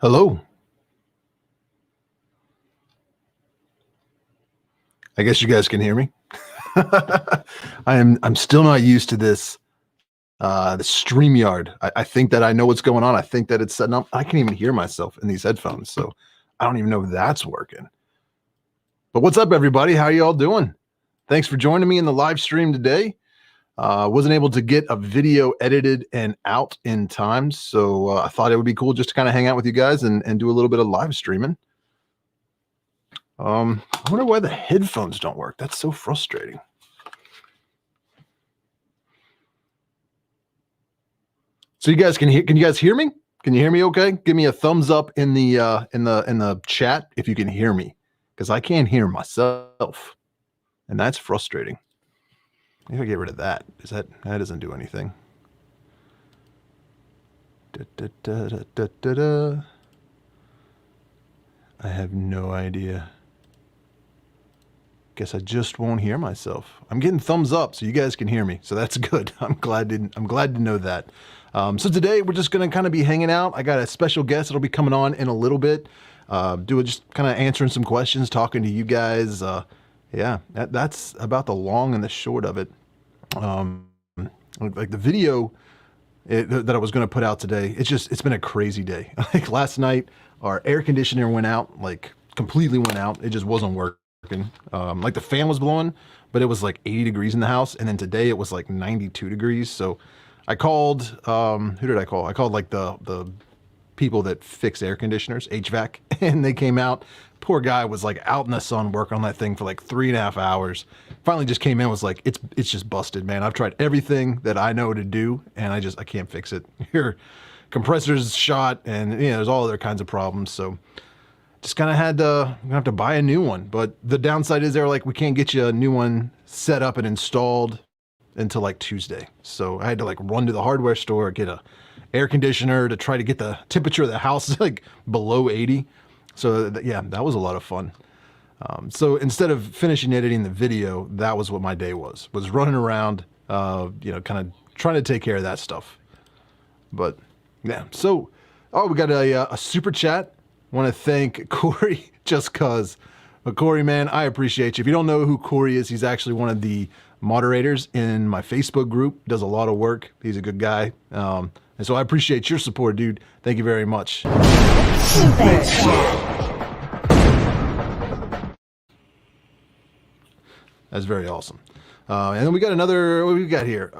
Hello. I guess you guys can hear me. I'm still not used to this the StreamYard. I think that I know what's going on. I think that it's setting up. I can't even hear myself in these headphones, so I don't even know if that's working. But what's up, everybody? How you all doing? Thanks for joining me in the live stream today. Wasn't able to get a video edited and out in time, so I thought it would be cool just to kind of hang out with you guys and do a little bit of live streaming. I wonder why the headphones don't work. That's so frustrating. So you guys can you guys hear me? Can you hear me okay? Give me a thumbs up in the chat if you can hear me, because I can't hear myself. And that's frustrating. Maybe I get rid of that. That doesn't do anything. I have no idea. Guess I just won't hear myself. I'm getting thumbs up, so you guys can hear me. So that's good. I'm glad to know that. So today we're just gonna kind of be hanging out. I got a special guest that'll be coming on in a little bit. Just kind of answering some questions, talking to you guys. Yeah, that's about the long and the short of it. Like the video that I was going to put out today, it's been a crazy day. Like last night, our air conditioner went out, like completely went out. It just wasn't working. Like the fan was blowing, but it was like 80 degrees in the house. And then today it was like 92 degrees. So I called, who did I call? I called like the people that fix air conditioners, HVAC, and they came out. Poor guy was like out in the sun working on that thing for like 3.5 hours. Finally just came in, was like, it's just busted, man. I've tried everything that I know to do, and I can't fix it. Your compressor's shot, and there's all other kinds of problems. So just kind of I'm gonna have to buy a new one. But the downside is we can't get you a new one set up and installed until like Tuesday. So I had to like run to the hardware store, get a air conditioner to try to get the temperature of the house like below 80. So yeah, that was a lot of fun. So instead of finishing editing the video, that was what my day was running around, kind of trying to take care of that stuff. But yeah, so, we got a super chat. Want to thank Corey just cause. But Corey, man, I appreciate you. If you don't know who Corey is, he's actually one of the moderators in my Facebook group, does a lot of work. He's a good guy. And so I appreciate your support, dude. Thank you very much. Super chat. That's very awesome. And then we got another, what do we got here?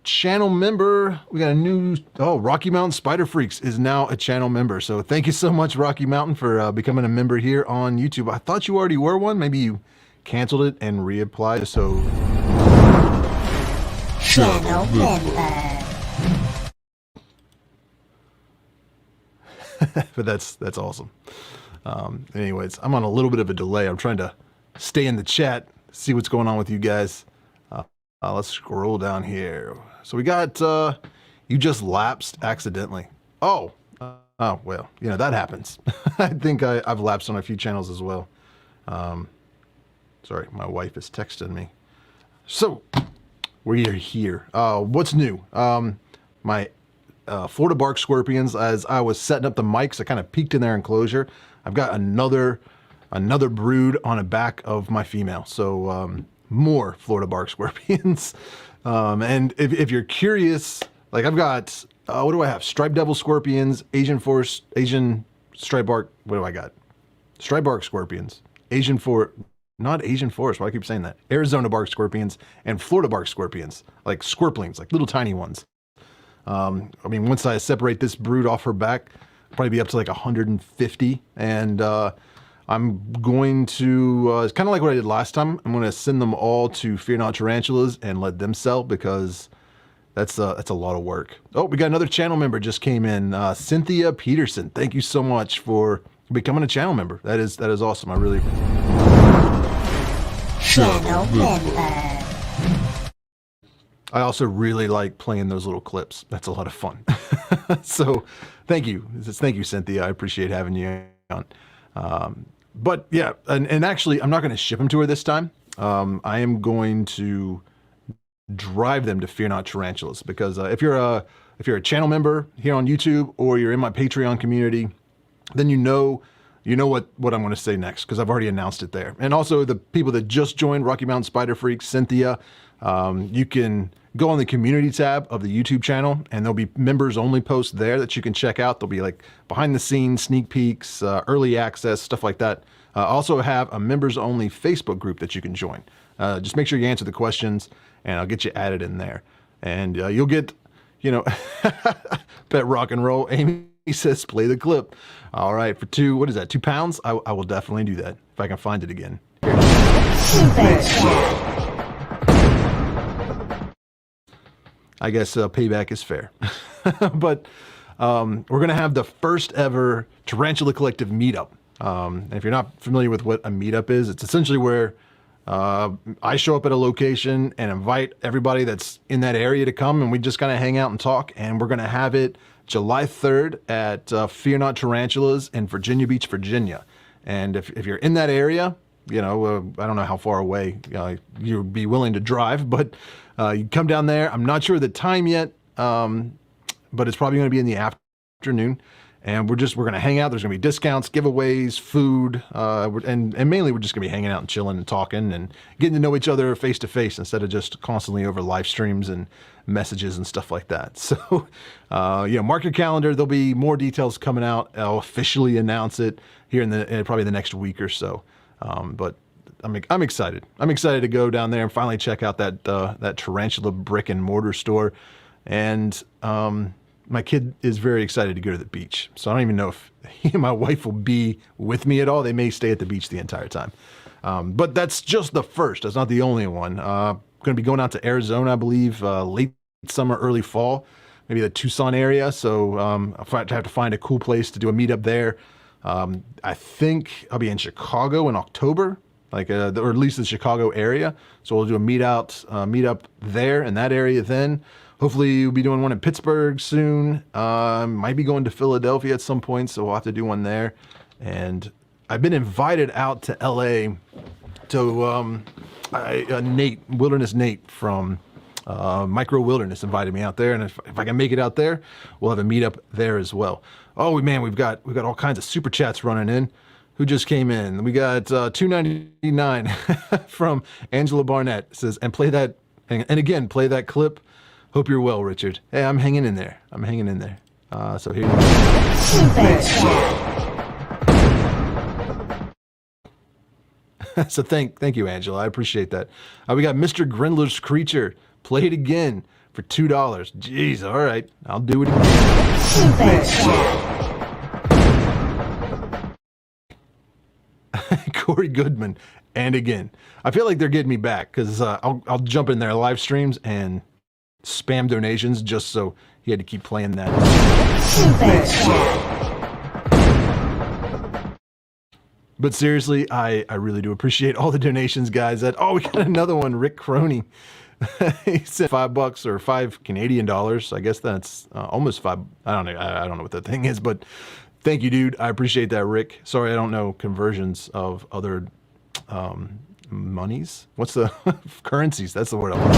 Channel member. We got a new, Rocky Mountain Spider Freaks is now a channel member. So thank you so much, Rocky Mountain, for becoming a member here on YouTube. I thought you already were one. Maybe you canceled it and reapplied. So channel member. But that's awesome. Anyways, I'm on a little bit of a delay. I'm trying to stay in the chat, see what's going on with you guys. Let's scroll down here. So we got, you just lapsed accidentally. Oh, well, that happens. I think I've lapsed on a few channels as well. Sorry, my wife is texting me. So we're here. What's new? My Florida bark scorpions, as I was setting up the mics, I kind of peeked in their enclosure. I've got another brood on the back of my female. So more Florida bark scorpions. And if you're curious, like I've got, what do I have? Striped devil scorpions, Asian striped bark, what do I got? Striped bark scorpions, not Asian forest, why do I keep saying that? Arizona bark scorpions and Florida bark scorpions, like scorpions, like little tiny ones. Once I separate this brood off her back, I'll probably be up to like 150. And I'm going to, it's kind of like what I did last time. I'm going to send them all to Fear Not Tarantulas and let them sell, because that's a lot of work. Oh, we got another channel member just came in, Cynthia Peterson. Thank you so much for becoming a channel member. That is awesome. I really. Channel member. I also really like playing those little clips. That's a lot of fun. So thank you. Thank you, Cynthia. I appreciate having you on. But yeah, and actually, I'm not going to ship them to her this time. I am going to drive them to Fear Not Tarantulas, because if you're a channel member here on YouTube, or you're in my Patreon community, then you know what I'm going to say next, because I've already announced it there. And also the people that just joined, Rocky Mountain Spider Freak, Cynthia, you can go on the community tab of the YouTube channel, and there'll be members only posts there that you can check out. There'll be like behind the scenes, sneak peeks, early access, stuff like that. Also have a members only Facebook group that you can join. Just make sure you answer the questions, and I'll get you added in there. And you'll get, you know, pet rock and roll. Amy says, play the clip. All right, for what is that, £2? I will definitely do that if I can find it again. I guess payback is fair. But we're going to have the first ever Tarantula Collective meetup. And if you're not familiar with what a meetup is, it's essentially where I show up at a location and invite everybody that's in that area to come, and we just kind of hang out and talk. And we're going to have it July 3rd at Fear Not Tarantulas in Virginia Beach, Virginia. And if you're in that area, you know, I don't know how far away you'd be willing to drive, but you come down there. I'm not sure the time yet, but it's probably going to be in the afternoon. And we're going to hang out. There's going to be discounts, giveaways, food, and mainly we're just going to be hanging out and chilling and talking and getting to know each other face to face instead of just constantly over live streams and messages and stuff like that. So, mark your calendar. There'll be more details coming out. I'll officially announce it here in probably the next week or so. But I'm excited. I'm excited to go down there and finally check out that Tarantula brick and mortar store. And my kid is very excited to go to the beach. So I don't even know if he and my wife will be with me at all. They may stay at the beach the entire time. But that's just the first. That's not the only one. Going to be going out to Arizona, I believe, late summer, early fall, maybe the Tucson area. So I'll have to find a cool place to do a meetup there. I think I'll be in Chicago in October, or at least the Chicago area. So we'll do a meetup there in that area then. Hopefully we'll be doing one in Pittsburgh soon. Might be going to Philadelphia at some point, so we'll have to do one there. And I've been invited out to LA to Wilderness Nate from Micro Wilderness invited me out there, and if I can make it out there, we'll have a meetup there as well. Oh man, we've got all kinds of super chats running in. Who just came in? We got $2.99 from Angela Barnett. It says, and play that, and again, play that clip. Hope you're well, Richard. Hey, I'm hanging in there. So here you go. So thank you, Angela. I appreciate that. We got Mr. Grindler's Creature. Play it again for $2. Jeez, all right. I'll do it again. Corey Goodman. And again. I feel like they're getting me back because I'll jump in their live streams and spam donations just so he had to keep playing that. But seriously, I really do appreciate all the donations, guys. We got another one, Rick Croney. He sent $5 or $5 Canadian dollars. I guess that's almost $5. I don't know what that thing is, but thank you, dude. I appreciate that, Rick. Sorry, I don't know conversions of other monies. What's the currencies? That's the word I want.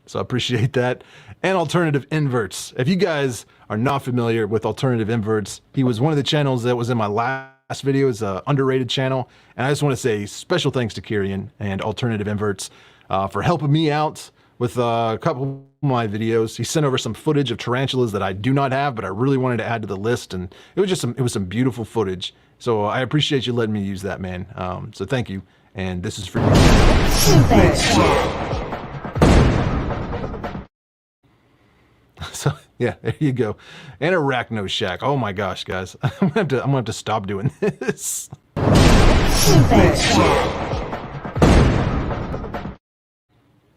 So I appreciate that. And Alternative Inverts. If you guys are not familiar with Alternative Inverts, he was one of the channels that was in my last video. It's an underrated channel. And I just want to say special thanks to Kyrian and Alternative Inverts for helping me out with a couple of my videos. He sent over some footage of tarantulas that I do not have, but I really wanted to add to the list. And it was just some beautiful footage. So I appreciate you letting me use that, man. So thank you. And this is for you. So yeah, there you go. And Arachno Shack. Oh my gosh, guys. I'm gonna have to stop doing this.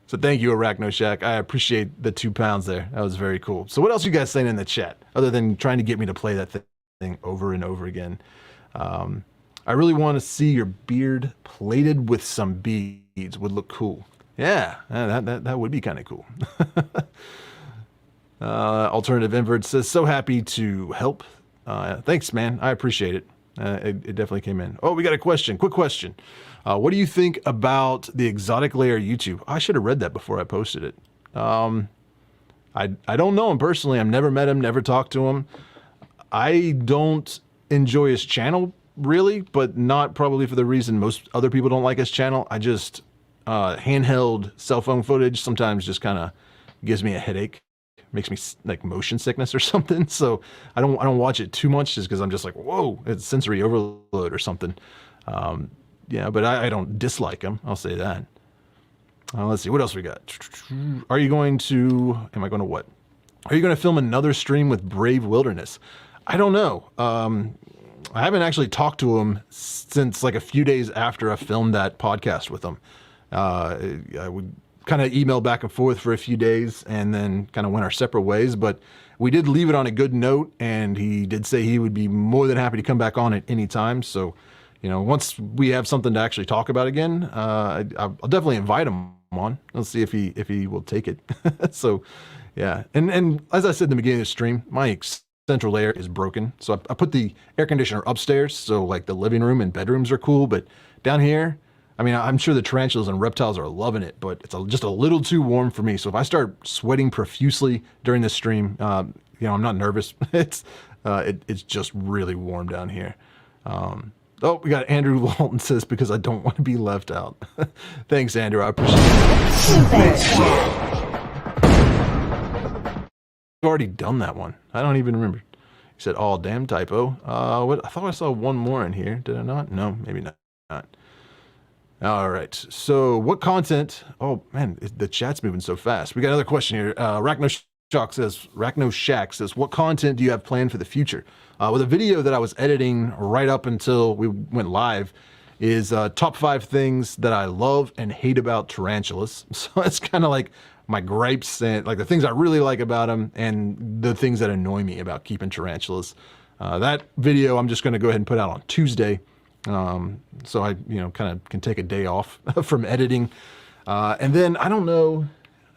So thank you, Arachno Shack. I appreciate the £2 there. That was very cool. So what else are you guys saying in the chat, other than trying to get me to play that thing over and over again? I really want to see your beard plated with some beads. Would look cool. Yeah, that would be kind of cool. Alternative Invert says, so happy to help. Thanks, man. I appreciate it. It definitely came in. Oh, we got a question. Quick question. What do you think about the exotic layer YouTube? I should have read that before I posted it. I don't know him personally. I've never met him, never talked to him. I don't enjoy his channel really, but not probably for the reason most other people don't like his channel. I just handheld cell phone footage sometimes just kind of gives me a headache, makes me like motion sickness or something. So I don't watch it too much just because I'm just like, whoa, it's sensory overload or something. Yeah, but I don't dislike him. I'll say that. Let's see, what else we got? Are you going to, am I going to what? Are you going to film another stream with Brave Wilderness? I don't know. I haven't actually talked to him since like a few days after I filmed that podcast with him. I would kind of email back and forth for a few days and then kind of went our separate ways, but we did leave it on a good note, and he did say he would be more than happy to come back on at any time. So, you know, once we have something to actually talk about again, I'll definitely invite him on. Let's see if he will take it. So, yeah. And as I said in the beginning of the stream, my central air is broken. So I put the air conditioner upstairs. So like the living room and bedrooms are cool, but down here, I mean, I'm sure the tarantulas and reptiles are loving it, but it's just a little too warm for me. So if I start sweating profusely during this stream, you know, I'm not nervous. It's just really warm down here. Oh, we got Andrew Walton says, because I don't want to be left out. Thanks, Andrew. I appreciate it. I've already done that one. I don't even remember. He said, "Oh, damn typo." What? I thought I saw one more in here. Did I not? No, maybe not. All right. So what content? Oh man, the chat's moving so fast. We got another question here. Rachno Shack says, what content do you have planned for the future? Well, the video that I was editing right up until we went live is top 5 things that I love and hate about tarantulas. So it's kind of like my gripes and like the things I really like about them and the things that annoy me about keeping tarantulas. That video I'm just going to go ahead and put out on Tuesday. So I, you know, kind of can take a day off from editing. And then I don't know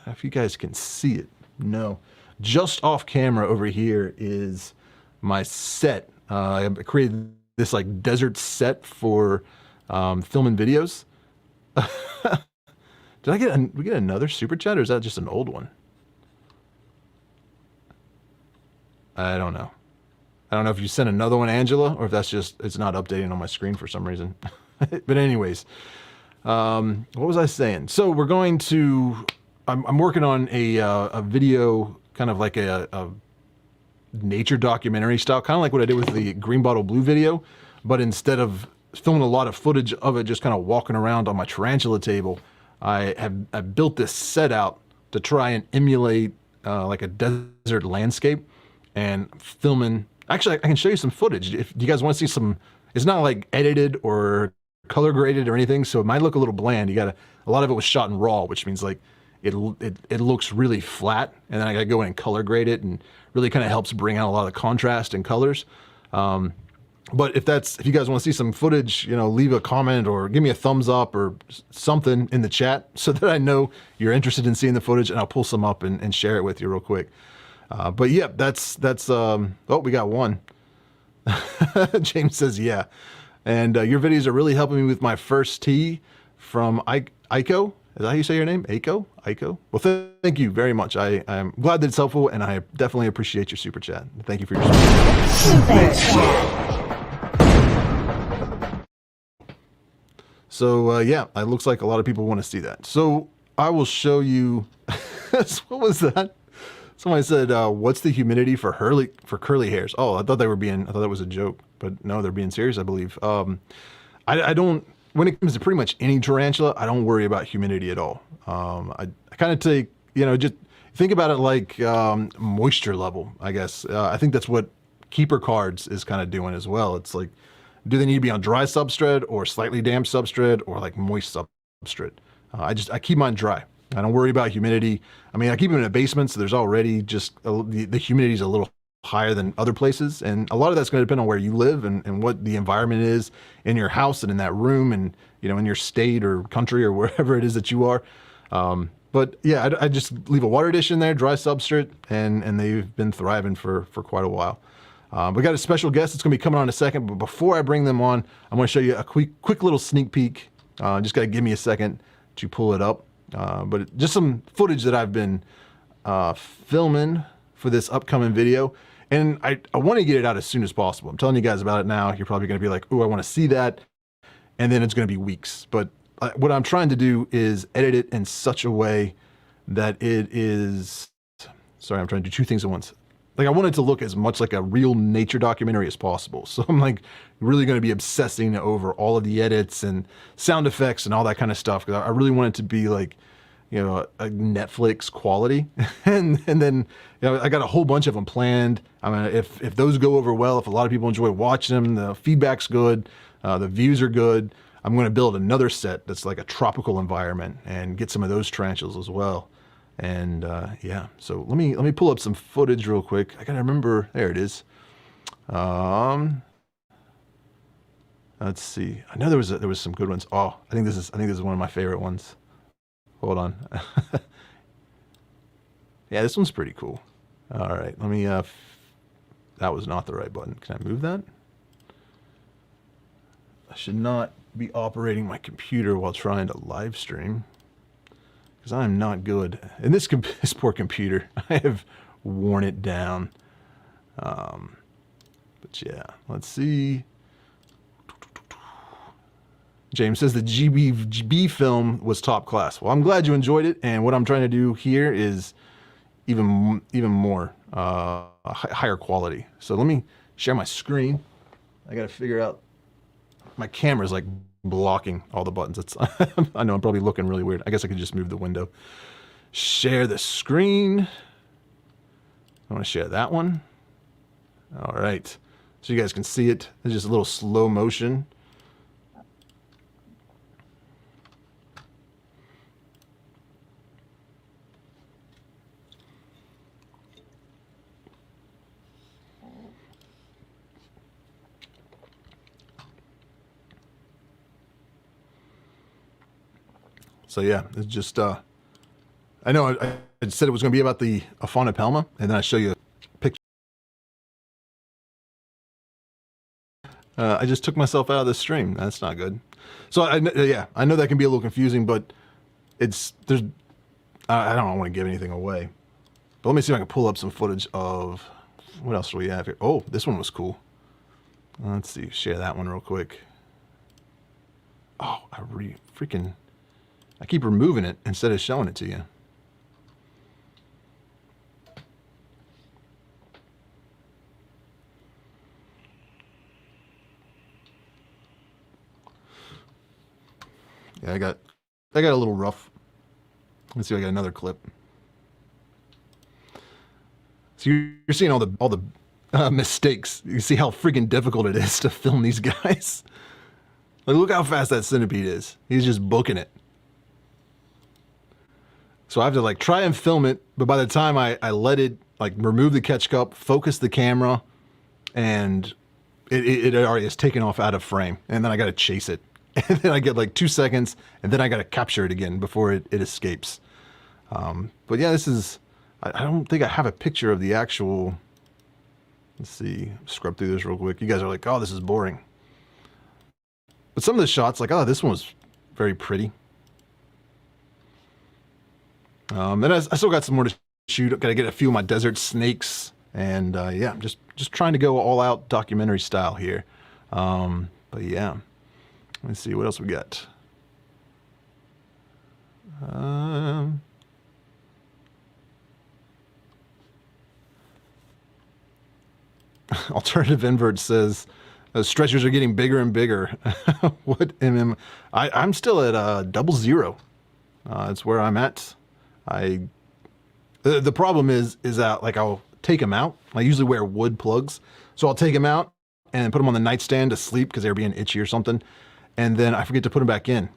if you guys can see it. No, just off camera over here is my set. I created this like desert set for filming videos. Did we get another super chat, or is that just an old one? I don't know. I don't know if you sent another one, Angela, or if that's just, it's not updating on my screen for some reason. But anyways, what was I saying? So we're going to, I'm working on a video, kind of like a nature documentary style, kind of like what I did with the Green Bottle Blue video, but instead of filming a lot of footage of it, just kind of walking around on my tarantula table, I built this set out to try and emulate like a desert landscape and filming. Actually, I can show you some footage if you guys want to see some. It's not like edited or color graded or anything, so it might look a little bland. You got a lot of it was shot in RAW, which means like it looks really flat, and then I got to go in and color grade it, and really kind of helps bring out a lot of contrast and colors. But if you guys want to see some footage, you know, leave a comment or give me a thumbs up or something in the chat so that I know you're interested in seeing the footage, and I'll pull some up and share it with you real quick. But yeah, that's oh, we got one. James says, yeah. And your videos are really helping me with my first tee from Aiko. Is that how you say your name? Aiko? Aiko? Well, thank you very much. I'm glad that it's helpful, and I definitely appreciate your super chat. Thank you for your super chat. So yeah, it looks like a lot of people want to see that. So I will show you. What was that? Somebody said, "What's the humidity for curly hairs?" Oh, I thought that was a joke, but no, they're being serious, I believe. I don't. When it comes to pretty much any tarantula, I don't worry about humidity at all. I kind of take, you know, just think about it like moisture level, I guess. I think that's what Keeper Cards is kind of doing as well. It's like, do they need to be on dry substrate or slightly damp substrate or like moist substrate? I keep mine dry. I don't worry about humidity. I mean, I keep them in a basement, so there's already just the humidity is a little higher than other places, and a lot of that's going to depend on where you live and what the environment is in your house and in that room, and you know, in your state or country or wherever it is that you are. But yeah, I just leave a water dish in there, dry substrate, and they've been thriving for quite a while. We got a special guest that's going to be coming on in a second, but before I bring them on, I'm going to show you a quick little sneak peek. Just got to give me a second to pull it up. But just some footage that I've been filming for this upcoming video, and I want to get it out as soon as possible. I'm telling you guys about it now. You're probably going to be like, "Ooh, I want to see that," and then it's going to be weeks. But what I'm trying to do is edit it in such a way that it is. Sorry, I'm trying to do two things at once. Like, I want it to look as much like a real nature documentary as possible. So I'm like really going to be obsessing over all of the edits and sound effects and all that kind of stuff, because I really want it to be like, you know, a Netflix quality. and then, you know, I got a whole bunch of them planned. I mean, if those go over well, if a lot of people enjoy watching them, the feedback's good, the views are good, I'm going to build another set that's like a tropical environment and get some of those tarantulas as well. And yeah, so let me pull up some footage real quick. I gotta remember. There it is. Let's see. I know there was some good ones. Oh, I think this is one of my favorite ones. Hold on. Yeah, this one's pretty cool. All right, let me. That was not the right button. Can I move that? I should not be operating my computer while trying to live stream, because I'm not good. And this poor computer, I have worn it down. But yeah, let's see. James says the GB film was top class. Well, I'm glad you enjoyed it. And what I'm trying to do here is even more higher quality. So let me share my screen. I got to figure out, my camera's like blocking all the buttons. It's I know I'm probably looking really weird. I guess I could just move the window. Share the screen. I want to share that one. All right, so you guys can see it. It's just a little slow motion. So yeah, it's just, I know I said it was going to be about the fauna palma, and then I show you a picture. I just took myself out of the stream. That's not good. So yeah, I know that can be a little confusing, but I don't want to give anything away. But let me see if I can pull up some footage of, what else do we have here? Oh, this one was cool. Let's see, share that one real quick. Oh, I keep removing it instead of showing it to you. Yeah, I got a little rough. Let's see if I got another clip. So you're seeing all the mistakes. You see how freaking difficult it is to film these guys. Like, look how fast that centipede is. He's just booking it. So I have to like try and film it, but by the time I let it, like, remove the catch cup, focus the camera, and it already is taken off out of frame, and then I got to chase it, and then I get like 2 seconds, and then I got to capture it again before it escapes. But yeah, this is, I don't think I have a picture of the actual. Let's see, scrub through this real quick. You guys are like, oh, this is boring. But some of the shots, like, oh, this one was very pretty. And I still got some more to shoot. Got to get a few of my desert snakes, and yeah, I'm just trying to go all out documentary style here. But yeah, let's see what else we got. Alternative Invert says stretchers are getting bigger and bigger. What MM? I'm still at 00. That's where I'm at. The problem is that, like, I'll take them out. I usually wear wood plugs, so I'll take them out and put them on the nightstand to sleep because they're being itchy or something, and then I forget to put them back in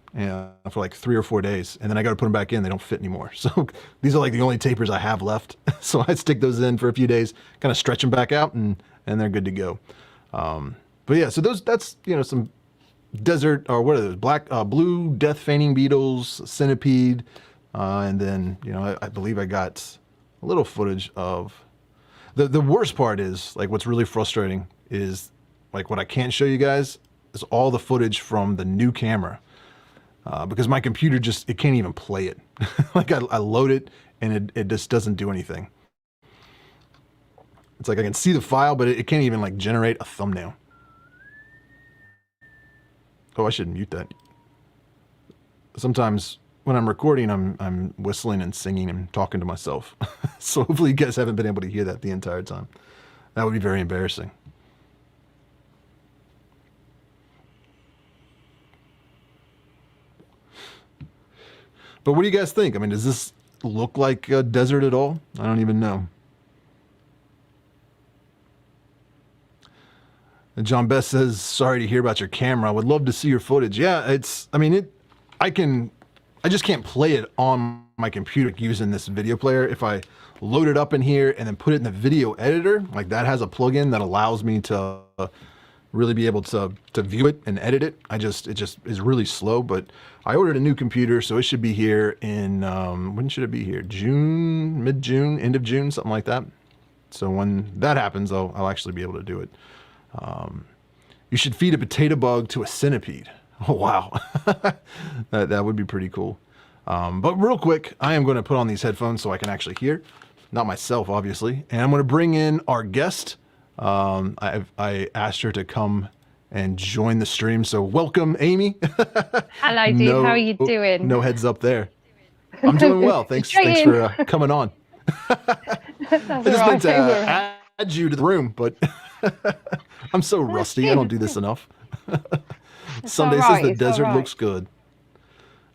for like 3 or 4 days, and then I got to put them back in. They don't fit anymore. So these are like the only tapers I have left. So I stick those in for a few days, kind of stretch them back out, and they're good to go. But yeah, so that's, you know, some desert, or what are those, blue death feigning beetles, centipede. And then, you know, I believe I got a little footage of, the worst part is, like, what's really frustrating is, like, what I can't show you guys is all the footage from the new camera. Because my computer it can't even play it. Like, I load it and it just doesn't do anything. It's like I can see the file, but it can't even like generate a thumbnail. Oh, I should mute that. Sometimes when I'm recording, I'm whistling and singing and talking to myself. So hopefully you guys haven't been able to hear that the entire time. That would be very embarrassing. But what do you guys think? I mean, does this look like a desert at all? I don't even know. And John Best says, sorry to hear about your camera. I would love to see your footage. Yeah, I just can't play it on my computer using this video player. If I load it up in here and then put it in the video editor, like that has a plugin that allows me to really be able to view it and edit it. It just is really slow, but I ordered a new computer, so it should be here in, when should it be here? June, mid-June, end of June, something like that. So when that happens, I'll actually be able to do it. You should feed a potato bug to a centipede. Oh, wow. that would be pretty cool. But real quick, I am going to put on these headphones so I can actually hear. Not myself, obviously. And I'm going to bring in our guest. I asked her to come and join the stream. So welcome, Amy. Hello, dude. How are you doing? No heads up there. I'm doing well. Thanks for coming on. I just meant to add you to the room, but I'm so rusty. I don't do this enough. Sunday says the desert looks good.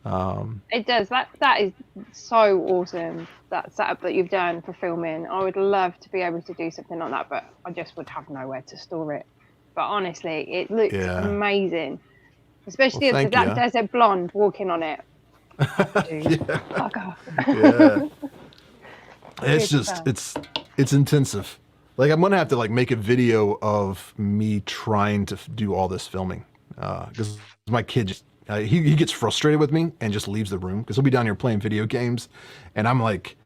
It does. That is so awesome. That setup that you've done for filming. I would love to be able to do something like that, but I just would have nowhere to store it. But honestly, it looks amazing. Especially if that desert blonde walking on it. Fuck off. Yeah. It's just it's intensive. Like I'm gonna have to like make a video of me trying to do all this filming because my kid just he gets frustrated with me and just leaves the room because he'll be down here playing video games, and I'm like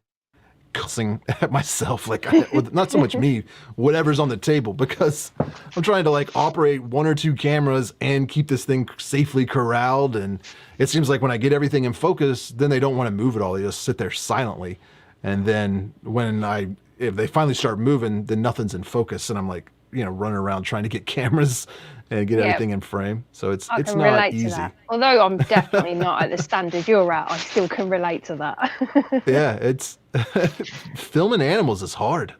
cussing at myself, like not so much me, whatever's on the table, because I'm trying to like operate one or two cameras and keep this thing safely corralled. And it seems like when I get everything in focus, then they don't want to move it all. They just sit there silently. And then if they finally start moving, then nothing's in focus. And I'm like, running around trying to get cameras and get everything in frame. So it's not easy. To that. Although I'm definitely not at the standard you're at, I still can relate to that. Yeah, it's filming animals is hard.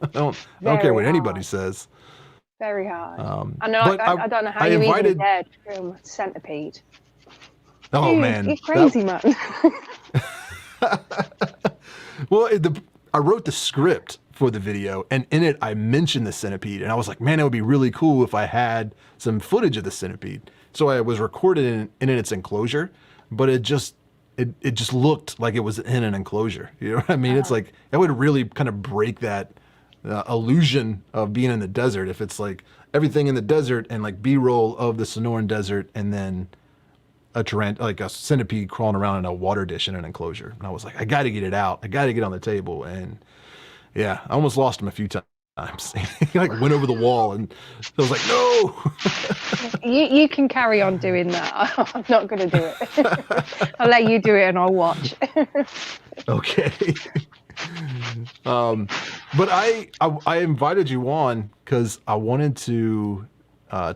I don't care what anybody says. Very hard. I don't know how you even dared to film a centipede. Oh, dude, man. You're crazy, man. Well, I wrote the script for the video, and in it I mentioned the centipede, and I was like, man, it would be really cool if I had some footage of the centipede. So I was recorded in its enclosure, but it just looked like it was in an enclosure. You know what I mean? It's like that would really kind of break that illusion of being in the desert if it's like everything in the desert and like B-roll of the Sonoran Desert, and then a centipede crawling around in a water dish in an enclosure. And I was like, I got to get it out. I got to get on the table. And yeah, I almost lost him a few times. He like went over the wall, and I was like, no. You can carry on doing that. I'm not going to do it. I'll let you do it and I'll watch. Okay. But I invited you on because I wanted to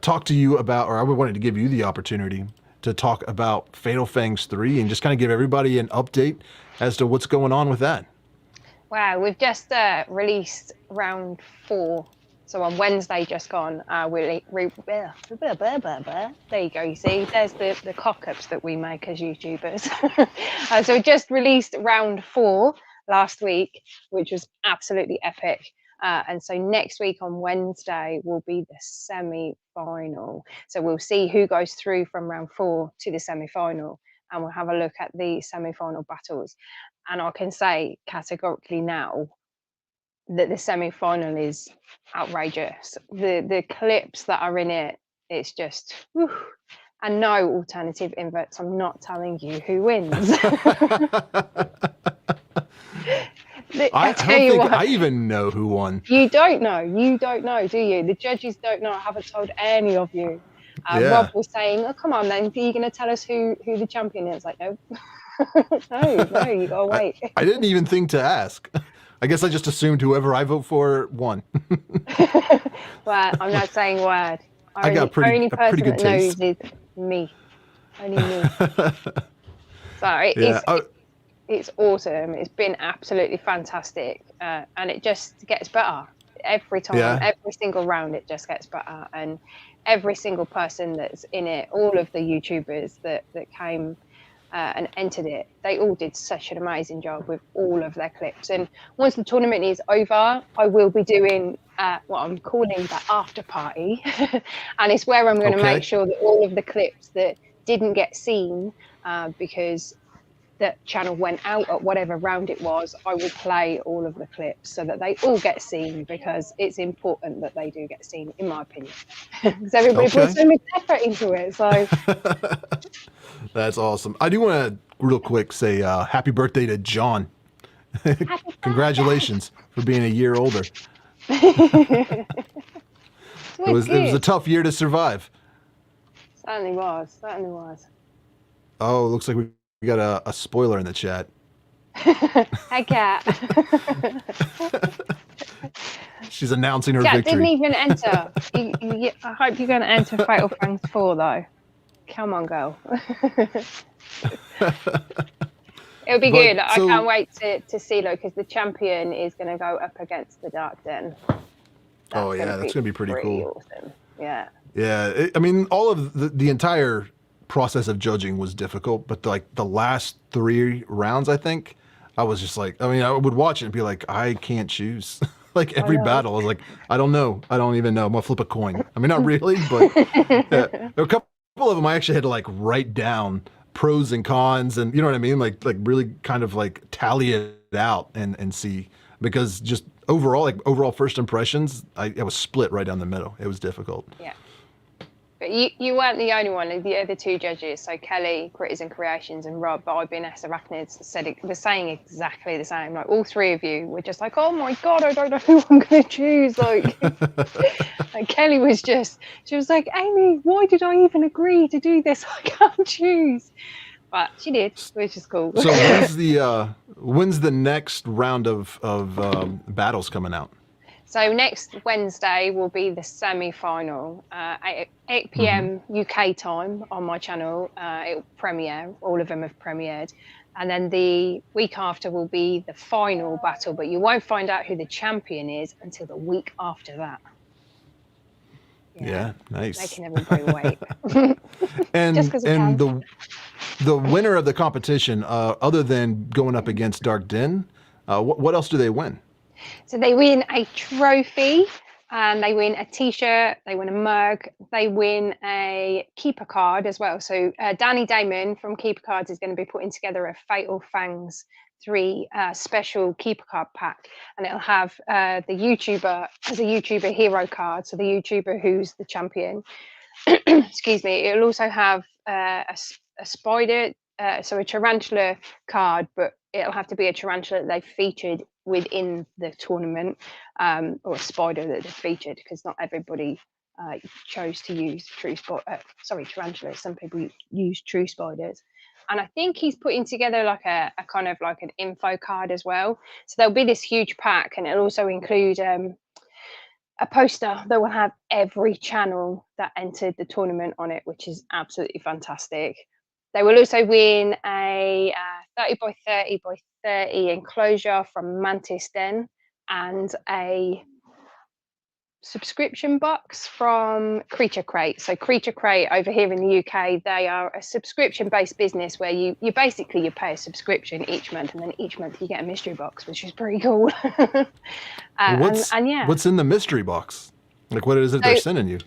talk to you about, or I wanted to give you the opportunity to talk about Fatal Fangs 3 and just kind of give everybody an update as to what's going on with that. Wow, we've just released round 4. So on Wednesday just gone, there you go, you see, there's the cock-ups that we make as YouTubers. So we just released round 4 last week, which was absolutely epic. And so next week on Wednesday will be the semi-final. So we'll see who goes through from round 4 to the semi-final, and we'll have a look at the semi-final battles. And I can say categorically now that the semi-final is outrageous. The clips that are in it, it's just, whew, and no alternative inverts. I'm not telling you who wins. I don't think I even know who won. You don't know, do you? The judges don't know. I haven't told any of you. Rob was saying, oh, come on then, are you going to tell us who the champion is? Like, no. No, you gotta wait. I didn't even think to ask. I guess I just assumed whoever I vote for won. Well, I'm not saying a word. I got Only a pretty person good that knows taste. is me. Only me. So Yeah. it's awesome. It's been absolutely fantastic, and it just gets better every time. Yeah. Every single round, it just gets better, and every single person that's in it, all of the YouTubers that came and entered it, they all did such an amazing job with all of their clips. And once the tournament is over, I will be doing what I'm calling the after party, and it's where I'm going to make Okay. sure that all of the clips that didn't get seen because the channel went out at whatever round it was, I will play all of the clips so that they all get seen, because it's important that they do get seen, in my opinion, because everybody puts Okay. so much effort into it. So That's awesome. I do want to real quick say happy birthday to John. Congratulations for being a year older. it was It was a good. tough year to survive. Certainly was. Certainly was. Oh, looks like we got a spoiler in the chat. Hey, cat. She's announcing her Chat didn't victory. even enter. I hope you're going to enter Fatal Fangs 4, though. Come on, girl. It'll be But good. I so can't wait to see, though, because the champion is going to go up against the Dark Den. oh yeah, that's gonna be pretty cool. Awesome. Yeah. Yeah, I mean, all of the entire process of judging was difficult, but like the last 3 rounds, I think, I was just like, I mean, I would watch it and be like, I can't choose. Like every know. battle, I was like, I don't know, I don't even know. I'm gonna flip a coin. I mean, not really, but there were a couple of them I actually had to like write down pros and cons, and you know what I mean, like really kind of like tally it out and see, because just overall first impressions, I was split right down the middle. It was difficult. Yeah. But you weren't the only one. The other 2 judges, so Kelly, Critters and Creations, and Rob, IBNS Arachnids, were saying exactly the same. Like all 3 of you were just like, "Oh my god, I don't know who I'm going to choose." Like, and Kelly was she was like, "Amy, why did I even agree to do this? I can't choose." But she did, which is cool. So when's the next round of battles coming out? So next Wednesday will be the semi-final, 8 p.m. UK time on my channel. It'll premiere. All of them have premiered. And then the week after will be the final battle, but you won't find out who the champion is until the week after that. Yeah, nice. Making everybody wait. And Just 'cause we and can. the winner of the competition, other than going up against Dark Den, what else do they win? So they win a trophy, and they win a T-shirt, they win a mug, they win a keeper card as well. So Danny Damon from Keeper Cards is going to be putting together a Fatal Fangs 3 special keeper card pack, and it'll have the YouTuber as a YouTuber hero card, so the YouTuber who's the champion. Excuse me. It'll also have a spider, so a tarantula card, but it'll have to be a tarantula that they've featured within the tournament, or a spider that they've featured, because not everybody chose to use tarantulas. Some people use true spiders. And I think he's putting together like a kind of like an info card as well. So there'll be this huge pack, and it'll also include a poster that will have every channel that entered the tournament on it, which is absolutely fantastic. They will also win a 30 by 30 by 30 enclosure from Mantis Den, and a subscription box from Creature Crate. So Creature Crate over here in the UK, they are a subscription-based business where you pay a subscription each month, and then each month you get a mystery box, which is pretty cool. What's in the mystery box? Like, what is it they're sending you?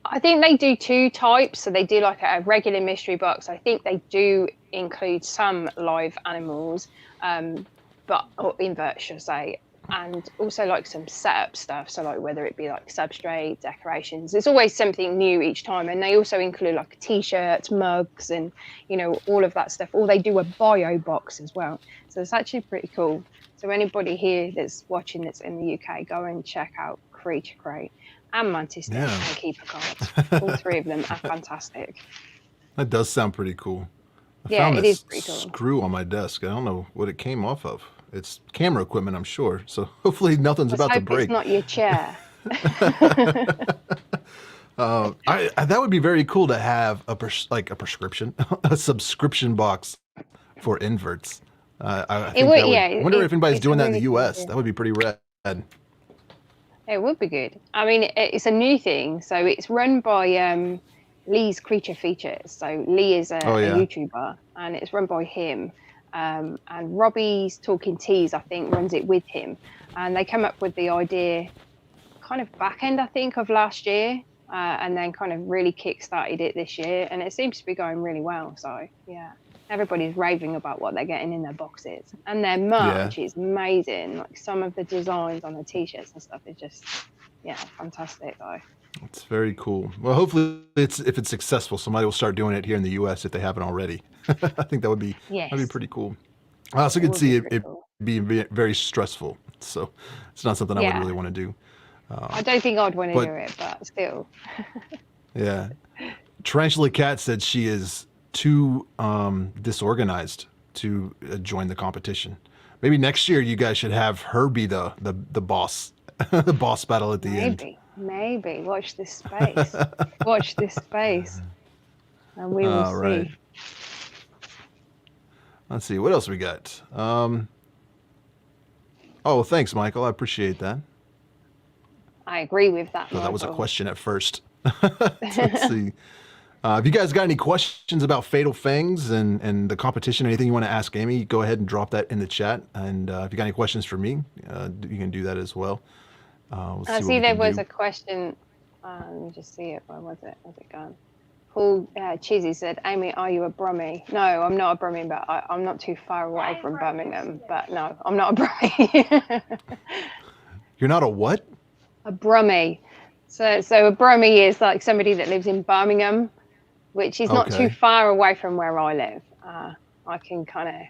I think they do 2 types. So they do like a regular mystery box. I think they do include some live animals, or inverts, should I say, and also like some setup stuff. So like whether it be like substrate, decorations, it's always something new each time. And they also include like T-shirts, mugs, and all of that stuff. Or they do a bio box as well. So it's actually pretty cool. So anybody here that's watching that's in the UK, go and check out Creature Crate and Mantis Den and Keeper Cards. All 3 of them are fantastic. That does sound pretty cool. I Yeah, found it is this pretty cool. screw on my desk. I don't know what it came off of. It's camera equipment, I'm sure. So hopefully nothing's Let's about to hope it's break. not your chair. That would be very cool to have like a prescription, a subscription box for inverts. I It think would, that would. yeah. I wonder if anybody's It's a doing that in the really cool U.S. idea. That would be pretty rad. It would be good. I mean, it's a new thing, so it's run by Lee's Creature Features. So Lee is a Oh yeah, YouTuber, and it's run by him. And Robbie's Talking Teas, I think, runs it with him. And they came up with the idea kind of back end, I think, of last year, and then kind of really kick-started it this year. And it seems to be going really well. So yeah, everybody's raving about what they're getting in their boxes, and their yeah. merch is amazing. Like some of the designs on the t-shirts and stuff is just, yeah, fantastic though. It's very cool. Well, hopefully, if it's successful, somebody will start doing it here in the U.S. if they haven't already. I think that'd be Yes, pretty cool. I also it could would be see pretty it cool. being very stressful. So it's not something I would Yeah, really want to do. I don't think I'd want to But do it, but still. yeah, Tarantula Cat said she is too disorganized to join the competition. Maybe next year you guys should have her be the boss, the boss battle at the end. Maybe watch this space. Watch this space, and we will All right. see. Let's see what else we got. Oh, thanks, Michael. I appreciate that. I agree with that, So that was a Michael. question at first. Let's see. If you guys got any questions about Fatal Fangs and the competition, anything you want to ask Amy, go ahead and drop that in the chat. And if you got any questions for me, you can do that as well. Let's I see what see we there can was do. a question. Let me just see it. Where was it? Where's it gone? Paul Cheesy said, Amy, are you a Brummie? No, I'm not a Brummie, but I'm not too far away from Birmingham. But no, I'm not a Brummie. You're not a what? A Brummie. So a Brummie is like somebody that lives in Birmingham, which is not too Okay. far away from where I live. I can kind of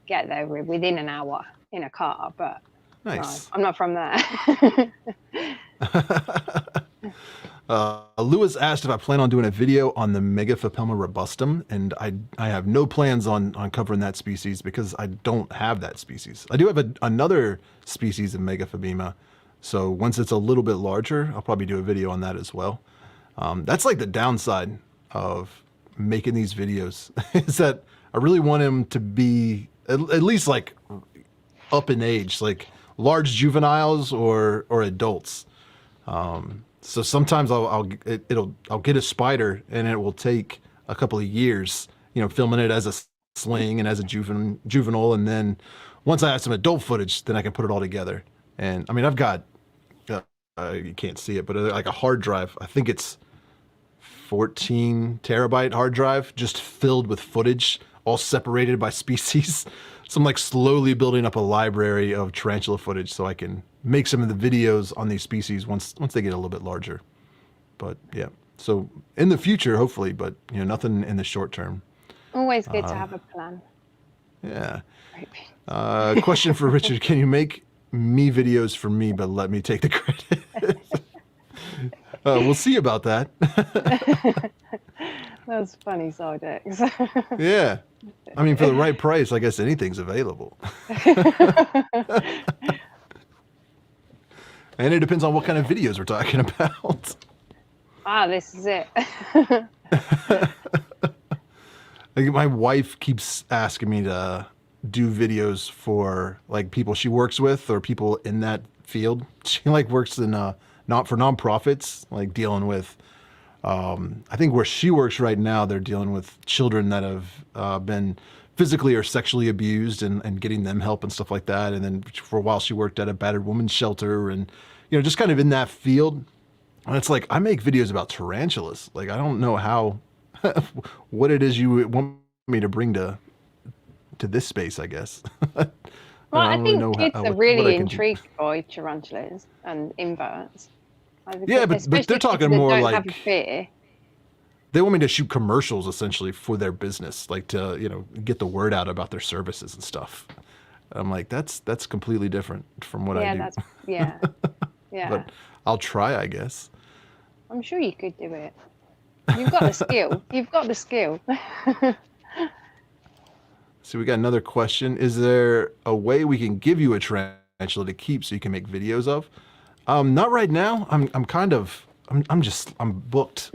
get there within an hour in a car, but no, Nice. I'm not from there. Lewis asked if I plan on doing a video on the Megaphalpelma robustum, and I have no plans on covering that species because I don't have that species. I do have another species of Megaphalpelma, so once it's a little bit larger, I'll probably do a video on that as well. That's like the downside of making these videos is that I really want him to be at least like up in age, like large juveniles or adults. So sometimes I'll get a spider and it will take a couple of years, filming it as a sling and as a juvenile, and then once I have some adult footage, then I can put it all together. And I mean, I've got you can't see it, but like a hard drive. I think it's 14 terabyte hard drive, just filled with footage, all separated by species. So I'm like slowly building up a library of tarantula footage so I can make some of the videos on these species once they get a little bit larger. But yeah, so in the future, hopefully, but nothing in the short term. Always good to have a plan. Yeah. Right. Question for Richard: can you make me videos for me, but let me take the credit? We'll see about that. That's funny, Sardex. Yeah. I mean, for the right price, I guess anything's available. And it depends on what kind of videos we're talking about. This is it. Like, my wife keeps asking me to do videos for like people she works with or people in that field. She like works in not for nonprofits, like dealing with I think where she works right now, they're dealing with children that have been physically or sexually abused and getting them help and stuff like that. And then for a while she worked at a battered women's shelter and, just kind of in that field. And it's like, I make videos about tarantulas. Like, I don't know how, what it is you want me to bring to this space, I guess. Well, I I don't really think know kids are what I really can do. intrigued by tarantulas and inverts. Yeah, but Especially they're kids talking that more don't have a like fear. they want me to shoot commercials essentially for their business, like to, get the word out about their services and stuff. I'm like, that's completely different from what I Yeah, do. yeah, yeah. But I'll try, I guess. I'm sure you could do it. You've got the skill. You've got the skill. So we got another question. Is there a way we can give you a tarantula to keep so you can make videos of? Not right now. I'm booked.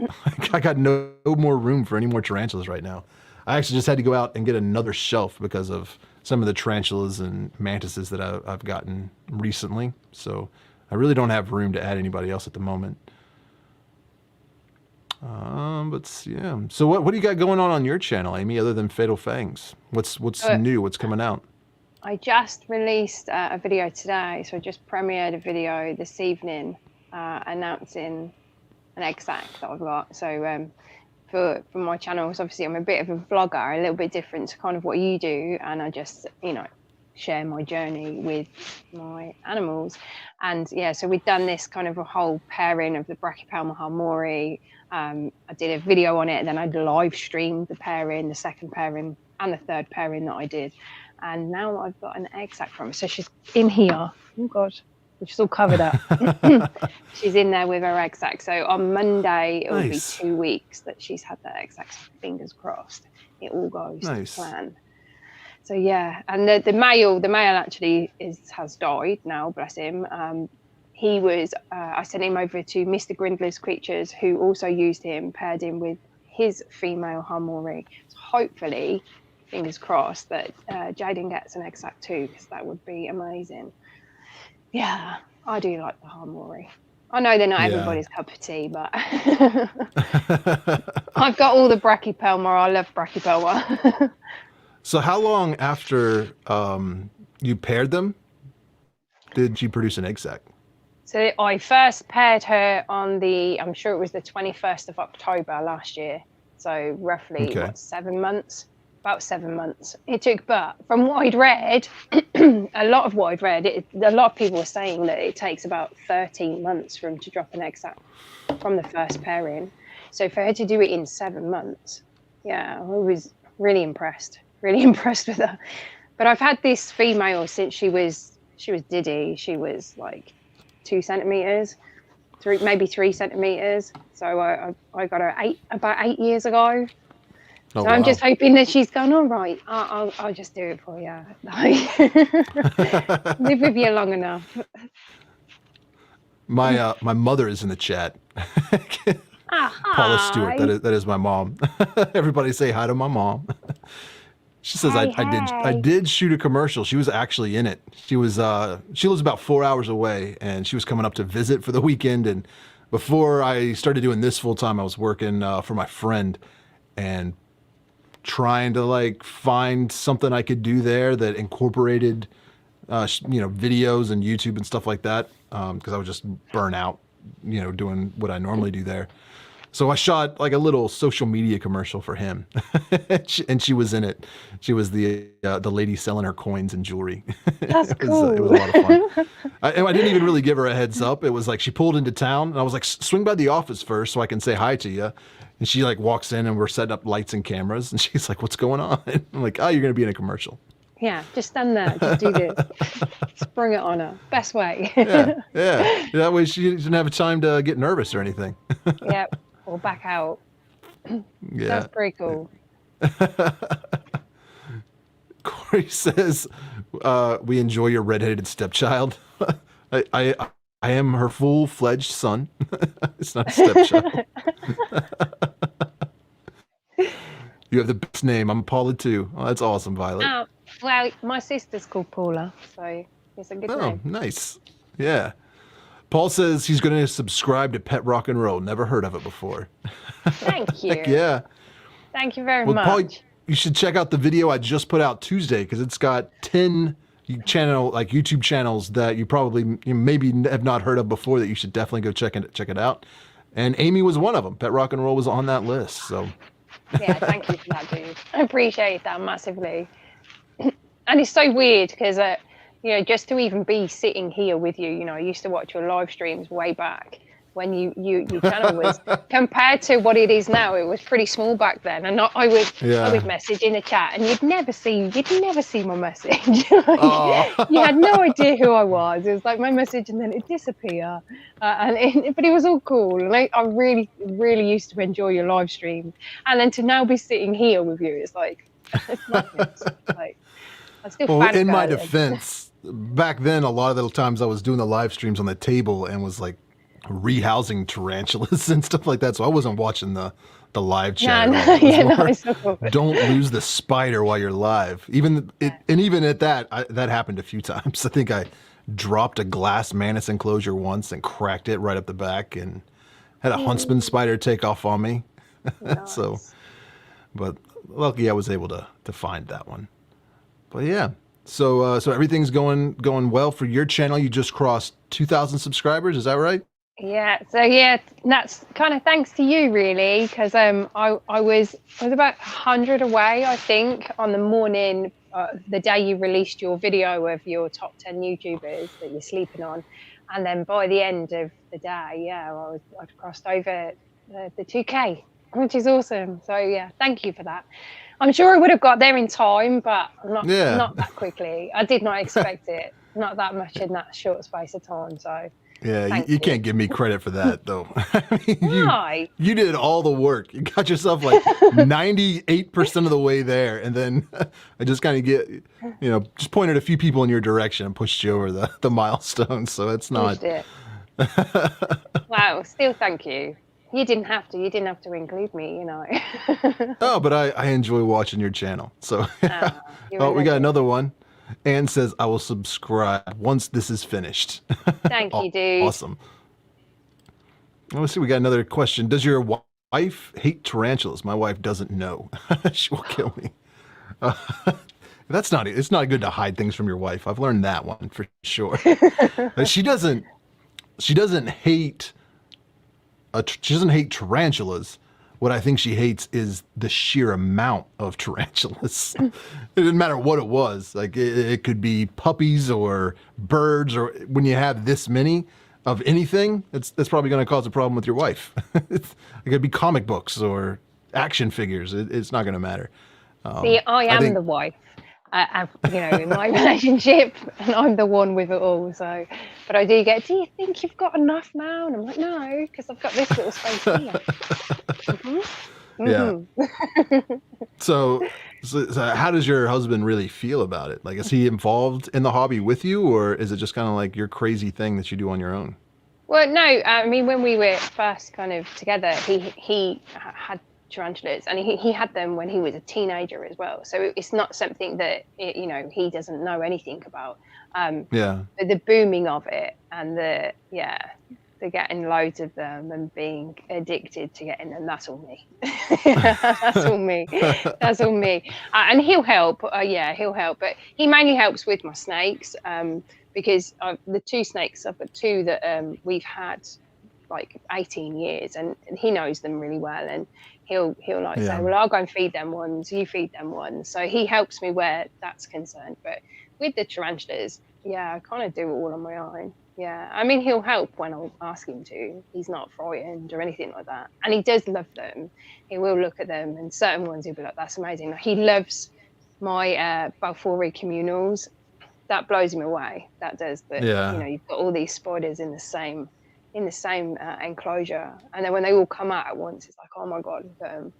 I got no more room for any more tarantulas right now. I actually just had to go out and get another shelf because of some of the tarantulas and mantises that I've gotten recently. So I really don't have room to add anybody else at the moment. But yeah. So what do you got going on your channel, Amy, other than Fatal Fangs? What's new? What's coming out? I just released a video today, so I just premiered a video this evening announcing an egg sack that I've got. So for my channel, so obviously I'm a bit of a vlogger, a little bit different to kind of what you do, and I just, you know, share my journey with my animals. And yeah, so we've done this kind of a whole pairing of the Brachypelma harmori. I did a video on it, and then I live streamed the pairing, the second pairing, and the third pairing that I did. And now I've got an egg sac from her. So she's in here. Oh God, which is all covered up. She's in there with her egg sac. So on Monday, it will be 2 weeks that she's had that egg sac. So fingers crossed, it all goes to plan. So yeah, and the male actually has died now, bless him. He was, I sent him over to Mr. Grindler's Creatures, who also used him, paired him with his female harmori. So hopefully, fingers crossed, that Jaden gets an egg sac too, because that would be amazing. Yeah, I do like the harmori. I know they're not everybody's cup of tea, but I've got all the Brachypelma. I love Brachypelma. So how long after you paired them did she produce an egg sac? So I first paired her on I'm sure it was the 21st of October last year. So roughly what, 7 months? About 7 months it took. But from what I'd read, a lot of people were saying that it takes about 13 months for him to drop an egg sac from the first pairing. So for her to do it in 7 months, yeah, I was really impressed with her. But I've had this female since she was Diddy. She was like 2 centimeters, maybe 3 centimeters. So I got her about 8 years ago. Oh, so I'm just hoping that she's gone, all right, I'll just do it for you. Live with you long enough. My mother is in the chat. Paula Stewart, that is my mom. Everybody say hi to my mom. She says, I did shoot a commercial. She was actually in it. She lives about 4 hours away, and she was coming up to visit for the weekend. And before I started doing this full time, I was working for my friend and trying to like find something I could do there that incorporated, videos and YouTube and stuff like that. Cause I was just burnt out, doing what I normally do there. So I shot like a little social media commercial for him, and she was in it. She was the lady selling her coins and jewelry. That's cool. It was a lot of fun. I didn't even really give her a heads up. It was like she pulled into town, and I was like, swing by the office first so I can say hi to you. And she like walks in, and we're setting up lights and cameras, and she's like, "What's going on?" I'm like, "Oh, you're gonna be in a commercial." Yeah, just stand there, just do this. Spring it on her. Best way. yeah. That way she didn't have time to get nervous or anything. Yep. Or back out. Yeah. That's pretty cool. Corey says, we enjoy your redheaded stepchild. I am her full-fledged son. It's not a stepchild. You have the best name. I'm Paula too. Oh, that's awesome, Violet. Well, my sister's called Paula, so it's a good name. Oh, nice. Yeah. Paul says he's going to subscribe to Pet Rock and Roll. Never heard of it before. Thank you. Heck yeah. Thank you very much. Paul, you should check out the video I just put out Tuesday because it's got 10 YouTube channels that you probably maybe have not heard of before that you should definitely go check it out. And Amy was one of them. Pet Rock and Roll was on that list. So yeah, thank you for that, dude. I appreciate that massively. And it's so weird because just to even be sitting here with you, I used to watch your live streams way back when your channel was compared to what it is now. It was pretty small back then, and I would message in the chat, and you'd never see my message. You had no idea who I was. It was like my message, and then it'd disappear. But it was all cool, and I really, really used to enjoy your live stream. And then to now be sitting here with you, it's like It's madness. Like, I still Well, in my fangirl it. defense, back then, a lot of the times I was doing the live streams on the table and was like rehousing tarantulas and stuff like that. So I wasn't watching the live chat No, at no, all. It was yeah, no, more, I saw it. don't lose the spider while you're live. Even it, Yeah. and even at that, that happened a few times. I think I dropped a glass mantis enclosure once and cracked it right up the back and had a huntsman spider take off on me. So, Nice. but lucky I was able to find that one. But yeah, so everything's going well for your channel. You just crossed 2,000 subscribers. Is that right? Yeah, so yeah, that's kind of thanks to you really, because I was about 100 away, I think, on the morning the day you released your video of your top 10 YouTubers that you're sleeping on, and then by the end of the day, yeah, I'd crossed over the 2K, which is awesome. So yeah, thank you for that. I'm sure I would have got there in time, but not that quickly. I did not expect it, not that much in that short space of time. So. Yeah, you can't give me credit for that though. I mean, Why? you did all the work. You got yourself like 98% of the way there, and then I just kind of just pointed a few people in your direction and pushed you over the milestone. So it's not. It. Wow. Still, thank you. You didn't have to. You didn't have to include me. You know. Oh, but I enjoy watching your channel. So Oh, we got another one. Anne says, I will subscribe once this is finished. Thank you, dude. Awesome. Let's see, we got another question. Does your wife hate tarantulas? My wife doesn't know. She will kill me. It's not good to hide things from your wife. I've learned that one for sure. She doesn't hate tarantulas. What I think she hates is the sheer amount of tarantulas. It didn't matter what it was. Like it could be puppies or birds, or when you have this many of anything, that's probably going to cause a problem with your wife. It could be comic books or action figures. It's not going to matter. See, I am the wife. In my relationship, and I'm the one with it all. So, but I do get, do you think you've got enough now? And I'm like, no, because I've got this little space here. Yeah. So how does your husband really feel about it? Like, is he involved in the hobby with you, or is it just kind of like your crazy thing that you do on your own? Well, no, I mean, when we were first kind of together, he had tarantulas, and he had them when he was a teenager as well. So it's not something that he doesn't know anything about. The booming of it and the getting loads of them and being addicted to getting them, that's all me. That's all me. That's all me. And he'll help. He'll help, but he mainly helps with my snakes because the two snakes, I've got two that we've had like 18 years, and he knows them really well, and he'll say, well, I'll go and feed them ones, you feed them ones. So he helps me where that's concerned. But with the tarantulas, I kind of do it all on my own. Yeah, I mean, he'll help when I ask him to. He's not frightened or anything like that, and he does love them. He will look at them, and certain ones he'll be like, that's amazing. Like, he loves my Balfouri communals. That blows him away. That does. But you've got all these spiders in the same enclosure, and then when they all come out at once, it's like, oh my god, look at them.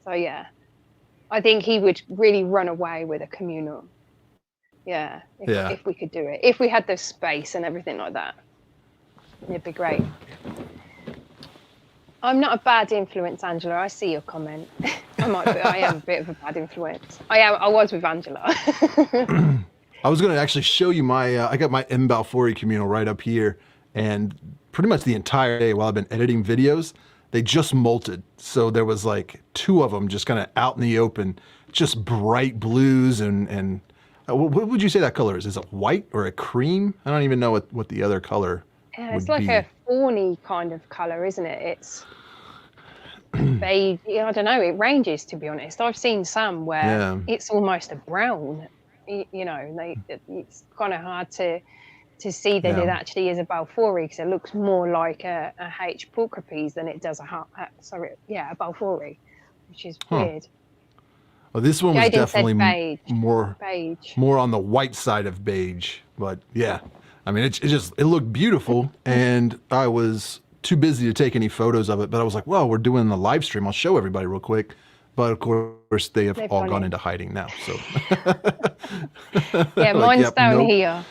So I think he would really run away with a communal. If we could do it, if we had the space and everything like that, it'd be great. I'm not a bad influence, Angela. I see your comment. I am a bit of a bad influence. I was with Angela. I was going to actually show you I got my M. Balfouri communal right up here, and pretty much the entire day while I've been editing videos, they just molted. So there was like two of them just kind of out in the open, just bright blues and what would you say that color is? Is it white or a cream? I don't even know what the other color it's like a fawny kind of color, isn't it? It's beige. I don't know. It ranges, to be honest. I've seen some where it's almost a brown. It's kind of hard to see that it actually is a Balfouri, because it looks more like a H. pulchripes than it does a Balfouri, which is weird. Well, this one was definitely beige. more on the white side of beige, but yeah, I mean, it looked beautiful, and I was too busy to take any photos of it, but I was like, well, we're doing the live stream. I'll show everybody real quick. but of course they have They've all gone gone in. into hiding now. So Yeah, like, mine's yep, down nope. here.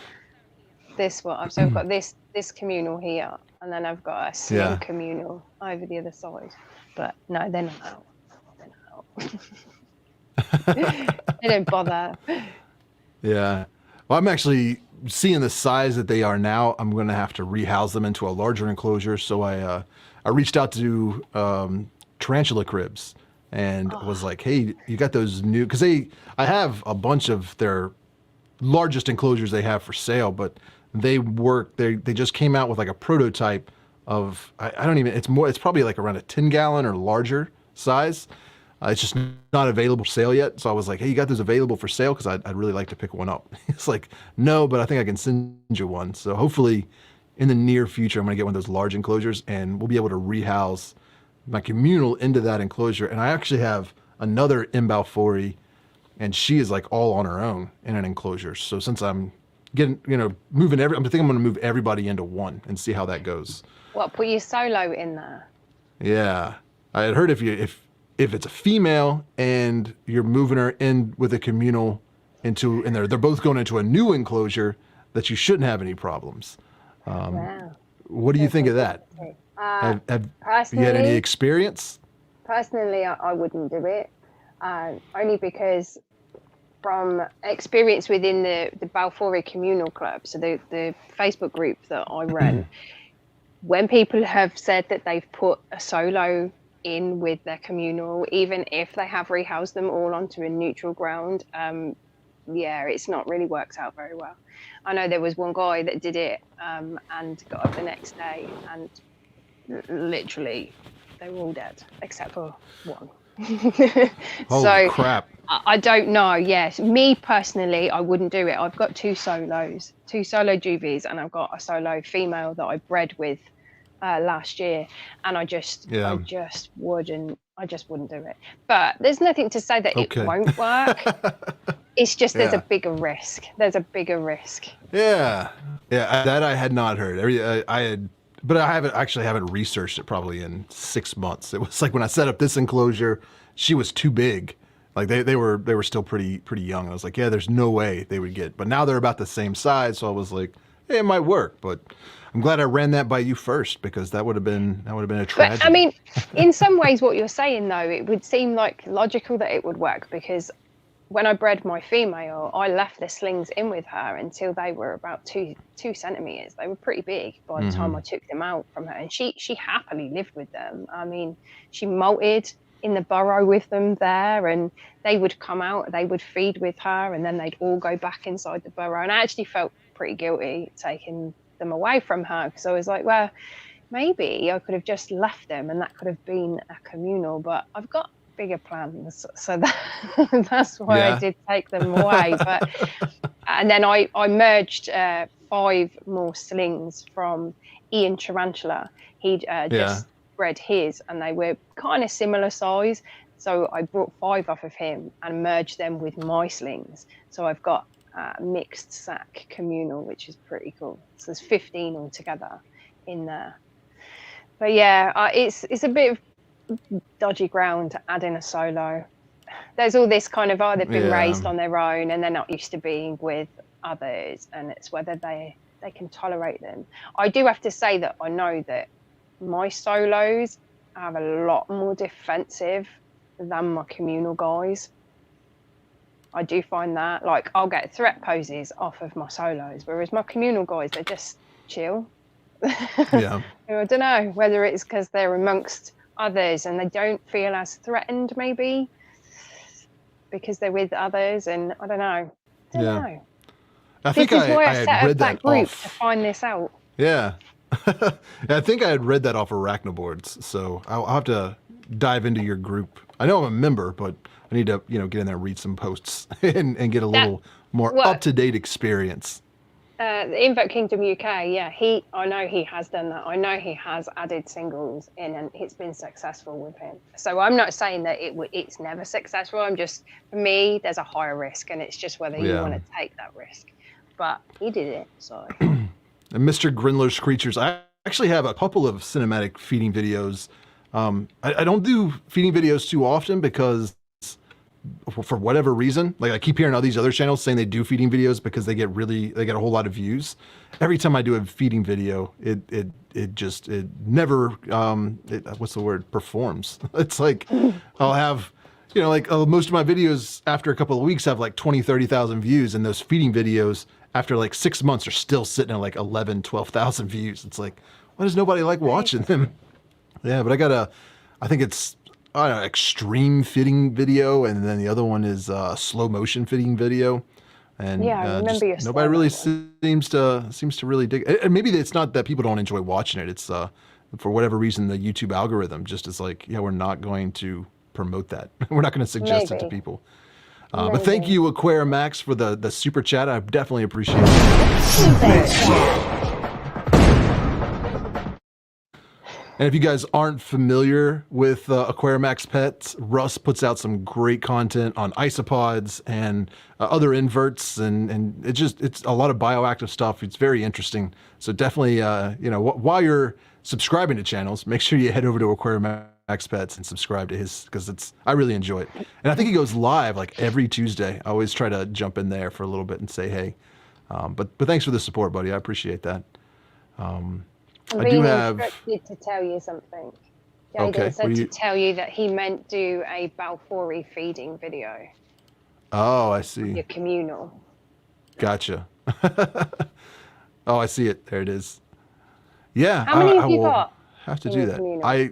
This one. So I've got this communal here, and then I've got a slim Yeah. communal over the other side. But no, they're not out. They're not out. They don't bother. Yeah. Well, I'm actually seeing the size that they are now. I'm going to have to rehouse them into a larger enclosure. So I reached out to Tarantula Cribs and was Oh, like, hey, you got those new? Because I have a bunch of their largest enclosures they have for sale, but they just came out with like a prototype of, I don't even, it's probably like around a 10-gallon or larger size. It's just not available for sale yet. So I was like, hey, you got those available for sale? Because I'd really like to pick one up. It's like, no, but I think I can send you one. So hopefully in the near future, I'm going to get one of those large enclosures and we'll be able to rehouse my communal into that enclosure. And I actually have another Imbalfori, and she is like all on her own in an enclosure. So since I'm getting, moving I'm going to move everybody into one and see how that goes. what? Put your solo in there. Yeah. I had heard if it's a female and you're moving her in with a communal and they're both going into a new enclosure, that you shouldn't have any problems. Wow. What do you think of that? Have you had any experience? Personally, I wouldn't do it. Only because from experience within the Balfour Communal Club, so the Facebook group that I run, when people have said that they've put a solo in with their communal, even if they have rehoused them all onto a neutral ground, yeah, it's not really worked out very well. I know there was one guy that did it and got up the next day, and literally they were all dead except for one. Holy So crap. I don't know. Yes, me personally, I wouldn't do it. I've got two solo juvies, and I've got a solo female that I bred with last year, and I just wouldn't do it. But there's nothing to say that it Okay. won't work. It's just there's a Yeah. bigger risk. There's a bigger risk. Yeah. Yeah. That I had not heard. But I haven't researched it probably in 6 months. It was like when I set up this enclosure, she was too big. Like they were still pretty young. I was like, yeah, there's no way they would get. But now they're about the same size, so I was like, hey, it might work. But I'm glad I ran that by you first, because that would have been a tragedy. But I mean, in some ways, what you're saying though, it would seem like logical that it would work, because when I bred my female, I left the slings in with her until they were about two centimeters. They were pretty big by the time I took them out from her, and she happily lived with them. I mean, she molted in the burrow with them there, and they would come out, they would feed with her, and then they'd all go back inside the burrow. And I actually felt pretty guilty taking them away from her, because I was like, well, maybe I could have just left them and that could have been a communal, but I've got bigger plans, so that's why I did take them away. But and then I merged 5 more slings from Ian Tarantula. He'd just bred his, and they were kind of similar size, so I brought 5 off of him and merged them with my slings. So I've got mixed sack communal, which is pretty cool. So there's 15 altogether in there. But yeah, it's a bit of dodgy ground to add in a solo. There's all this kind of, they've been raised on their own and they're not used to being with others, and it's whether they can tolerate them. I do have to say that I know that my solos are a lot more defensive than my communal guys. I do find that, like, I'll get threat poses off of my solos, whereas my communal guys, they're just chill. Yeah. I don't know whether it's because they're amongst others and they don't feel as threatened, maybe because they're with others, and I don't know. I think this is why I had set read up that group to find this out. Yeah. I think I had read that off Arachnoboards, so I'll have to dive into your group. I know I'm a member, but I need to, get in there and read some posts and get a little more up-to-date experience. The Invoke Kingdom UK, yeah, I know he has done that. I know he has added singles in, and it's been successful with him. So I'm not saying that it's never successful. I'm just, for me, there's a higher risk, and it's just whether you want to take that risk. But he did it, so. And Mr. Grindler's Creatures, I actually have a couple of cinematic feeding videos I don't do feeding videos too often because for whatever reason, like I keep hearing all these other channels saying they do feeding videos because they get a whole lot of views. Every time I do a feeding video, it never, what's the word? Performs. It's like, I'll have, most of my videos after a couple of weeks have like 20, 30,000 views, and those feeding videos after like 6 months are still sitting at like 11, 12,000 views. It's like, why does nobody like watching them? Yeah, but I think it's, I don't know, extreme fitting video, and then the other one is slow motion fitting video. And Yeah, I remember your nobody really one. seems to really dig it. And maybe it's not that people don't enjoy watching it. It's for whatever reason the YouTube algorithm just is like, yeah, we're not going to promote that. We're not going to suggest it to Maybe. people. But thank you, Aquara Max, for the super chat. I definitely appreciate it. Super chat. And if you guys aren't familiar with Aquarimax Pets, Russ puts out some great content on isopods and other inverts, and it's a lot of bioactive stuff. It's very interesting. So definitely, while you're subscribing to channels, make sure you head over to Aquarimax Pets and subscribe to his, because I really enjoy it. And I think he goes live like every Tuesday. I always try to jump in there for a little bit and say hey. But thanks for the support, buddy. I appreciate that. I'm I being do have. instructed to tell you something. Jaden Okay, said to tell you that he meant do a Balfouri feeding video. Oh, I see. Your communal. Gotcha. Oh, I see it. There it is. Yeah. How many I have you will got have to in do your that. communal?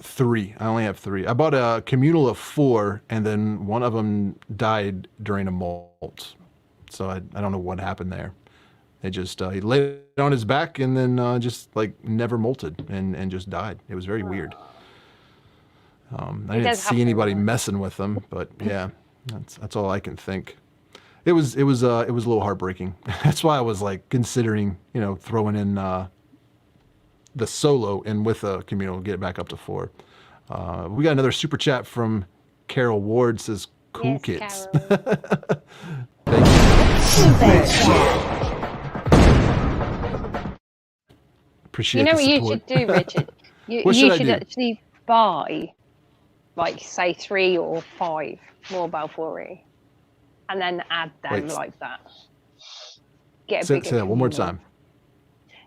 Three. I only have three. I bought a communal of 4, and then one of them died during a molt. So I don't know what happened there. They just he laid it on his back and then just like never molted and just died. It was very weird. I didn't see anybody messing with them, but yeah, that's all I can think. It was a little heartbreaking. That's why I was like considering throwing in the solo and with a communal, get it back up to 4. We got another super chat from Carol Ward, says cool kids. Thank you. Super chat. Appreciate You know the what you support. should do, Richard? You What should I should do? actually buy, like, say 3 or 5 more Balfouri, and then add them Wait. like that. Get a Say bigger that one more communal. time.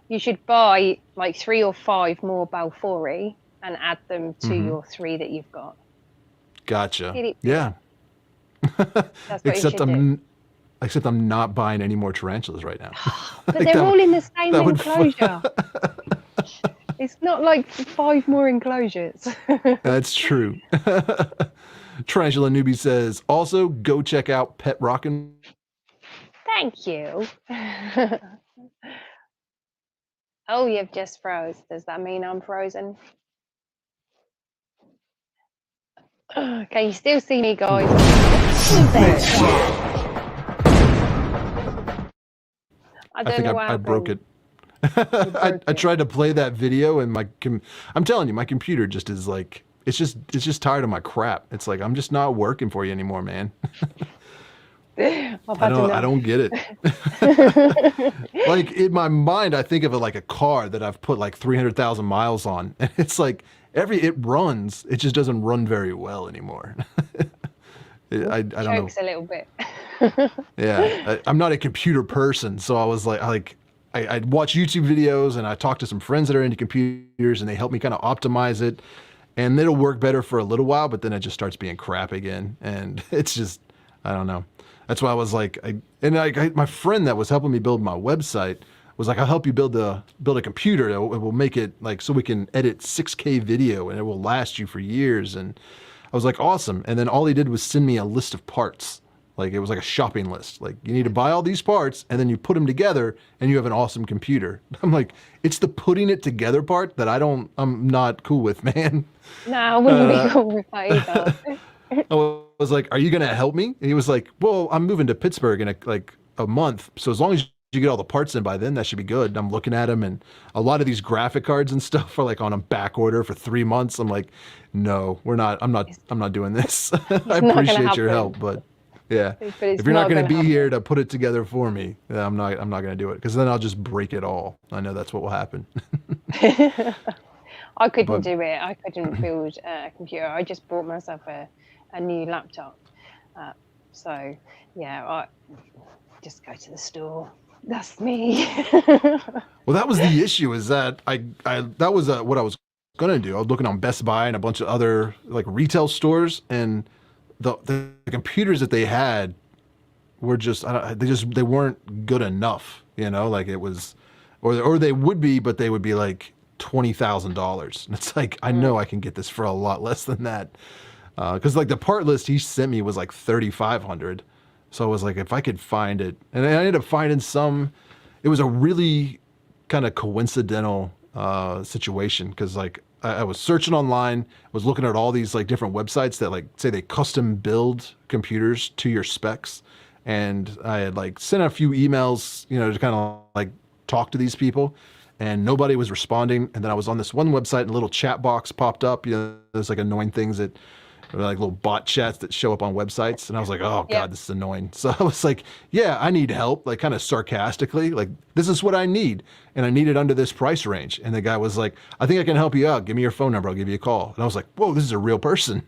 You should buy like 3 or 5 more Balfouri and add them to your 3 that you've got. Gotcha. Get it. Yeah. That's what Except you should do. Except I'm not buying any more tarantulas right now. But Like, they're that all would- in the same that would enclosure. It's not like 5 more enclosures. That's true. Tarantula Newbie says, also go check out Pet Rockin'. Thank you. Oh, you've just froze. Does that mean I'm frozen? Can you still see me, guys? Super chat. I I don't think know what I broke happened. it. I broke it. tried to play that video and I'm telling you, my computer just is like, it's just tired of my crap. It's like, I'm just not working for you anymore, man. I've I had enough. don't get it. Like in my mind, I think of it like a car that I've put like 300,000 miles on. And it's like it runs, it just doesn't run very well anymore. I don't know. Chokes a little bit. Yeah, I'm not a computer person, so I was like I watch YouTube videos and I talk to some friends that are into computers and they help me kind of optimize it, and it'll work better for a little while, but then it just starts being crap again, and it's just I don't know. That's why I was like, my friend that was helping me build my website was like, I'll help you build a computer. It will make it like so we can edit 6K video and it will last you for years. And I was like, awesome. And then all he did was send me a list of parts. Like it was like a shopping list. Like you need to buy all these parts and then you put them together and you have an awesome computer. I'm like, it's the putting it together part that I'm not cool with, man. No, I wouldn't be cool with that either. I was like, are you going to help me? And he was like, well, I'm moving to Pittsburgh in a month. So as long as you get all the parts in by then, that should be good. And I'm looking at them and a lot of these graphic cards and stuff are like on a back order for 3 months. I'm like, no, I'm not doing this. I appreciate your help, but yeah, if you're not going to be here to put it together for me, I'm not going to do it because then I'll just break it all. I know that's what will happen. I couldn't But do it. I couldn't build a computer. I just bought myself a new laptop. So yeah, I just go to the store. That's me. well, that was the issue. Is that that was what I was gonna do. I was looking on Best Buy and a bunch of other like retail stores, and the computers that they had were just they weren't good enough. You know, like it was, or they would be, but they would be like $20,000. And it's like I know I can get this for a lot less than that. Because like the part list he sent me was like 3,500, so I was like, if I could find it, and I ended up finding some. It was a really kind of coincidental situation because like I was searching online, was looking at all these like different websites that like say they custom build computers to your specs, and I had like sent a few emails, you know, to kind of like talk to these people. And nobody was responding. And then I was on this one website, and a little chat box popped up. You know, there's like annoying things that like little bot chats that show up on websites. And I was like, oh Yeah. God, this is annoying. So I was like, yeah, I need help, like kind of sarcastically, like this is what I need. And I need it under this price range. And the guy was like, I think I can help you out. Give me your phone number. I'll give you a call. And I was like, whoa, this is a real person.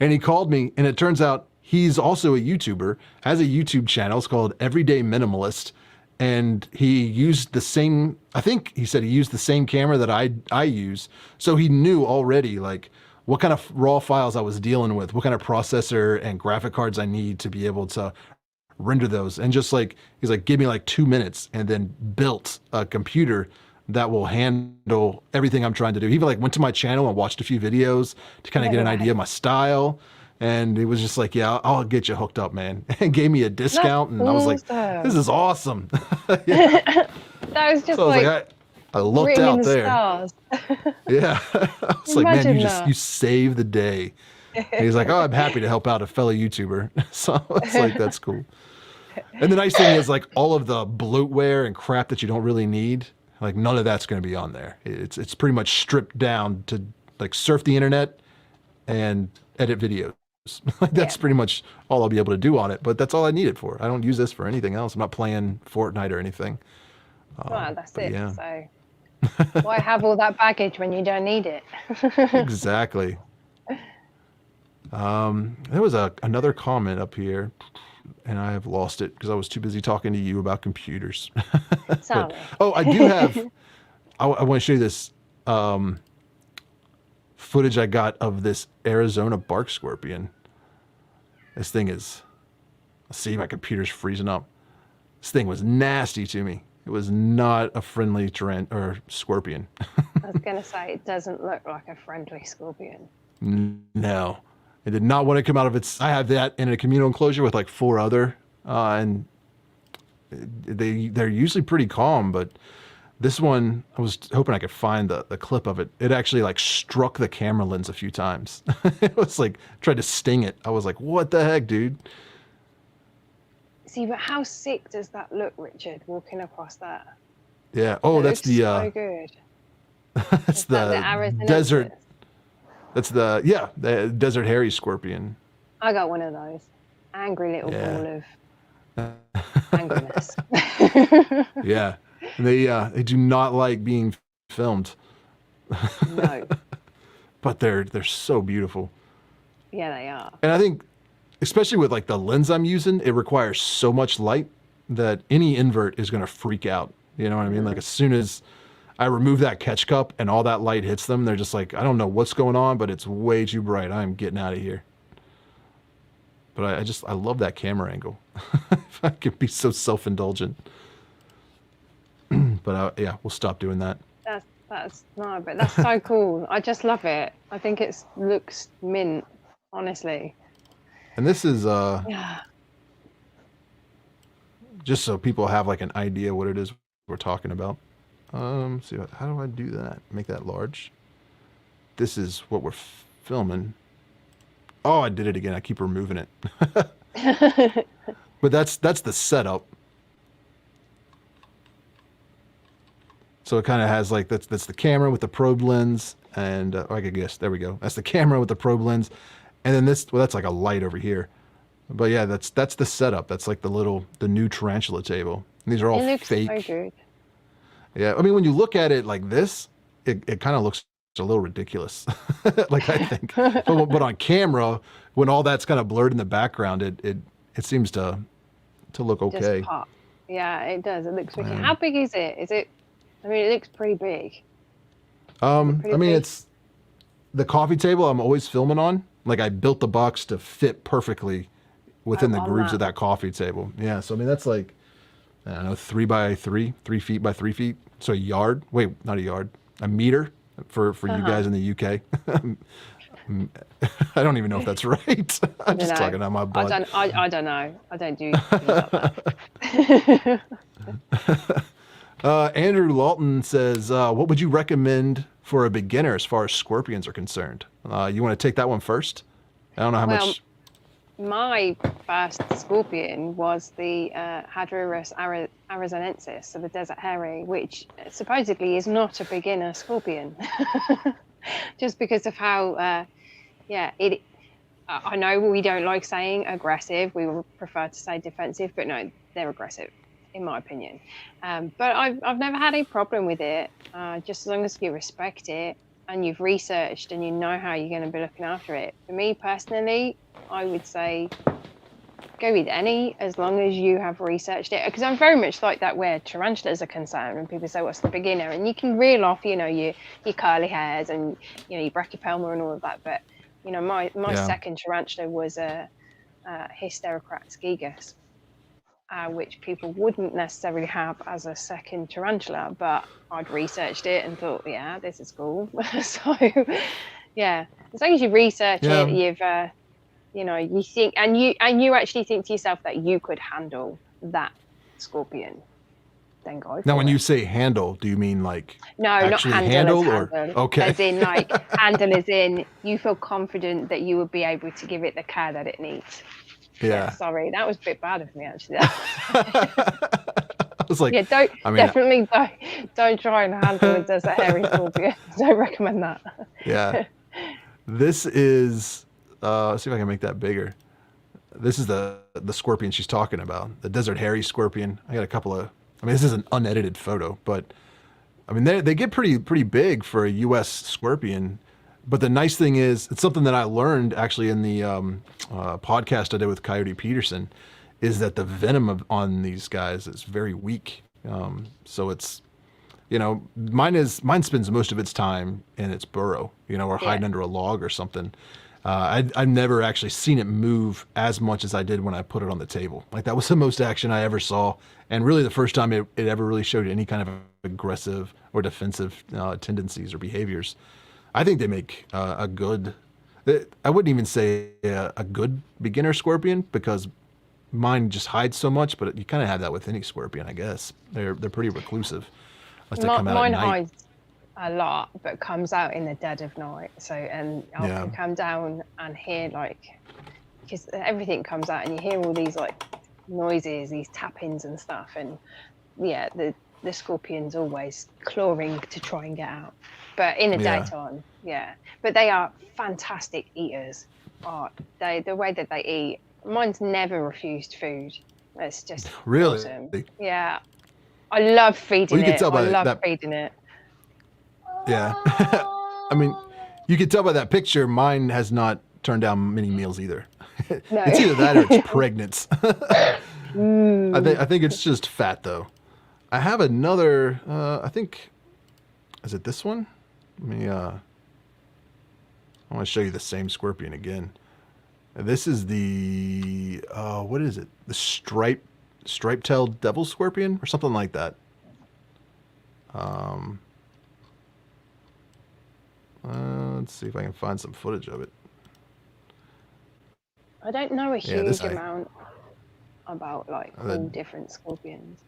And he called me, and it turns out he's also a YouTuber, has a YouTube channel. It's called Everyday Minimalist. And he used the same, I think he said he used the same camera that I use. So he knew already like what kind of raw files I was dealing with, what kind of processor and graphic cards I need to be able to render those. And just like, he's like, give me like 2 minutes, and then built a computer that will handle everything I'm trying to do. He even like went to my channel and watched a few videos to kind of get an idea of my style. And he was just like, yeah, I'll get you hooked up, man. And gave me a discount. And I was like, this is awesome. That was just So I was like I lucked written in out the there. stars. Yeah. I was like, man, Imagine you that. you saved the day. And he's like, oh, I'm happy to help out a fellow YouTuber. So it's like, that's cool. And the nice thing is like all of the bloatware and crap that you don't really need, like none of that's going to be on there. It's pretty much stripped down to like surf the internet and edit videos. Like that's pretty much all I'll be able to do on it, but that's all I need it for. I don't use this for anything else. I'm not playing Fortnite or anything. Well, that's it. yeah. So why have all that baggage when you don't need it? Exactly. There was another comment up here, and I have lost it because I was too busy talking to you about computers. Sorry. Oh, I do have. I want to show you this footage I got of this Arizona bark scorpion. This thing is. Let's see, my computer's freezing up. This thing was nasty to me. It was not a friendly scorpion. I was going to say, it doesn't look like a friendly scorpion. No, it did not want to come out of its. I have that in a communal enclosure with like 4 other, and they're usually pretty calm, but this one, I was hoping I could find the clip of it. It actually like struck the camera lens a few times. It was like tried to sting it. I was like, what the heck, dude? See, but how sick does that look, Richard, walking across that? Yeah. Oh, It that's looks the so good. that's Is that the Arizona desert. Scorpion? That's the desert hairy scorpion. I got one of those. Angry little Yeah. ball of angriness. Yeah. And they do not like being filmed. No. But they're so beautiful. Yeah, they are. And I think, especially with like the lens I'm using, it requires so much light that any invert is going to freak out. You know what I mean? Like as soon as I remove that catch cup and all that light hits them, they're just like, I don't know what's going on, but it's way too bright. I'm getting out of here. But I love that camera angle. If I could be so self-indulgent. But yeah, we'll stop doing that. That's no, but that's so cool. I just love it. I think it looks mint, honestly. And this is Yeah. just so people have like an idea what it is we're talking about. See, how do I do that? Make that large. This is what we're filming. Oh, I did it again. I keep removing it. But that's the setup. So it kind of has like that's the camera with the probe lens, and I guess there we go. That's the camera with the probe lens, and then that's like a light over here. But yeah, that's the setup. That's like the new tarantula table. And these are all It looks fake. so good. Yeah, I mean when you look at it like this, it kind of looks a little ridiculous. Like I think, but on camera, when all that's kind of blurred in the background, it seems to look okay. Just pop. Yeah, it does. It looks wicked. Yeah. How big is it? Is it? I mean, it looks pretty big. I mean, big? it's the coffee table I'm always filming on. Like I built the box to fit perfectly within the on grooves that. of that coffee table. Yeah. So I mean, that's like, I don't know, 3 by 3, 3 feet by 3 feet. So a yard. Wait, not a yard. A meter for you guys in the UK. I don't even know if that's right. I'm just talking out my butt. I don't know. I don't do things like that. Andrew Lawton says, what would you recommend for a beginner as far as scorpions are concerned? You want to take that one first? I don't know how much. My first scorpion was the Hadrurus arizonensis, so the desert hairy, which supposedly is not a beginner scorpion. Just because of how, I know we don't like saying aggressive. We would prefer to say defensive, but no, they're aggressive, in my opinion. But I've never had a problem with it, just as long as you respect it and you've researched and you know how you're going to be looking after it. For me personally, I would say go with any, as long as you have researched it. Because I'm very much like that where tarantulas are concerned, when people say, what's the beginner? And you can reel off, your curly hairs and, your brachypelma and all of that. But, my second tarantula was a Hysterocrates gigas, which people wouldn't necessarily have as a second tarantula, but I'd researched it and thought, yeah, this is cool. So, yeah, as long as you research it, you've, you think, and you actually think to yourself that you could handle that scorpion, then go for it. Now, when you say handle, do you mean like no, not handle, or okay? As in like handle, as in you feel confident that you would be able to give it the care that it needs. Yeah. Sorry, that was a bit bad of me actually. I was like, yeah, don't try and handle a desert hairy scorpion. Don't recommend that. Yeah. This is let's see if I can make that bigger. This is the scorpion she's talking about, the desert hairy scorpion. I got a couple of. I mean, this is an unedited photo, but I mean they get pretty big for a U.S. scorpion. But the nice thing is, it's something that I learned actually in the podcast I did with Coyote Peterson, is that the venom on these guys is very weak. So it's, mine spends most of its time in its burrow, or hiding under a log or something. I've never actually seen it move as much as I did when I put it on the table. Like that was the most action I ever saw. And really the first time it ever really showed any kind of aggressive or defensive tendencies or behaviors. I think they make a good, I wouldn't even say a good beginner scorpion, because mine just hides so much, but you kind of have that with any scorpion, I guess. They're pretty reclusive. Unless they come out mine at night. hides a lot, but comes out in the dead of night. So, and I can come down and hear because everything comes out and you hear all these noises, these tappings and stuff. And yeah, the scorpion's always clawing to try and get out. But in the daytime, but they are fantastic eaters. The way that they eat, mine's never refused food. It's just really awesome. Yeah, I love feeding it. I love feeding it. Yeah, I mean, you can tell by that picture. Mine has not turned down many meals either. No. It's either that or it's pregnant. I think it's just fat though. I have another. I think, is it this one? Let me. I want to show you the same scorpion again. This is the. What is it? The stripe-tailed devil scorpion or something like that. Let's see if I can find some footage of it. I don't know a huge amount about all different scorpions.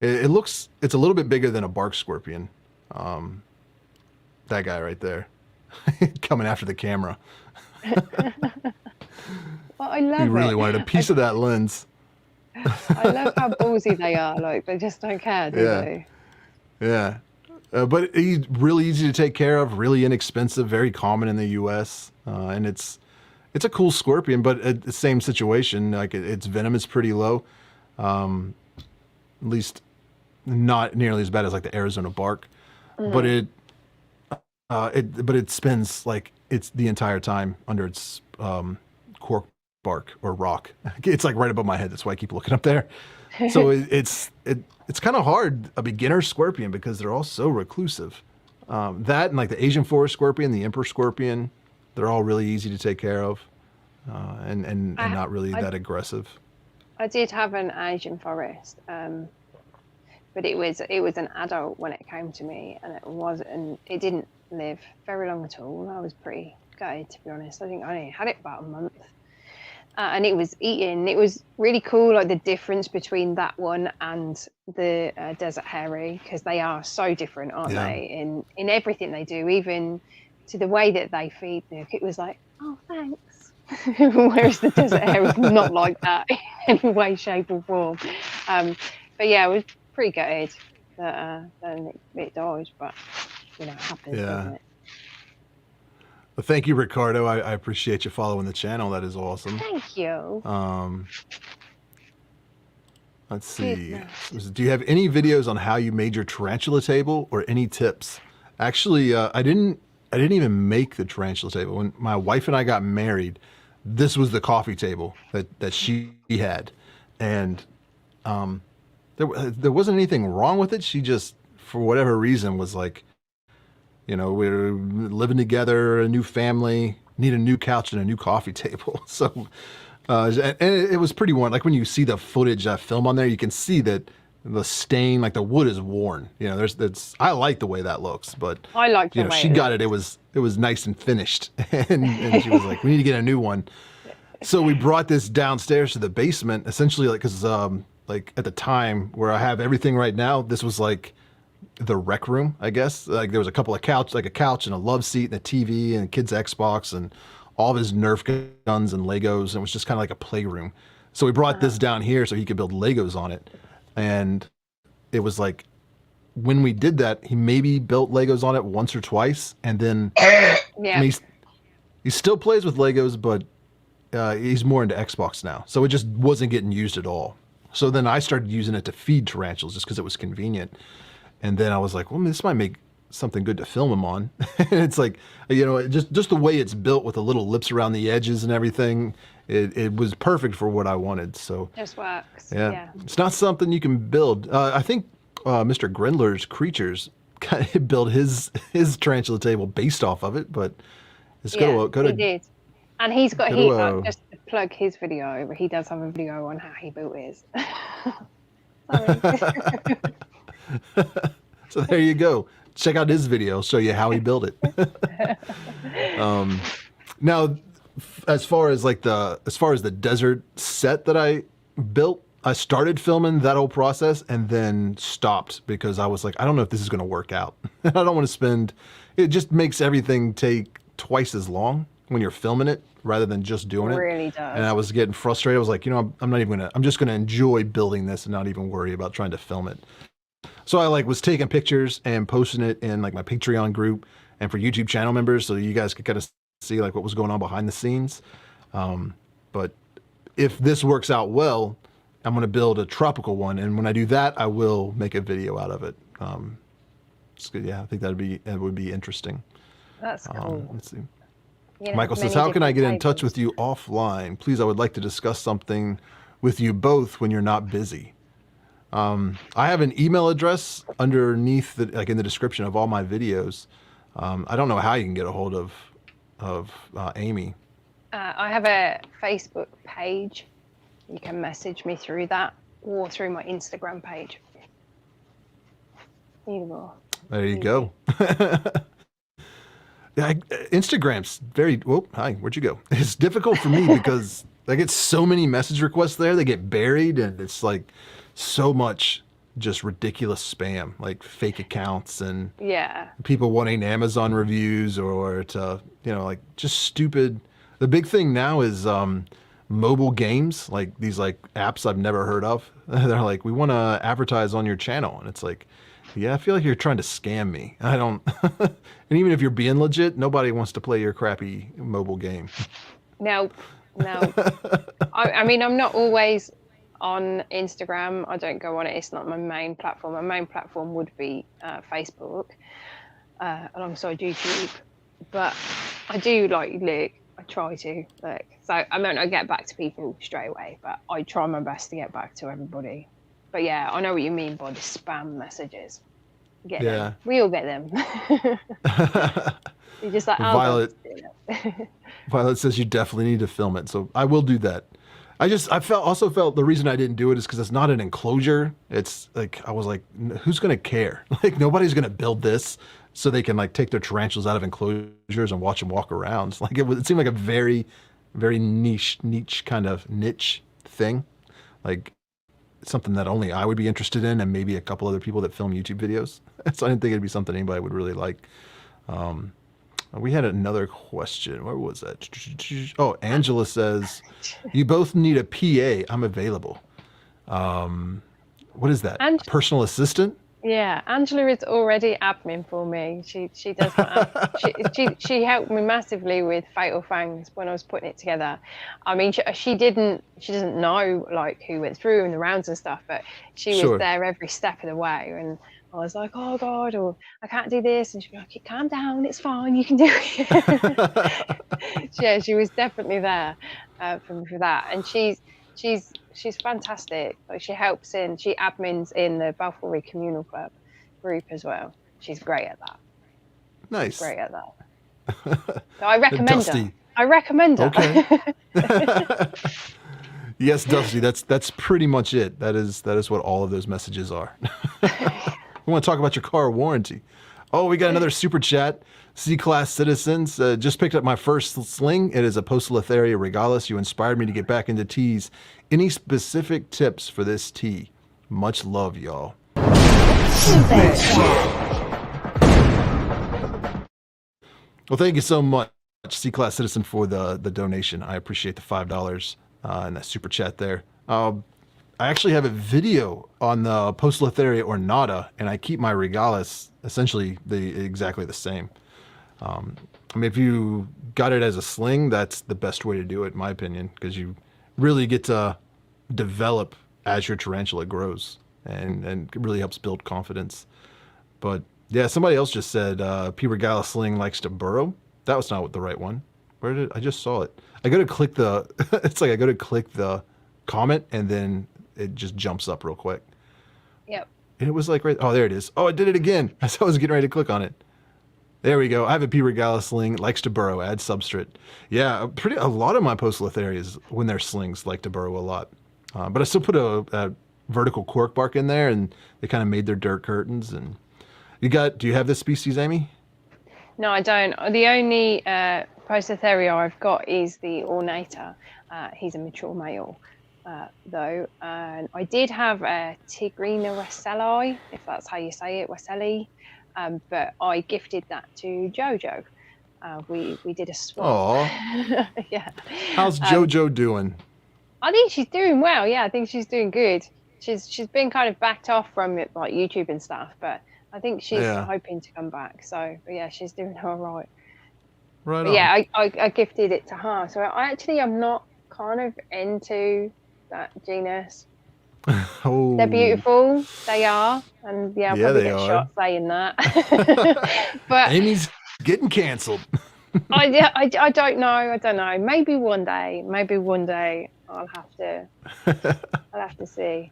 It's a little bit bigger than a bark scorpion. That guy right there, coming after the camera. Well, I love it. He really wanted a piece of that lens. I love how ballsy they are. They just don't care, do they? Yeah. But he's really easy to take care of, really inexpensive, very common in the U.S. And it's a cool scorpion, but the same situation. Its venom is pretty low, at least not nearly as bad as the Arizona bark. Mm-hmm. But but it spins like it's the entire time under its cork bark or rock. It's like right above my head. That's why I keep looking up there. So it's kind of hard, a beginner scorpion, because they're all so reclusive. That and like the Asian forest scorpion, the emperor scorpion, they're all really easy to take care of, and not really that aggressive. I did have an Asian forest, but it was an adult when it came to me, and it didn't live very long at all. I was pretty gutted, to be honest. I think I only had it about a month. And it was eating. It was really cool, like the difference between that one and the desert hairy, because they are so different, aren't they? In everything they do, even to the way that they feed. It was like, oh, thanks. Whereas the desert hairy is not like that in any way, shape, or form. But yeah, I was pretty gutted that it died, but it happens, doesn't it? Well, thank you, Ricardo. I appreciate you following the channel. That is awesome. Thank you. Let's see. Do you have any videos on how you made your tarantula table or any tips? Actually, I didn't even make the tarantula table. When my wife and I got married, this was the coffee table that she had, and there wasn't anything wrong with it. She just, for whatever reason, was like, we're living together, a new family, need a new couch and a new coffee table. So, and it was pretty worn. Like when you see the footage, film on there, you can see that the stain, like the wood is worn. I like the way that looks, but I like the way she got it. It was nice and finished, and she was like, we need to get a new one. So we brought this downstairs to the basement, essentially, like because like at the time where I have everything right now, this was like the rec room, I guess. Like there was a couple of couch, like a couch and a love seat and a TV and a kid's Xbox and all of his Nerf guns and Legos. And it was just kind of like a playroom. So we brought this down here so he could build Legos on it. And it was like, when we did that, he maybe built Legos on it once or twice. And then he still plays with Legos, but he's more into Xbox now. So it just wasn't getting used at all. So then I started using it to feed tarantulas just because it was convenient. And then I was like, well, this might make something good to film them on. And it's like, just the way it's built with the little lips around the edges and everything, it was perfect for what I wanted. So just works. Yeah. It's not something you can build. I think Mr. Grindler's Creatures kind of built his tarantula table based off of it, but it's he did. And he's got just to plug his video, but he does have a video on how he built his. Sorry. So there you go. Check out his video. Show you how he built it. Now, as far as the desert set that I built, I started filming that whole process and then stopped because I was like, I don't know if this is going to work out. I don't want to spend. It just makes everything take twice as long when you're filming it rather than just doing it. It really does. And I was getting frustrated. I was like, I'm just going to enjoy building this and not even worry about trying to film it. So I was taking pictures and posting it in my Patreon group and for YouTube channel members, so you guys could kind of see what was going on behind the scenes. But if this works out well, I'm going to build a tropical one, and when I do that, I will make a video out of it. It's good. Yeah, I think that would be interesting. That's cool. Let's see. Michael says, "How can I get in touch with you offline? Please, I would like to discuss something with you both when you're not busy." I have an email address underneath in the description of all my videos. I don't know how you can get a hold of Amy. I have a Facebook page. You can message me through that or through my Instagram page. Either or. There you go. Yeah, Instagram's very. Whoa, hi, where'd you go? It's difficult for me because I get so many message requests there. They get buried, and it's so much just ridiculous spam, like fake accounts and people wanting Amazon reviews or to, just stupid. The big thing now is mobile games, like these apps I've never heard of. They're like, we want to advertise on your channel. And it's like, yeah, I feel like you're trying to scam me. I don't, and even if you're being legit, nobody wants to play your crappy mobile game. No. I mean, I'm not always on Instagram. I don't go on it. It's not my main platform. My main platform would be Facebook. alongside YouTube. But I do like look. I try to look. So I might not get back to people straight away, but I try my best to get back to everybody. But yeah, I know what you mean by the spam messages. Get them. We all get them. You're just like, Violet. Violet says you definitely need to film it, so I will do that. I also felt the reason I didn't do it is because it's not an enclosure. It's like I was like, who's gonna care? Like nobody's gonna build this so they can like take their tarantulas out of enclosures and watch them walk around. Like it seemed like a very, very niche kind of niche thing, like something that only I would be interested in, and maybe a couple other people that film YouTube videos. So I didn't think it'd be something anybody would really like. We had another question. Where was that? Oh, Angela says, you both need a PA. I'm available. What is that? Personal assistant? Yeah, Angela is already admin for me. She does she helped me massively with Fatal Fangs when I was putting it together. I mean, she doesn't know like who went through and the rounds and stuff, but she was there every step of the way. And I was like, oh God, or I can't do this, and she'd be like, calm down, it's fine, you can do it. Yeah, she was definitely there for me for that, and she's fantastic. Like she admins in the Balfour Communal Club group as well. She's great at that. Nice. She's great at that. So I recommend her. I recommend her. Okay. Yes, Dusty. That's pretty much it. That is what all of those messages are. We want to talk about your car warranty. Oh, we got another super chat. C-Class Citizens, just picked up my first sling. It is a Poecilotheria regalis. You inspired me to get back into teas. Any specific tips for this tea? Much love, y'all. Super chat. Well, thank you so much, C-Class Citizen, for the donation. I appreciate the $5 and that super chat there. I actually have a video on the Poecilotheria ornata, and I keep my regalis essentially exactly the same. I mean, if you got it as a sling, that's the best way to do it, in my opinion, because you really get to develop as your tarantula grows, and it really helps build confidence. But yeah, somebody else just said P. regalis sling likes to burrow. That was not the right one. Where did I just saw it? I go to click the. It's like I go to click the comment, and then it just jumps up real quick. Yep. And it was like right. Oh, there it is. Oh, I did it again. As I was getting ready to click on it. There we go. I have a P. regalis sling. Likes to burrow. Add substrate. Yeah, a lot of my Poecilotherias, when they're slings, like to burrow a lot. But I still put a vertical cork bark in there, and they kind of made their dirt curtains. And do you have this species, Amy? No, I don't. The only Poecilotheria I've got is the ornata. He's a mature male, though. And I did have a Tigrina Wesselii, if that's how you say it, Wesselii. But I gifted that to Jojo. We did a swap. Aww. Yeah. How's Jojo doing? I think she's doing well. Yeah, I think she's doing good. She's been kind of backed off from it, like YouTube and stuff, but I think she's hoping to come back. So yeah, she's doing all right. Right. But yeah, I gifted it to her. So I'm not kind of into that genus. Oh. They're beautiful. They are, and yeah, I'll probably get shot saying that. But Amy's getting cancelled. I don't know. I don't know. Maybe one day I'll have to see.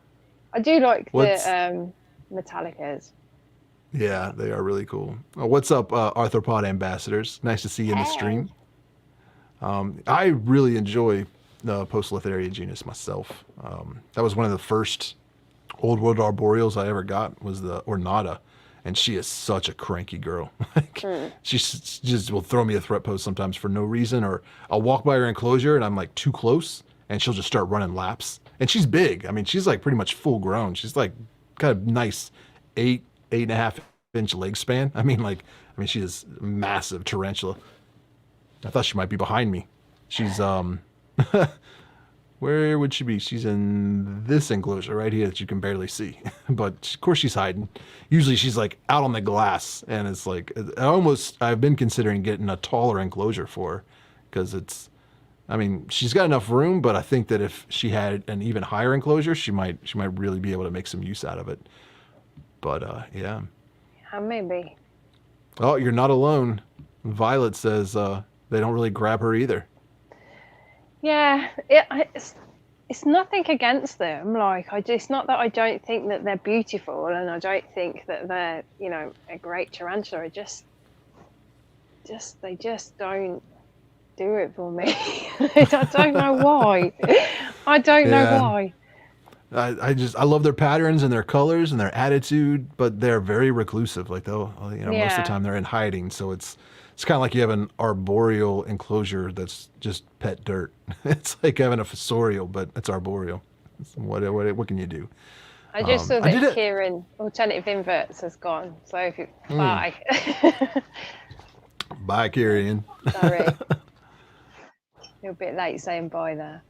I do like the Metallicas. Yeah, they are really cool. What's up, Arthropod ambassadors? Nice to see you in the stream. I really enjoy the Poecilotheria genus myself. That was one of the first Old World Arboreals I ever got, was the Ornata, and she is such a cranky girl. She just will throw me a threat post sometimes for no reason, or I'll walk by her enclosure and I'm like too close, and she'll just start running laps. And she's big. I mean, she's like pretty much full grown. She's like kind of nice 8.5 inch leg span. I mean, she is massive tarantula. I thought she might be behind me. She's where would she be? She's in this enclosure right here that you can barely see. But of course she's hiding. Usually she's like out on the glass, and it's like I've been considering getting a taller enclosure for her, because she's got enough room, but I think that if she had an even higher enclosure, she might really be able to make some use out of it. But yeah. Maybe. Oh, you're not alone. Violet says they don't really grab her either. Yeah, it's nothing against them. Like, it's not that I don't think that they're beautiful, and I don't think that they're, you know, a great tarantula. They just don't do it for me. I don't know why. I don't know Yeah. why. I love their patterns and their colors and their attitude, but they're very reclusive. Like they'll, most of the Yeah. time they're in hiding. So it's kind of like you have an arboreal enclosure that's just pet dirt. It's like having a fossorial, but it's arboreal. What can you do? I just saw I did that it. Kieran Alternative Inverts has gone. So if you, bye. Bye, Kyrian. Sorry. You're a bit late saying bye there.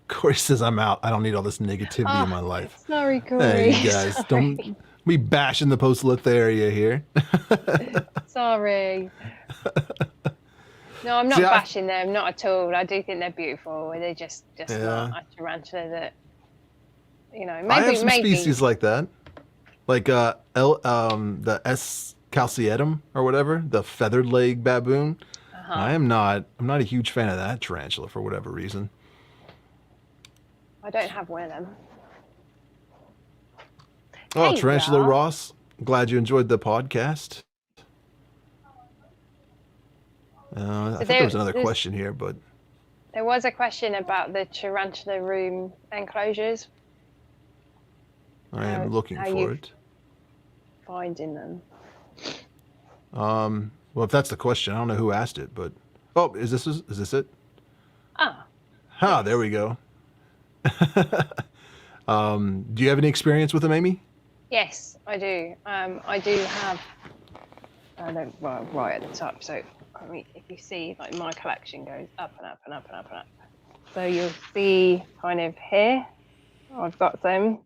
Corey says I'm out. I don't need all this negativity in my life. Sorry, Corey. Hey, you guys, Sorry. don't be bashing the post-Lotharia here. Sorry. No, I'm not See, bashing them, not at all. I do think they're beautiful. They're just Yeah. not a tarantula that, you know, I have maybe some species like that, like the S. calceatum or whatever, the feathered leg baboon. I'm not a huge fan of that tarantula for whatever reason. I don't have one of them. Oh, Hey, Tarantula y'all. Ross, glad you enjoyed the podcast. I thought there was another there's- question here, but There was a question about the tarantula room enclosures, I am looking how for you- it. finding them. Well, if that's the question, I don't know who asked it, but is this it? Ah, Ah, there we go. Do you have any experience with them, Amy? yes, I do. I do have. Right at the top. So, I mean, if you see, like, my collection goes up and up and up and up and up. So you'll see kind of here, I've got them.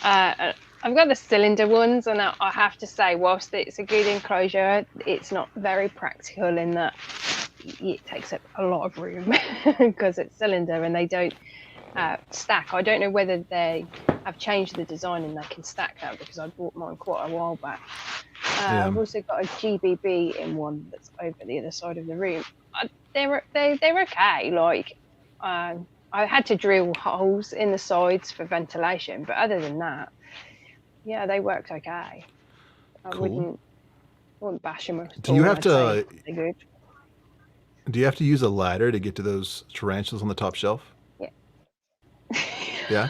I've got the cylinder ones, and I have to say, whilst it's a good enclosure, it's not very practical in that it takes up a lot of room because it's cylinder and they don't stack. I don't know whether they have changed the design and they can stack now, because I bought mine quite a while back. Yeah. I've also got a GBB in one that's over the other side of the room. They're okay. Like, I had to drill holes in the sides for ventilation, but other than that, yeah, they worked okay. I Cool. wouldn't bash them at Do you all. have I'd to- say they're good. Do you have to use a ladder to get to those tarantulas on the top shelf? Yeah. Yeah.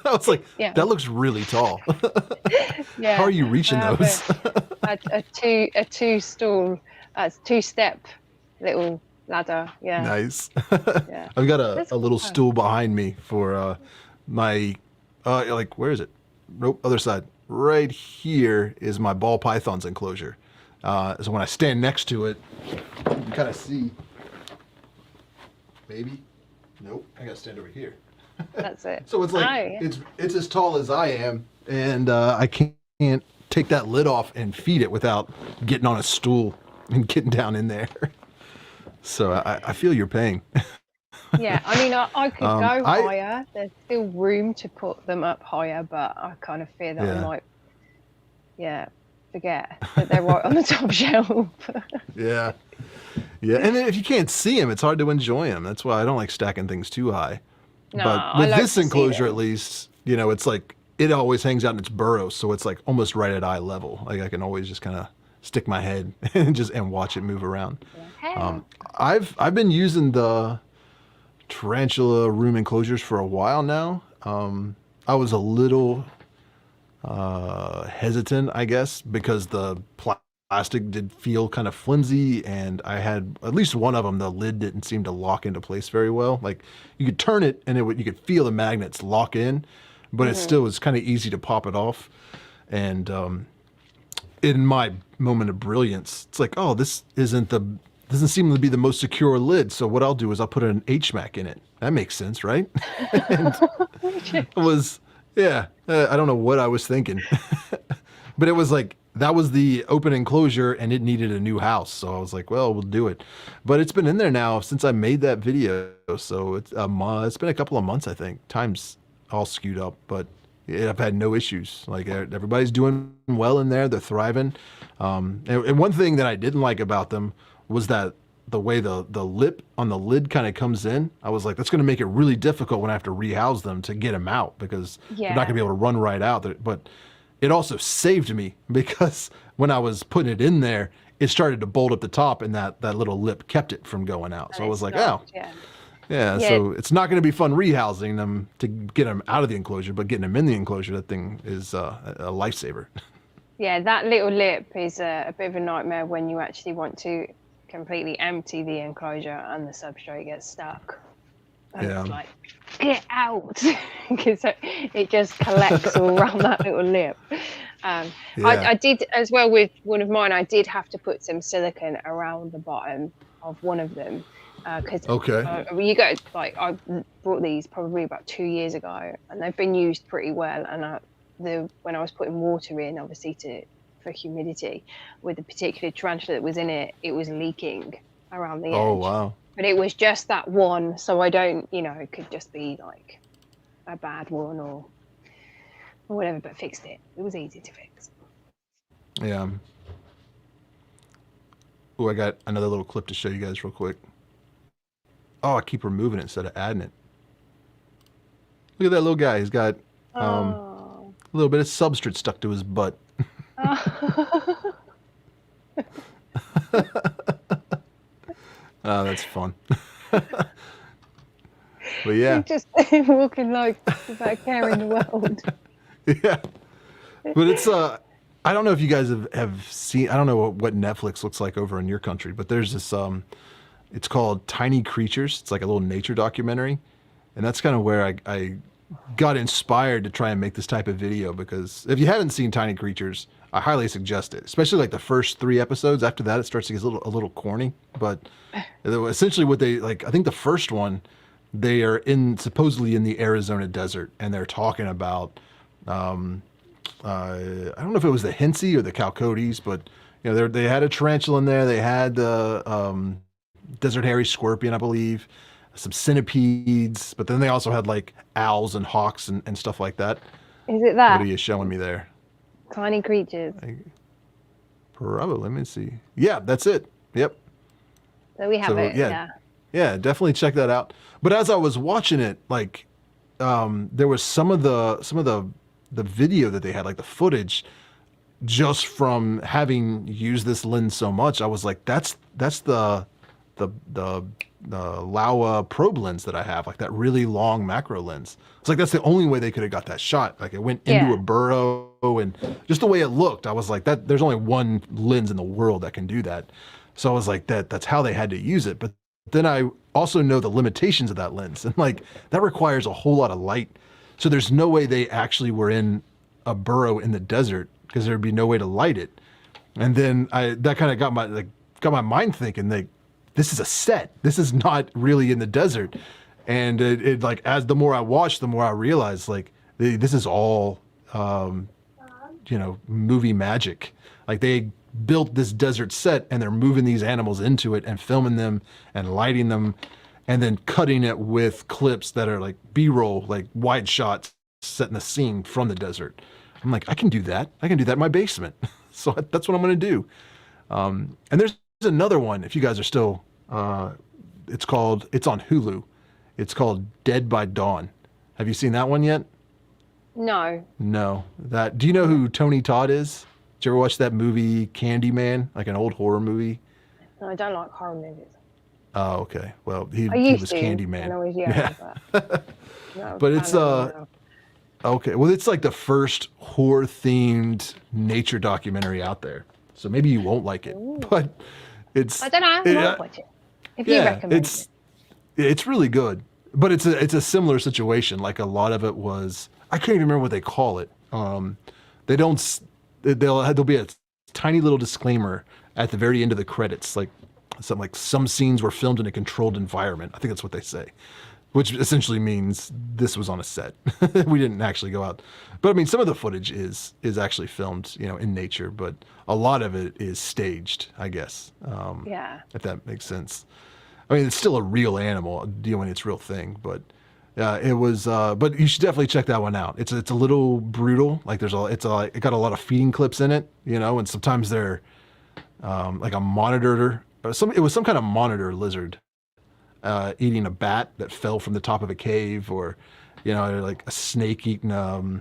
I was like, Yeah. that looks really tall. Yeah. How are you reaching I have those? a two-step little ladder. Yeah. Nice. Yeah. I've got That's a little fun. stool behind me for my like, where is it? Nope, other side. Right here is my ball python's enclosure. So when I stand next to it, you can kind of see. Maybe. Nope. I gotta stand over here. That's it. So it's like Oh, yeah. it's as tall as I am, and I can't take that lid off and feed it without getting on a stool and getting down in there. So I feel your pain. Yeah, I mean, I could go I- higher. There's still room to put them up higher, but I kind of fear that I Yeah. might, forget that they're right on the top shelf. Yeah. Yeah. And then if you can't see them, it's hard to enjoy them. That's why I don't like stacking things too high. No, But I with like this to see enclosure, them. at least, it's like it always hangs out in its burrow. So it's like almost right at eye level. Like I can always just kind of stick my head and watch it move around. Hey. I've been using the tarantula room enclosures for a while now. I was a little hesitant, I guess, because the plastic did feel kind of flimsy, and I had at least one of them, the lid didn't seem to lock into place very well. Like you could turn it and you could feel the magnets lock in, but it still was kind of easy to pop it off. And in my moment of brilliance, it's like, oh, this doesn't seem to be the most secure lid. So what I'll do is I'll put an HMAC in it. That makes sense, right? And it was, I don't know what I was thinking, but it was like, that was the open enclosure and it needed a new house. So I was like, well, we'll do it. But it's been in there now since I made that video. So it's been a couple of months, I think. Time's all skewed up, but Yeah, I've had no issues. Like everybody's doing well in there. They're thriving. And one thing that I didn't like about them was that the way the lip on the lid kind of comes in. I was like, that's going to make it really difficult when I have to rehouse them to get them out because they're not going to be able to run right out. But it also saved me because when I was putting it in there, it started to bolt up the top, and that little lip kept it from going out. So I was like, yeah, so it's not going to be fun rehousing them to get them out of the enclosure, but getting them in the enclosure, that thing is a lifesaver. Yeah, that little lip is a bit of a nightmare when you actually want to completely empty the enclosure and the substrate gets stuck. And it's like, get out, because it just collects all around that little lip. I did as well with one of mine. I did have to put some silicone around the bottom of one of them. Because you go like I bought these probably about 2 years ago, and they've been used pretty well. And when I was putting water in, obviously for humidity, with the particular tarantula that was in it, it was leaking around the edge. Oh wow! But it was just that one, so I don't, it could just be like a bad one or whatever. But fixed it. It was easy to fix. Yeah. Oh, I got another little clip to show you guys real quick. Oh, I keep removing it instead of adding it. Look at that little guy. He's got a little bit of substrate stuck to his butt. Oh, that's fun. But yeah. You're just walking like about caring the world. Yeah. But it's I don't know if you guys have seen, I don't know what Netflix looks like over in your country, but there's this it's called Tiny Creatures. It's like a little nature documentary. And that's kind of where I got inspired to try and make this type of video, because if you haven't seen Tiny Creatures, I highly suggest it, especially like the first 3 episodes. After that, it starts to get a little corny. But essentially what they, like, I think the first one, they are supposedly in the Arizona desert, and they're talking about, I don't know if it was the Hinsi or the Chalcodes, but they had a tarantula in there. They had the desert hairy scorpion, I believe, some centipedes, but then they also had like owls and hawks and stuff like that. Is it that? What are you showing me there? Tiny Creatures. Probably. Let me see. Yeah, that's it. Yep. So we have it. Yeah, definitely check that out. But as I was watching it, like, there was some of the video that they had, like the footage, just from having used this lens so much. I was like, that's the Laowa probe lens that I have, like that really long macro lens. It's like that's the only way they could have got that shot. Like it went into a burrow, and just the way it looked, I was like, that there's only one lens in the world that can do that. So I was like, that's how they had to use it. But then I also know the limitations of that lens, and like that requires a whole lot of light. So there's no way they actually were in a burrow in the desert, because there'd be no way to light it. And then that kind of got my mind thinking, like, this is a set. This is not really in the desert. And it like, as the more I watched, the more I realized, like, this is all, movie magic. Like they built this desert set, and they're moving these animals into it and filming them and lighting them, and then cutting it with clips that are like B-roll, like wide shots, setting the scene from the desert. I'm like, I can do that. I can do that in my basement. So that's what I'm going to do. And there's another one, if you guys are still, it's on Hulu. It's called Dead by Dawn. Have you seen that one yet? No. Do you know who Tony Todd is? Did you ever watch that movie Candyman, like an old horror movie? No, I don't like horror movies. Oh, okay. Well, he was Candyman. When I was young, but it's okay. Well, it's like the first horror-themed nature documentary out there. So maybe you won't like it. Ooh. But it's, I don't know. I might watch it if you recommend it. It's really good. But it's a similar situation. Like a lot of it was, I can't even remember what they call it. There'll be a tiny little disclaimer at the very end of the credits, like some scenes were filmed in a controlled environment. I think that's what they say, which essentially means this was on a set. We didn't actually go out. But I mean, some of the footage is actually filmed, in nature, but a lot of it is staged, I guess. If that makes sense. I mean, it's still a real animal doing its real thing, but It was, but you should definitely check that one out. It's a little brutal. Like it got a lot of feeding clips in it, and sometimes they're like a monitor. It was some kind of monitor lizard eating a bat that fell from the top of a cave, or like a snake eating.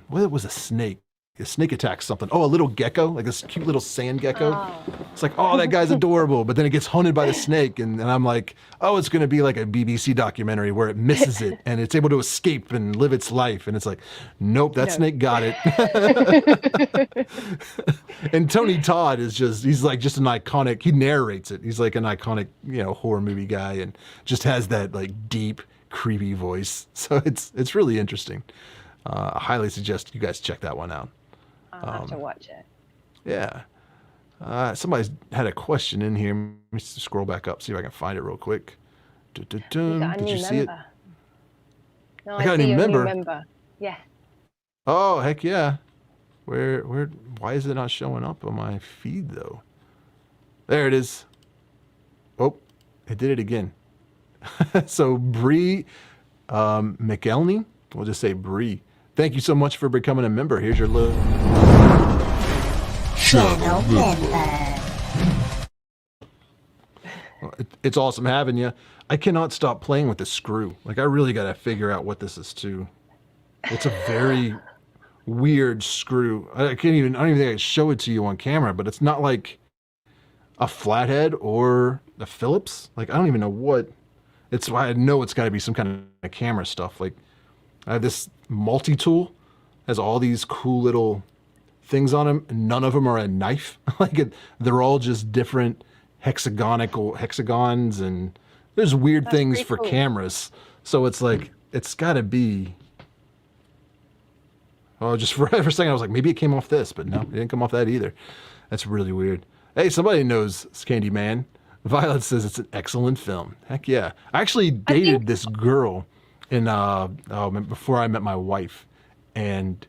What was a snake? A snake attacks something. Oh, a little gecko, like this cute little sand gecko. Oh. It's like, oh, that guy's adorable. But then it gets hunted by the snake. And I'm like, oh, it's going to be like a BBC documentary where it misses it and it's able to escape and live its life. And it's like, nope, that snake got it. And Tony Todd he's like just an iconic, he narrates it. He's like an iconic, horror movie guy and just has that like deep, creepy voice. So it's really interesting. I highly suggest you guys check that one out. I'll have to watch it. Yeah. Somebody's had a question in here. Let me scroll back up, see if I can find it real quick. You got a Did new you see it? member. No, I got a see new your member. new member. Yeah. Oh, heck yeah. Why is it not showing up on my feed though? There it is. Oh, it did it again. So Bree McElney, we'll just say Bree. Thank you so much for becoming a member. Here's your little Channel member. It's awesome having you. I cannot stop playing with this screw. Like, I really got to figure out what this is too. It's a very weird screw. I don't even think I can show it to you on camera, but it's not like a flathead or a Phillips. Like, I don't even know what. I know it's got to be some kind of camera stuff. Like, I have this multi-tool, has all these cool little things on them. None of them are a knife. They're all just different hexagons, and there's weird That's things pretty for cool. cameras. So it's like, it's got to be. Oh, just for a second, I was like, maybe it came off this, but no, it didn't come off that either. That's really weird. Hey, somebody knows Candyman. Violet says it's an excellent film. Heck yeah. I actually dated this girl before I met my wife, and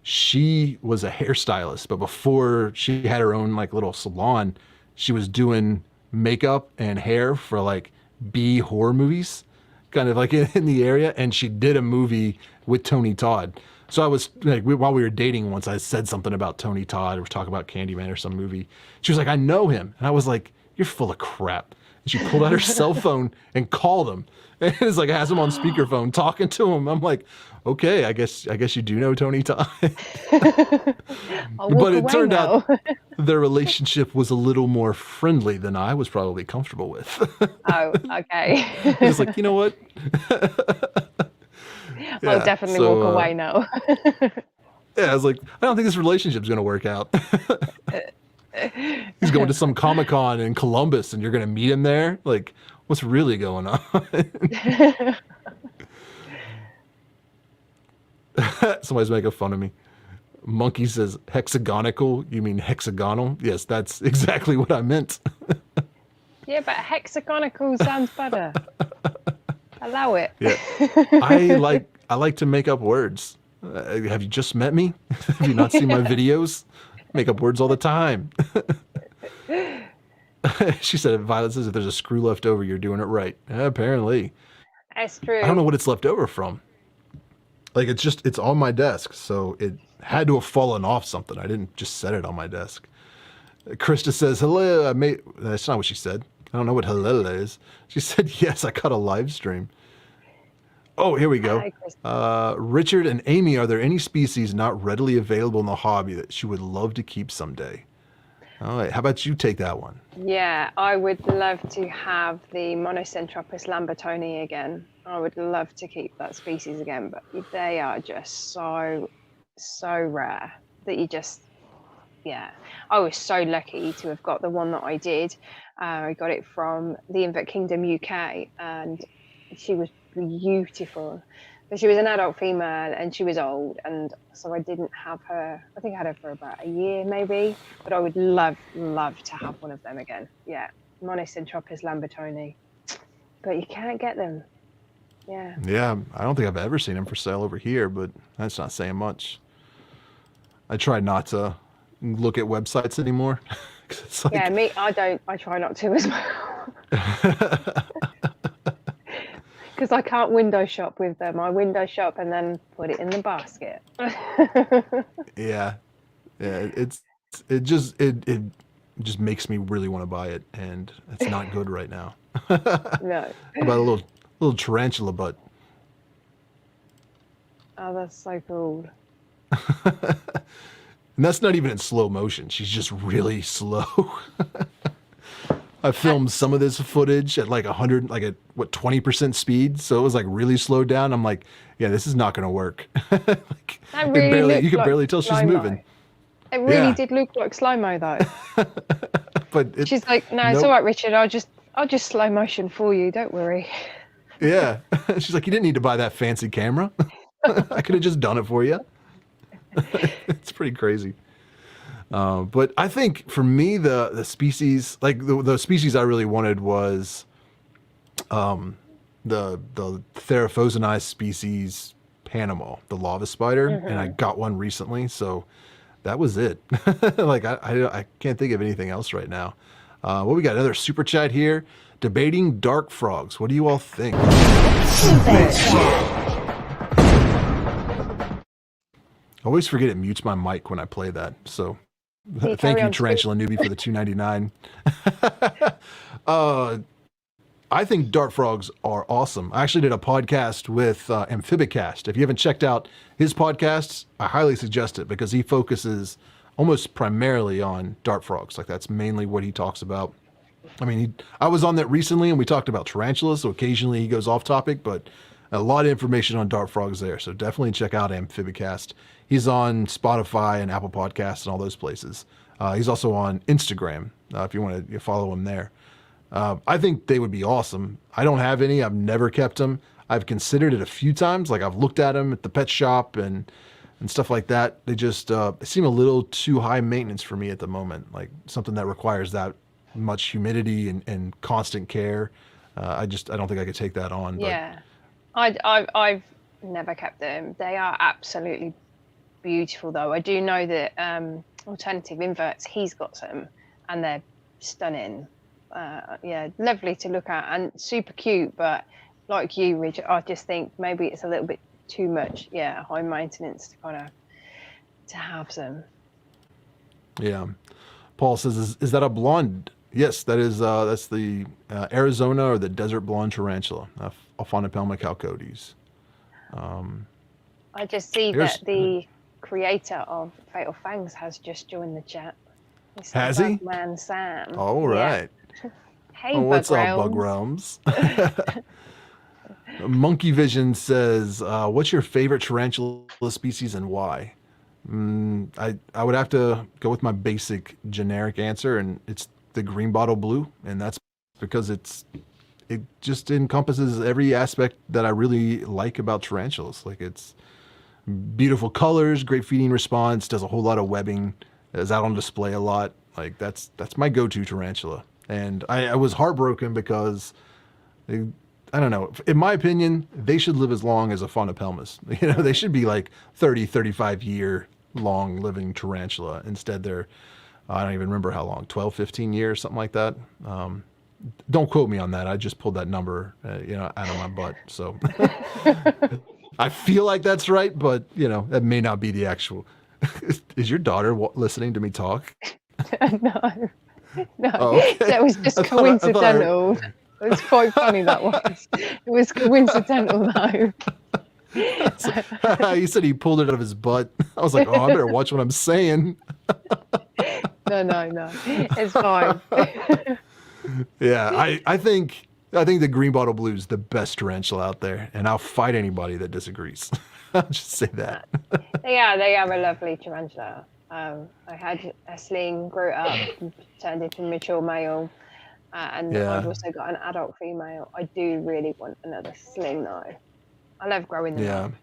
she was a hairstylist, but before she had her own like little salon, she was doing makeup and hair for like B horror movies, kind of like in the area, and she did a movie with Tony Todd. So I was like, while we were dating once, I said something about Tony Todd or talking about Candyman or some movie. She was like, I know him. And I was like, you're full of crap. And she pulled out her cell phone and called him. And it's like, has him on speakerphone talking to him. I'm like, okay, I guess you do know Tony Todd. But it turned out their relationship was a little more friendly than I was probably comfortable with. Oh, okay. He was like, you know what? I'll definitely walk away now. Yeah, I was like, I don't think this relationship's going to work out. He's going to some Comic-Con in Columbus and you're going to meet him there? Like, what's really going on? Somebody's making fun of me. Monkey says, hexagonical? You mean hexagonal? Yes, that's exactly what I meant. Yeah, but hexagonical sounds better. Allow it. Yeah. I like to make up words. Have you just met me? Have you not seen my videos? Make up words all the time. She said, Violet says, if there's a screw left over, you're doing it right. Apparently. That's true. I don't know what it's left over from. Like, it's on my desk, so it had to have fallen off something. I didn't just set it on my desk. Krista says, hello, that's not what she said. I don't know what hello is. She said, yes, I caught a live stream. Oh, here we go. Hi, Krista. Richard and Amy, are there any species not readily available in the hobby that you would love to keep someday? All right, how about you take that one? Yeah, I would love to have the Monocentropus lambertoni again. I would love to keep that species again, but they are just so rare that you just, yeah. I was so lucky to have got the one that I did. I got it from the Invert Kingdom UK, and she was beautiful. But she was an adult female and she was old, and so I didn't have her. I think I had her for about a year maybe, but I would love to have one of them again. Yeah, Monocentropus lambertoni, but you can't get them. Yeah. Yeah, I don't think I've ever seen them for sale over here, but that's not saying much. I try not to look at websites anymore. It's like, Yeah, I try not to as well. Because because I can't window shop with them. I window shop and then put it in the basket. Yeah, yeah. It just makes me really want to buy it, and it's not good right now. No. About a little tarantula butt. Oh, that's so cool. And that's not even in slow motion. She's just really slow. I filmed some of this footage at like 100, like at what 20% speed, so it was like really slowed down. I'm like, yeah, this is not going to work. Like, That really you can looked barely like tell she's slow-mo. moving. It really Yeah. did look like slow-mo though. But She's like, no, it's nope. all right, Richard. I'll just slow motion for you. Don't worry. Yeah. She's like, you didn't need to buy that fancy camera. I could have just done it for you. It's pretty crazy. But I think for me, the species, like the species I really wanted was the Theraphosinized species Panama, the lava spider, and I got one recently, so that was it. Like I can't think of anything else right now. Well, we got another super chat here, debating dark frogs. What do you all think? Super chat. I always forget it mutes my mic when I play that. So you thank carry you, on Tarantula Newbie, for the $2.99. I think dart frogs are awesome. I actually did a podcast with Amphibicast. If you haven't checked out his podcasts, I highly suggest it because he focuses almost primarily on dart frogs. Like that's mainly what he talks about. I mean, I was on that recently and we talked about tarantulas, so occasionally he goes off topic, but a lot of information on dart frogs there. So definitely check out Amphibicast. He's on Spotify and Apple Podcasts and all those places. He's also on Instagram if you want to follow him there. I think they would be awesome. I don't have any. I've never kept them. I've considered it a few times. Like I've looked at them at the pet shop and stuff like that. They just they seem a little too high maintenance for me at the moment. Like something that requires that much humidity and constant care. I don't think I could take that on. Yeah, I've never kept them. They are absolutely beautiful, though. I do know that Alternative Inverts, he's got some, and they're stunning. Yeah, lovely to look at and super cute. But like you, Richard, I just think maybe it's a little bit too much. Yeah, high maintenance to kind of to have them. Yeah. Paul says, is that a blonde? Yes, that is. That's the Arizona or the desert blonde tarantula, Ophanopelma chalcodes. I just see that the creator of Fatal Fangs has just joined the chat. Has he? Man Sam. All right. Yeah. Hey, oh, what's Bug up, Bug Realms? Monkey Vision says, what's your favorite tarantula species and why? I would have to go with my basic generic answer, and it's the green bottle blue, and that's because it just encompasses every aspect that I really like about tarantulas. Like it's beautiful colors, great feeding response, does a whole lot of webbing, is out on display a lot. Like that's my go-to tarantula. And I was heartbroken because I don't know, in my opinion, they should live as long as Ophanopelmas. You know, they should be like 30, 35 year long living tarantula. Instead they're, I don't even remember how long, 12, 15 years, something like that. Don't quote me on that. I just pulled that number, out of my butt. So I feel like that's right, but that may not be the actual. Is your daughter listening to me talk? No. Oh, okay. That was just coincidental. It was quite funny, that was. It was coincidental, though. He said he pulled it out of his butt. I was like, I better watch what I'm saying. No. It's fine. Yeah, I think the green bottle blue is the best tarantula out there, and I'll fight anybody that disagrees. I'll just say that. They are a lovely tarantula. I had a sling, grew up, turned into a mature male, and I've also got an adult female. I do really want another sling though. I love growing them up.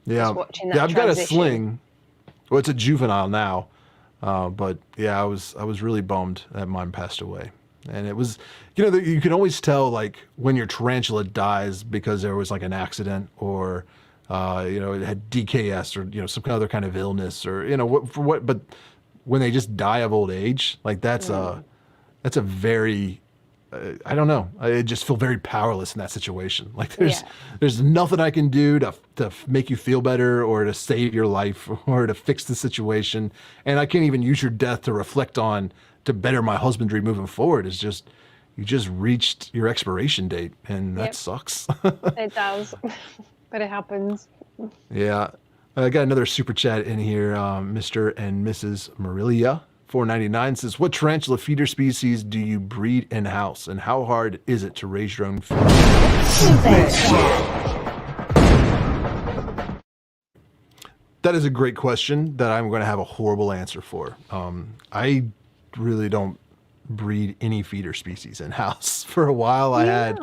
Yeah, watching that I've got a transition. sling. Well, it's a juvenile now, but yeah, I was really bummed that mine passed away. And it was, you can always tell like when your tarantula dies because there was like an accident or, it had DKS or, some other kind of illness or, but when they just die of old age, like that's a very I don't know. I just feel very powerless in that situation. Like Yeah. there's nothing I can do to make you feel better or to save your life or to fix the situation. And I can't even use your death to reflect on to better my husbandry moving forward. It's just, you just reached your expiration date and that Yep. sucks. It does, but it happens. Yeah. I got another super chat in here. Mr. and Mrs. Marilia, 499 says, what tarantula feeder species do you breed in house and how hard is it to raise your own feeder? Super chat. That is a great question that I'm going to have a horrible answer for. I really don't breed any feeder species in house. For a while, I had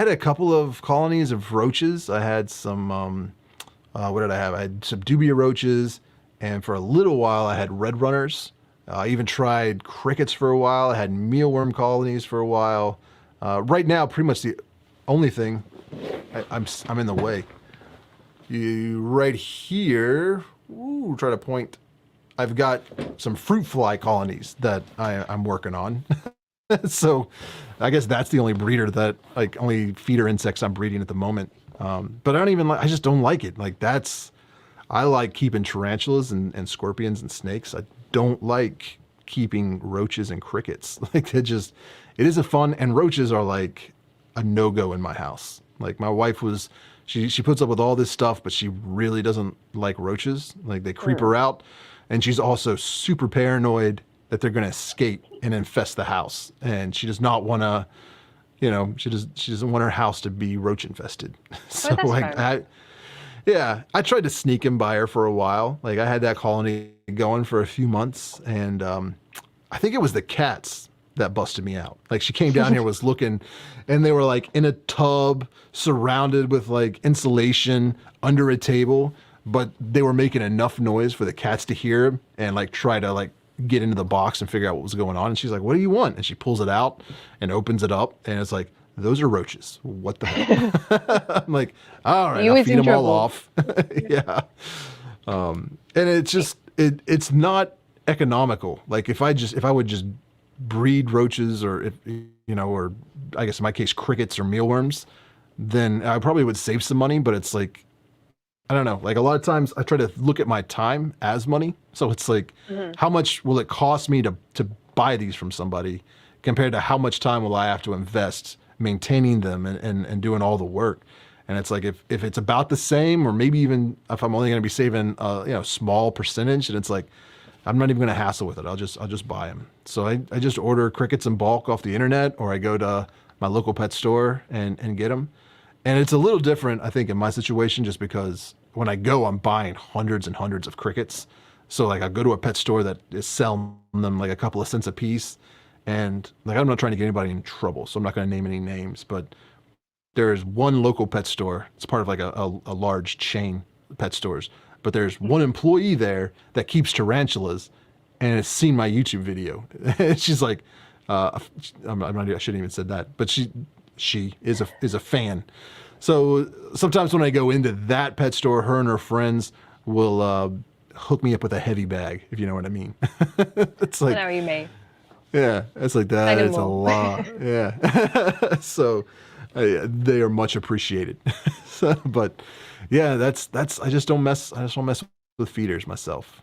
a couple of colonies of roaches. I had some, what did I have? I had some dubia roaches, and for a little while, I had red runners. I even tried crickets for a while. I had mealworm colonies for a while. Right now, pretty much the only thing I'm in the way. You right here, try to point. I've got some fruit fly colonies that I'm working on. So I guess that's the only breeder that, like, only feeder insects I'm breeding at the moment. But I don't even I just don't like it. Like I like keeping tarantulas and scorpions and snakes. I don't like keeping roaches and crickets. Like it is a fun, and roaches are like a no-go in my house. Like my wife she puts up with all this stuff, but she really doesn't like roaches. Like they creep her out. And she's also super paranoid that they're going to escape and infest the house. And she does not want to, she doesn't want her house to be roach infested. So like I tried to sneak him by her for a while. Like I had that colony going for a few months, and I think it was the cats that busted me out. Like she came down here, was looking, and they were like in a tub surrounded with like insulation under a table, but they were making enough noise for the cats to hear him and like try to like get into the box and figure out what was going on. And she's like, what do you want? And she pulls it out and opens it up, and it's like, those are roaches. What the hell? I'm like, all right, I'll feed them all off. Yeah. And it's just, it's not economical. Like if I would just breed roaches, or or I guess in my case, crickets or mealworms, then I probably would save some money, but it's like, I don't know. Like a lot of times I try to look at my time as money. So it's like, how much will it cost me to buy these from somebody compared to how much time will I have to invest maintaining them and doing all the work? And it's like, if it's about the same, or maybe even if I'm only going to be saving a small percentage, and it's like, I'm not even going to hassle with it. I'll just buy them. So I just order crickets in bulk off the internet, or I go to my local pet store and get them. And it's a little different, I think, in my situation, just because when I go, I'm buying hundreds and hundreds of crickets. So like I go to a pet store that is selling them like a couple of cents a piece. And like, I'm not trying to get anybody in trouble, so I'm not going to name any names, but there's one local pet store. It's part of like a large chain of pet stores, but there's one employee there that keeps tarantulas and has seen my YouTube video. She's like, I shouldn't even said that, but she is a fan. So sometimes when I go into that pet store, her and her friends will hook me up with a heavy bag, if you know what I mean. It's like, I know what you mean. yeah, it's like that. It's a lot. Yeah. So they are much appreciated. But yeah, that's I just don't mess with feeders myself.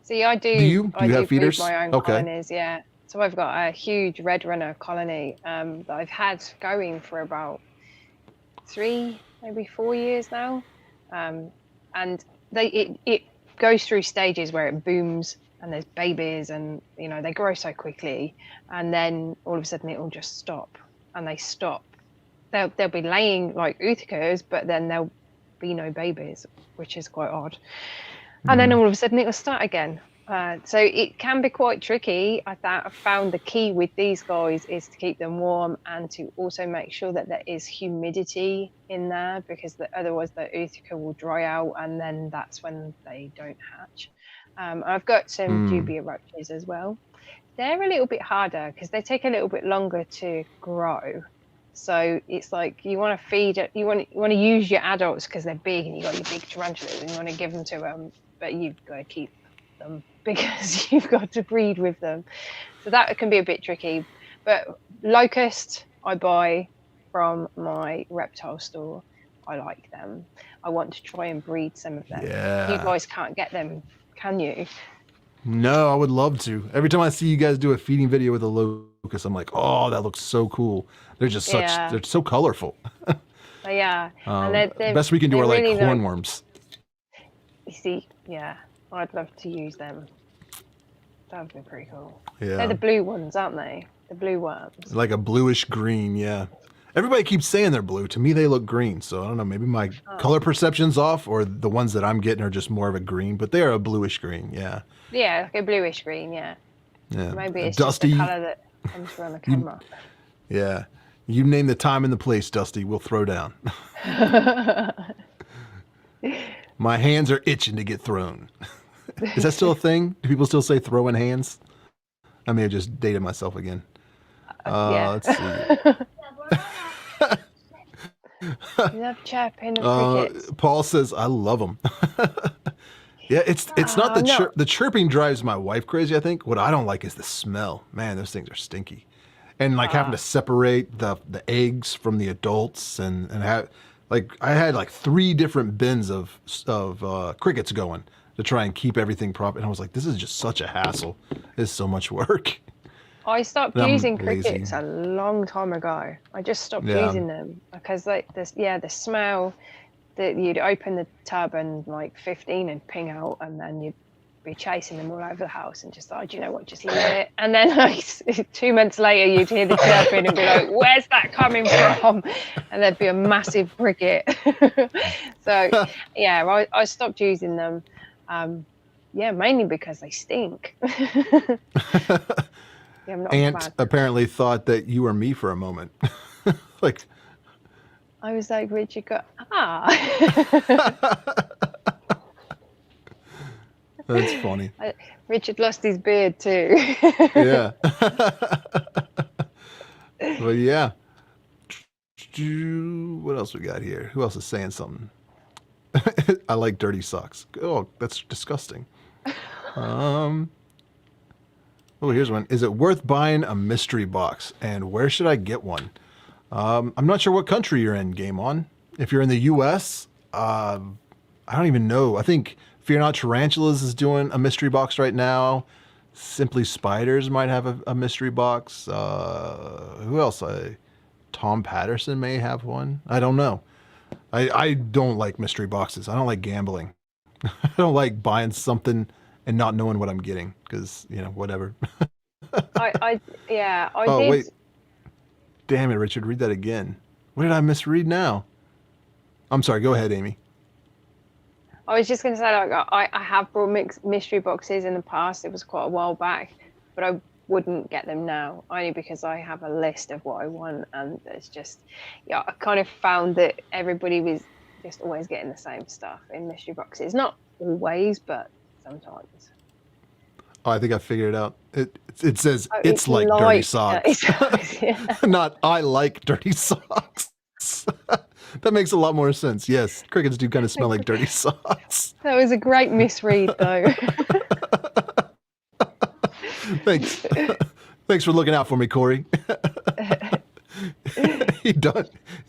See, I do. Do you have feeders? Breed my own Okay. colonies, yeah. So I've got a huge red runner colony that I've had going for about 3, maybe 4 years now, and it goes through stages where it booms and there's babies, and they grow so quickly, and then all of a sudden it will just stop, and they stop. They'll be laying like Uthicas, but then there'll be no babies, which is quite odd. And then all of a sudden it will start again. So it can be quite tricky. I found the key with these guys is to keep them warm and to also make sure that there is humidity in there, because otherwise the Utica will dry out, and then that's when they don't hatch. I've got some dubia roaches as well. They're a little bit harder because they take a little bit longer to grow. So it's like you want to feed it, you want to use your adults because they're big, and you got your big tarantulas, and you want to give them to them, but you've got to keep them because you've got to breed with them. So that can be a bit tricky. But locust, I buy from my reptile store. I like them. I want to try and breed some of them. Yeah. You guys can't get them, can you? No, I would love to. Every time I see you guys do a feeding video with a locust, I'm like, oh, that looks so cool. They're just they're so colorful. Yeah. And they're best we can do are like really hornworms. You see, yeah, I'd love to use them. That would be pretty cool. Yeah. They're the blue ones, aren't they? The blue worms. Like a bluish green, yeah. Everybody keeps saying they're blue. To me, they look green. So I don't know. Maybe my color perception's off, or the ones that I'm getting are just more of a green. But they are a bluish green, yeah. Yeah, like a bluish green, yeah. Yeah. Maybe it's Dusty, just the color that comes through on the camera. Yeah. You name the time and the place, Dusty. We'll throw down. My hands are itching to get thrown. Is that still a thing? Do people still say throwing hands? I may have just dated myself again. Yeah. Let's see. Love chirping and crickets. Paul says, I love them. Yeah, it's not the chirping drives my wife crazy, I think. What I don't like is the smell. Man, those things are stinky. And like having to separate the eggs from the adults and have like I had like 3 different bins of crickets going to try and keep everything proper. And I was like, this is just such a hassle. It's so much work. I stopped using crickets a long time ago. I just stopped using them because like the smell that you'd open the tub and like 15 would ping out, and then you'd be chasing them all over the house and just thought, do you know what, just leave it. And then like 2 months later you'd hear the chirping and be like, where's that coming from? And there'd be a massive cricket. So yeah, I stopped using them. Mainly because they stink. Ant apparently thought that you were me for a moment. Like I was like, Richard That's funny. Richard lost his beard too. Yeah. But yeah. What else we got here? Who else is saying something? I like dirty socks. Oh, that's disgusting. Oh, here's one. Is it worth buying a mystery box? And where should I get one? I'm not sure what country you're in, Game On. If you're in the U.S., I don't even know. I think Fear Not Tarantulas is doing a mystery box right now. Simply Spiders might have a mystery box. Who else? Tom Patterson may have one. I don't know. I don't like mystery boxes. I don't like gambling. I don't like buying something and not knowing what I'm getting because, whatever. I did. Wait. Damn it, Richard. Read that again. What did I misread now? I'm sorry. Go ahead, Amy. I was just going to say, like, I have brought mystery boxes in the past. It was quite a while back, but I wouldn't get them now, only because I have a list of what I want, and it's just, I kind of found that everybody was just always getting the same stuff in mystery boxes. Not always, but sometimes. Oh, I think I figured it out. It says it's like dirty socks. Not I like dirty socks. That makes a lot more sense. Yes, crickets do kind of smell like dirty socks. That was a great misread, though. Thanks. Thanks for looking out for me, Corey. He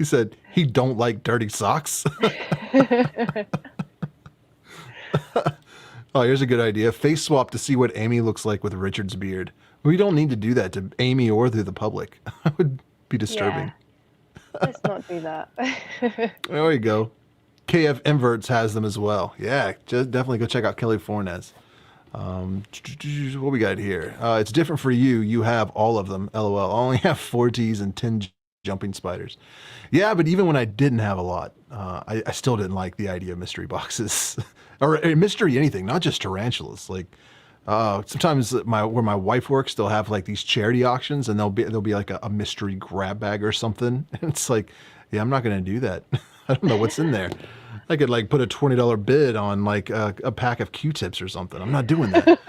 said he don't like dirty socks. Oh, here's a good idea. Face swap to see what Amy looks like with Richard's beard. We don't need to do that to Amy or to the public. That would be disturbing. Yeah. Let's not do that. There you go. KF Inverts has them as well. Yeah, just definitely go check out Kelly Fornes. What we got here? It's different for you. You have all of them. LOL. I only have 4 Ts and 10 jumping spiders. Yeah, but even when I didn't have a lot, I still didn't like the idea of mystery boxes or mystery anything, not just tarantulas. Like sometimes where my wife works, they'll have like these charity auctions, and there'll be like a mystery grab bag or something. And it's like, yeah, I'm not gonna do that. I don't know what's in there. I could like put a $20 bid on like a pack of Q-tips or something. I'm not doing that.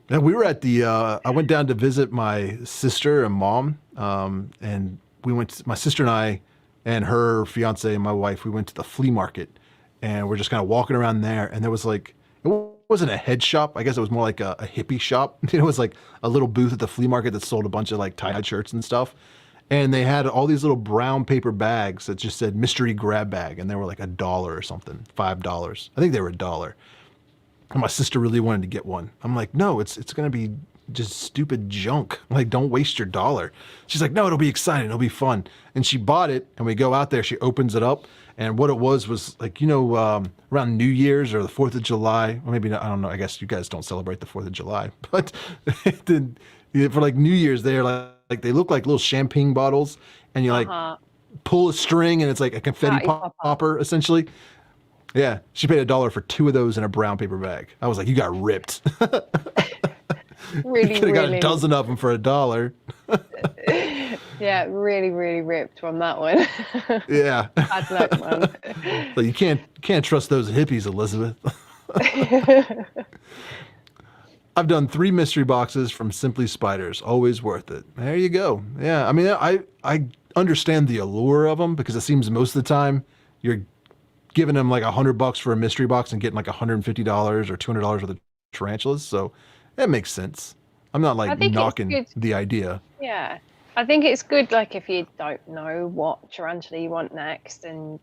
And we were at I went down to visit my sister and mom, and we went. My sister and I, and her fiance and my wife, we went to the flea market, and we're just kind of walking around there. And there was like, it wasn't a head shop. I guess it was more like a hippie shop. It was like a little booth at the flea market that sold a bunch of like tie-dye shirts and stuff. And they had all these little brown paper bags that just said mystery grab bag, and they were like $1 or something, $5. I think they were $1. And my sister really wanted to get one. I'm like, no, it's gonna be just stupid junk. Like, don't waste your dollar. She's like, no, it'll be exciting, it'll be fun. And she bought it, and we go out there, she opens it up, and what it was like, around New Year's or the 4th of July, or maybe not, I don't know, I guess you guys don't celebrate the 4th of July, but for like New Year's, they're like they look like little champagne bottles, and you like pull a string, and it's like a confetti popper, essentially. Yeah, she paid $1 for 2 of those in a brown paper bag. I was like, you got ripped. Really, you could have got a dozen of them for $1. Yeah, really, really ripped on that one. Yeah. Bad luck, man. But you can't trust those hippies, Elizabeth. I've done 3 mystery boxes from Simply Spiders. Always worth it. There you go. Yeah, I mean, I understand the allure of them, because it seems most of the time you're giving them like $100 for a mystery box and getting like $150 or $200 worth of tarantulas. So that makes sense. I'm not like knocking the idea. Yeah. I think it's good, like, if you don't know what tarantula you want next, and,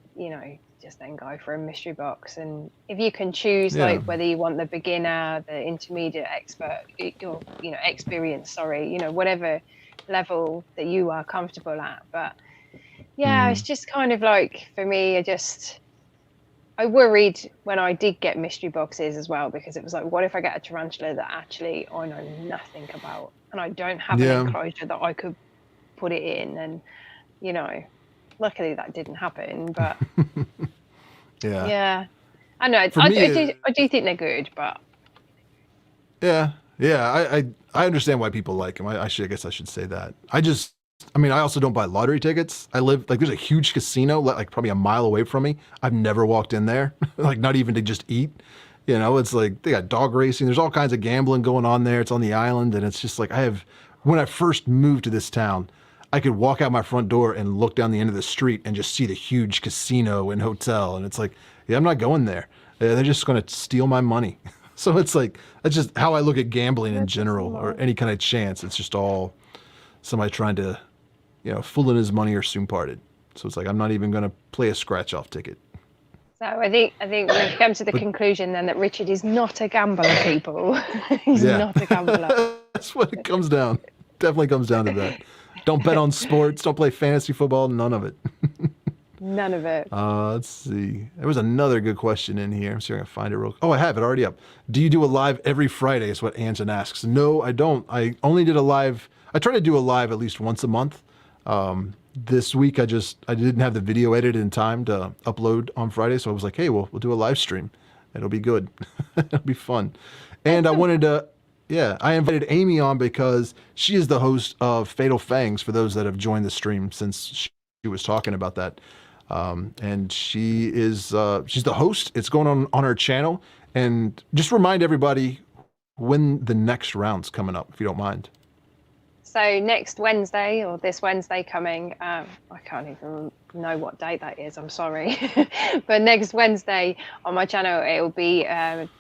just then go for a mystery box. And if you can choose, like, whether you want the beginner, the intermediate, expert, or, experience, whatever level that you are comfortable at. But, yeah, it's just kind of like, for me, I worried when I did get mystery boxes as well, because it was like, what if I get a tarantula that actually I know nothing about, and I don't have an enclosure that I could put it in? And luckily that didn't happen, but yeah, I know. I do think they're good, but yeah, I understand why people like them. I guess I should say that. I also don't buy lottery tickets. I live, like, there's a huge casino, like probably a mile away from me. I've never walked in there, like not even to just eat. It's like, they got dog racing. There's all kinds of gambling going on there. It's on the island. And it's just like, when I first moved to this town, I could walk out my front door and look down the end of the street and just see the huge casino and hotel. And it's like, yeah, I'm not going there. They're just going to steal my money. So it's like, that's just how I look at gambling in general, or any kind of chance. It's just all somebody trying to, fool in his money or soon parted. So it's like, I'm not even going to play a scratch off ticket. So I think we've come to the conclusion then that Richard is not a gambler, people. He's not a gambler. That's what it comes down. Definitely comes down to that. Don't bet on sports. Don't play fantasy football. None of it. None of it. Let's see. There was another good question in here. I'm see if I can find it real quick. Oh, I have it already up. Do you do a live every Friday is what Anson asks. No, I don't. I only did a live. I try to do a live at least once a month. This week I didn't have the video edited in time to upload on Friday. So I was like, hey, we'll do a live stream. It'll be good. It'll be fun. And I invited Amy on because she is the host of Fatal Fangs, for those that have joined the stream since she was talking about that. And she's the host. It's going on her channel. And just remind everybody when the next round's coming up, if you don't mind. So next Wednesday, or this Wednesday coming, I can't even know what date that is, I'm sorry. But next Wednesday on my channel, it will be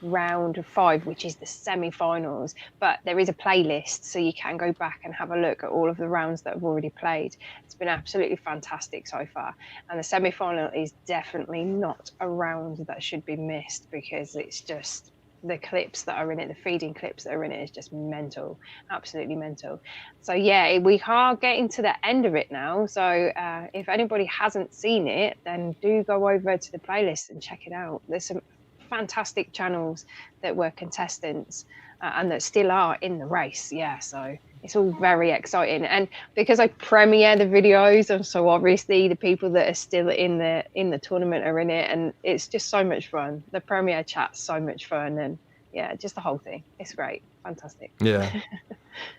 round 5, which is the semi-finals. But there is a playlist, so you can go back and have a look at all of the rounds that have already played. It's been absolutely fantastic so far. And the semi-final is definitely not a round that should be missed, because it's just, the clips that are in it, the feeding clips that are in it, is just mental, absolutely mental. So yeah, we are getting to the end of it now. So if anybody hasn't seen it, then do go over to the playlist and check it out. There's some fantastic channels that were contestants and that still are in the race. Yeah, so it's all very exciting. And because I premiere the videos, and so obviously the people that are still in the tournament are in it, and it's just so much fun. The premiere chat's so much fun, and yeah, just the whole thing. It's great, fantastic. Yeah,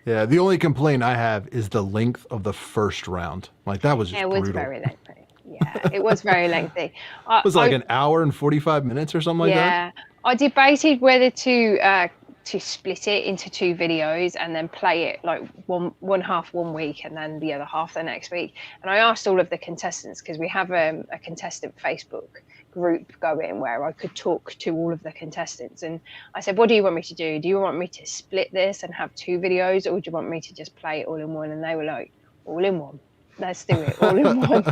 yeah. The only complaint I have is the length of the first round. Like, that was just brutal. Was very lengthy. Yeah, it was very lengthy. It was like an hour and 45 minutes or something like that. Yeah, I debated whether to split it into 2 videos and then play it like one half one week and then the other half the next week. And I asked all of the contestants, because we have a contestant Facebook group going where I could talk to all of the contestants. And I said, what do you want me to do? Do you want me to split this and have 2 videos, or do you want me to just play it all in one? And they were like, all in one. Let's do it all in one.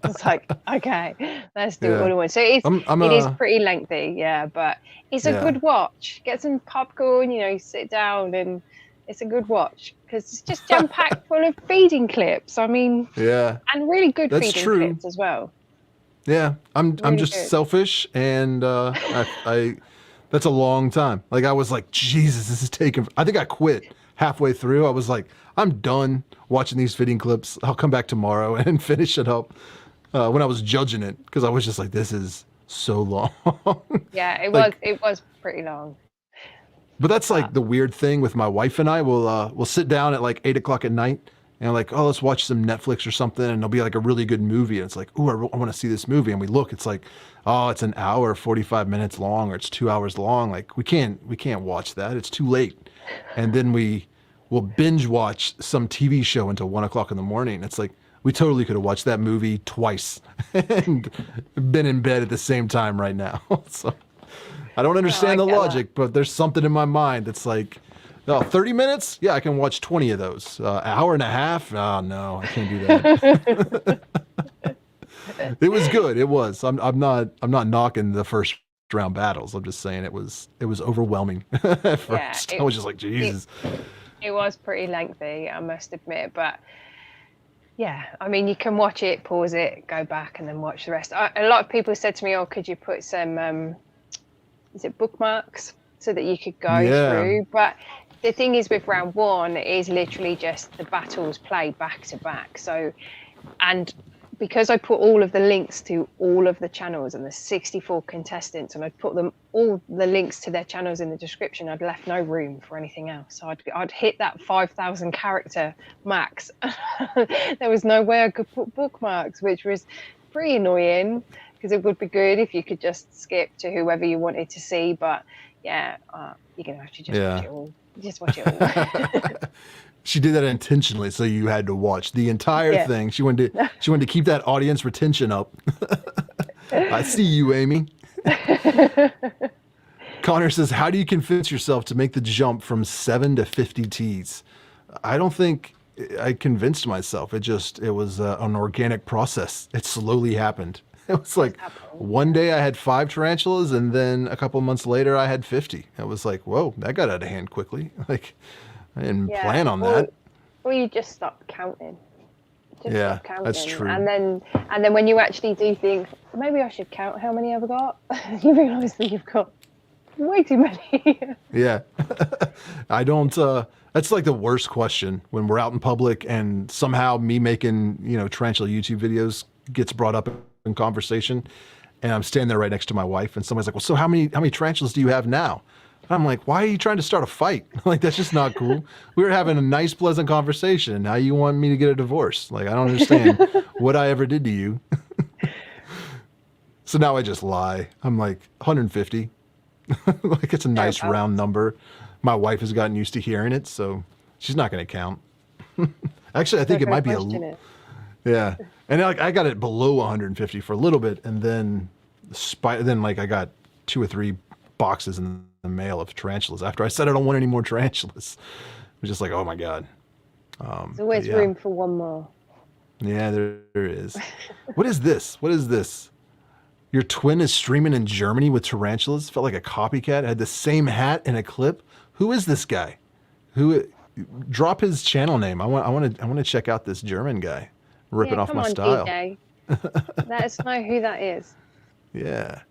It's like, okay, let's do it all in one. So it is pretty lengthy, yeah, but it's a good watch. Get some popcorn, you know, sit down, and it's a good watch because it's just jam packed full of feeding clips. I mean, and really good feeding clips as well. Yeah, I'm Really just good. selfish, and I that's a long time. Like I was like, Jesus, this is taking. I think I quit halfway through. I was like, I'm done watching these fitting clips. I'll come back tomorrow and finish it up. When I was judging it, because I was just like, this is so long. Yeah, it was pretty long. But that's like the weird thing with my wife and I. We'll sit down at like 8 o'clock at night and like, oh, let's watch some Netflix or something, and there'll be like a really good movie, and it's like, oh, I want to see this movie, and we look, it's like, oh, it's an hour 45 minutes long, or it's 2 hours long. Like we can't watch that. It's too late. And then we'll binge watch some TV show until 1 o'clock in the morning. It's like we totally could have watched that movie twice and been in bed at the same time right now. So I don't understand the logic, but there's something in my mind that's like, oh, 30 minutes? Yeah, I can watch 20 of those. Hour and a half? Oh, no, I can't do that. It was good. It was. I'm not knocking the first round battles. I'm just saying it was overwhelming at first. I was just like, Jesus. It was pretty lengthy, I must admit, but yeah, I mean, you can watch it, pause it, go back, and then watch the rest. A lot of people said to me, oh, could you put some is it bookmarks so that you could go through? But the thing is with round 1 is literally just the battles played back to back. So, and because I put all of the links to all of the channels and the 64 contestants, and I'd put them all the links to their channels in the description, I'd left no room for anything else. So I'd hit that 5,000 character max. There was no way I could put bookmarks, which was pretty annoying, because it would be good if you could just skip to whoever you wanted to see. But yeah, you're gonna have to just watch it all. Just watch it all. She did that intentionally, so you had to watch the entire thing. She wanted to keep that audience retention up. I see you, Amy. Connor says, how do you convince yourself to make the jump from 7 to 50 Ts? I don't think I convinced myself. It was an organic process. It slowly happened. It was like one day I had 5 tarantulas, and then a couple months later I had 50. It was like, whoa, that got out of hand quickly. Like, I didn't plan on that. Or you just stop counting. Stop counting. That's true. And then when you actually do think, maybe I should count how many I've got, you realise that you've got way too many. Yeah. I don't, that's like the worst question when we're out in public and somehow me making, tarantula YouTube videos gets brought up in conversation, and I'm standing there right next to my wife, and somebody's like, well, so how many tarantulas do you have now? And I'm like, why are you trying to start a fight? Like, that's just not cool. We were having a nice, pleasant conversation. Now you want me to get a divorce. Like, I don't understand what I ever did to you. So now I just lie. I'm like, 150. Like, it's a nice round number. My wife has gotten used to hearing it, so she's not going to count. Actually, I think it might be yeah. And I got it below 150 for a little bit, and then like I got 2 or 3 boxes in the mail of tarantulas after I said I don't want any more tarantulas. It was just like, oh my God. There's always room for one more. Yeah, there is. What is this? Your twin is streaming in Germany with tarantulas? Felt like a copycat. Had the same hat and a clip. Who is this guy? Drop his channel name. I want to check out this German guy ripping off my style. DJ. Let us know who that is. Yeah.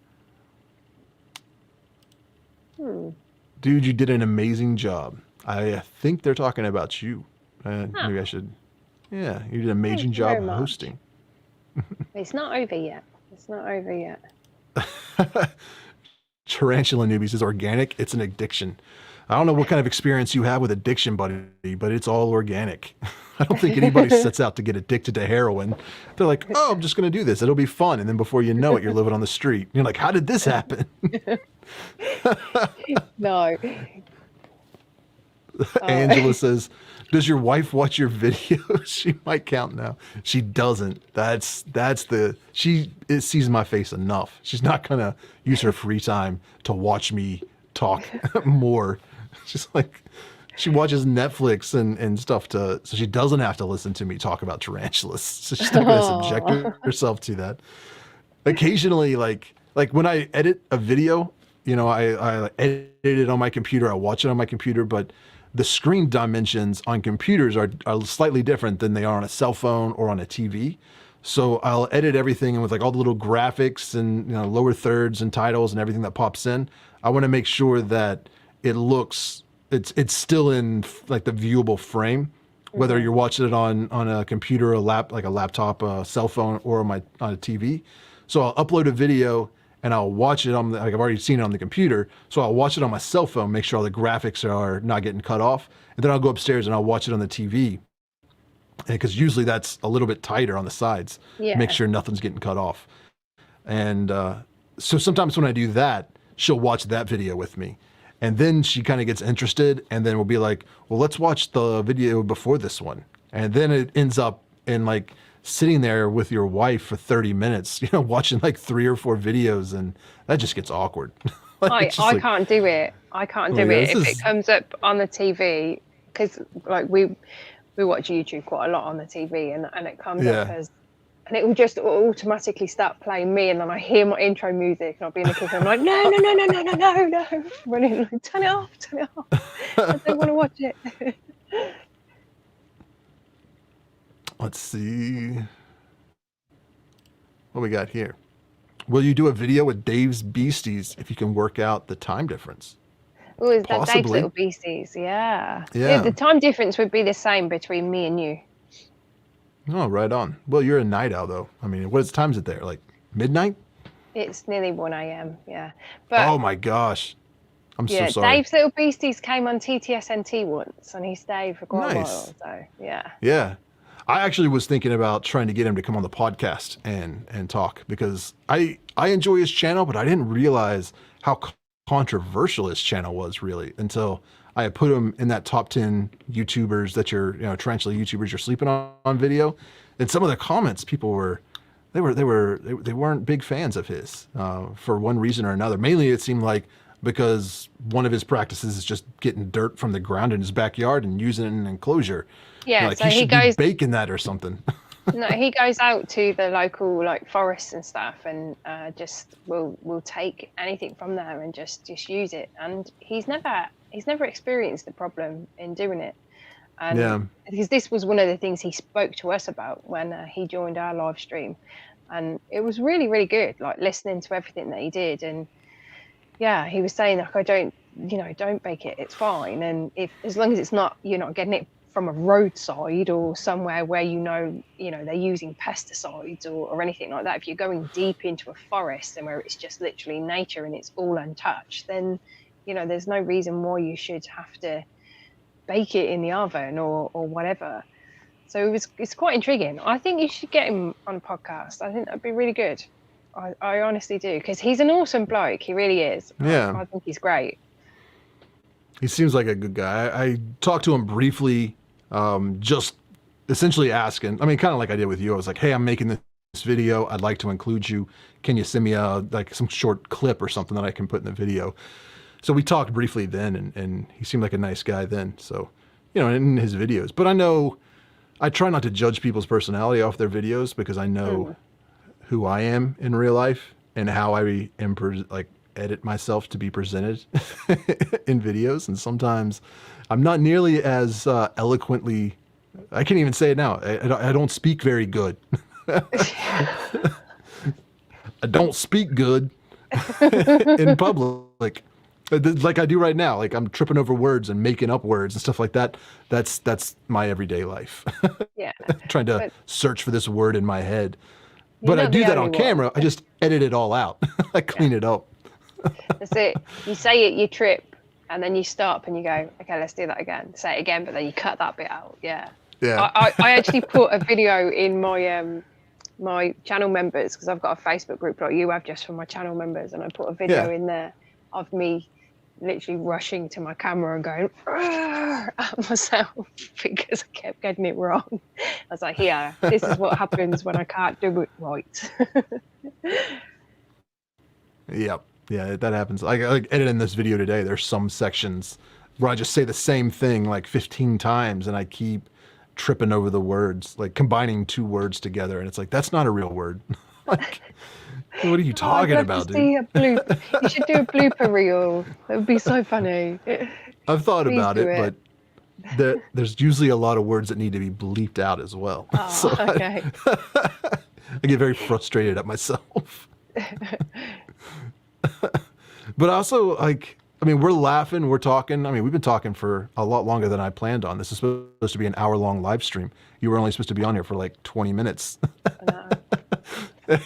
Dude, you did an amazing job. I think they're talking about you. Maybe I should. Yeah, you did an amazing job hosting. It's not over yet. Tarantula Newbies is organic. It's an addiction. I don't know what kind of experience you have with addiction, buddy, but it's all organic. I don't think anybody sets out to get addicted to heroin. They're like, oh, I'm just going to do this. It'll be fun. And then before you know it, you're living on the street. You're like, how did this happen? No. Angela says, "Does your wife watch your videos?" She might count now. She doesn't. She sees my face enough. She's not gonna use her free time to watch me talk more. She's like, she watches Netflix and stuff so she doesn't have to listen to me talk about tarantulas. So she's not gonna subject herself to that. Occasionally, like when I edit a video, I edit it on my computer. I watch it on my computer, but the screen dimensions on computers are slightly different than they are on a cell phone or on a TV. So I'll edit everything with like all the little graphics and lower thirds and titles and everything that pops in. I want to make sure that it's still in like the viewable frame, whether you're watching it on a computer, like a laptop, a cell phone, or on a TV. So I'll upload a video and I'll watch it like I've already seen it on the computer. So I'll watch it on my cell phone, make sure all the graphics are not getting cut off. And then I'll go upstairs and I'll watch it on the TV. Because usually that's a little bit tighter on the sides. Yeah. Make sure nothing's getting cut off. And so sometimes when I do that, she'll watch that video with me. And then she kind of gets interested and then we'll be like, well, let's watch the video before this one. And then it ends up in like sitting there with your wife for 30 minutes, watching like 3 or 4 videos, and that just gets awkward. I can't do it. I can't do it if it comes up on the TV, because like we watch YouTube quite a lot on the TV, and it comes up as, and it will just automatically start playing me, and then I hear my intro music, and I'll be in the kitchen, I'm like, no, running, like, turn it off. I don't want to watch it. Let's see what we got here. Will you do a video with Dave's Beasties if you can work out the time difference? Oh, is that Dave's Possibly. Little Beasties? Yeah. Yeah. The time difference would be the same between me and you. Oh, right on. Well, you're a night owl, though. I mean, what time is it there? Like midnight? It's nearly 1 a.m. Yeah. But oh my gosh. I'm so sorry. Dave's Little Beasties came on TTSNT once, and he stayed for quite a while. So yeah. Yeah. I actually was thinking about trying to get him to come on the podcast and talk, because I enjoy his channel, but I didn't realize how controversial his channel was really until I put him in that top 10 YouTubers that tarantula YouTubers you're sleeping on video. And some of the comments, people they weren't big fans of his for one reason or another. Mainly it seemed like because one of his practices is just getting dirt from the ground in his backyard and using it in an enclosure. Yeah, like so he he goes baking that or something. No, he goes out to the local like forests and stuff, and just will take anything from there and just use it. And he's never experienced the problem in doing it. And because this was one of the things he spoke to us about when he joined our live stream, and it was really, really good. Like listening to everything that he did, and yeah, he was saying like, don't bake it, it's fine. And as long as you're not getting it from a roadside or somewhere where they're using pesticides or anything like that. If you're going deep into a forest and where it's just literally nature and it's all untouched, then there's no reason why you should have to bake it in the oven or whatever. So it's quite intriguing. I think you should get him on a podcast. I think that'd be really good. I honestly do, because he's an awesome bloke. He really is. Yeah, I think he's great. He seems like a good guy. I talked to him briefly, just essentially asking, I mean, kind of like I did with you. I was like, hey, I'm making this video. I'd like to include you. Can you send me some short clip or something that I can put in the video? So we talked briefly then, and he seemed like a nice guy then. So, in his videos. But I try not to judge people's personality off their videos, because I know who I am in real life and how I am edit myself to be presented in videos. And sometimes I'm not nearly as eloquently, I can't even say it now. I don't speak very good. I don't speak good in public like I do right now. Like I'm tripping over words and making up words and stuff like that. That's my everyday life. Yeah. Trying to search for this word in my head. But I do that on camera. I just edit it all out. I clean it up. That's it. You say it, you trip, and then you stop and you go, okay, let's do that again. Say it again, but then you cut that bit out. Yeah. Yeah. I actually put a video in my my channel members, because I've got a Facebook group like you have just for my channel members, and I put a video in there of me literally rushing to my camera and going at myself because I kept getting it wrong. I was like, yeah, this is what happens when I can't do it right. Yep. Yeah, that happens. Like editing this video today, there's some sections where I just say the same thing like 15 times and I keep tripping over the words, like combining two words together. And it's like, that's not a real word. Like, what are you talking about, dude? See a blooper. You should do a blooper reel. It would be so funny. I've thought Please about do it, but there's usually a lot of words that need to be bleeped out as well. Oh, So okay. I get very frustrated at myself. But also, like, I mean, we're laughing, we're talking. I mean, we've been talking for a lot longer than I planned on. This is supposed to be an hour-long live stream. You were only supposed to be on here for like 20 minutes. I know.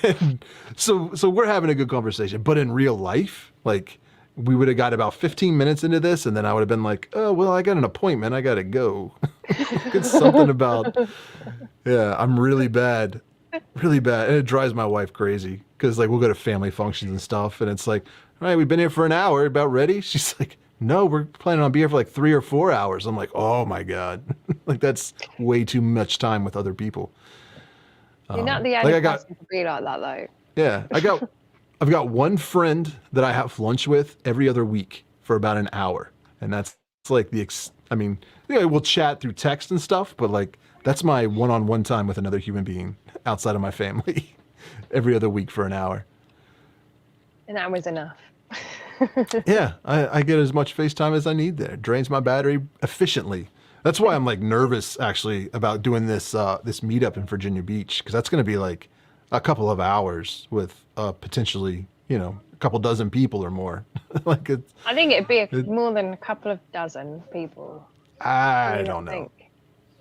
And so we're having a good conversation. But in real life, like, we would have got about 15 minutes into this, and then I would have been like, oh, well, I got an appointment. I got to go. It's something about, yeah, I'm really bad. Really bad. And it drives my wife crazy because, like, we'll go to family functions and stuff, and it's like, all right, we've been here for an hour, about ready? She's like, no, we're planning on being here for like 3 or 4 hours. I'm like, oh my God. Like, that's way too much time with other people. You're not the only person to be like that, though. Yeah, I've got one friend that I have lunch with every other week for about an hour. And that's like I mean, yeah, we'll chat through text and stuff, but like, that's my one-on-one time with another human being outside of my family every other week for an hour. And that was enough. Yeah, I get as much FaceTime as I need there. Drains my battery efficiently. That's why I'm like nervous actually about doing this this meetup in Virginia Beach, because that's going to be like a couple of hours with potentially, you know, a couple dozen people or more. Like I think it'd be more than a couple of dozen people. I don't know.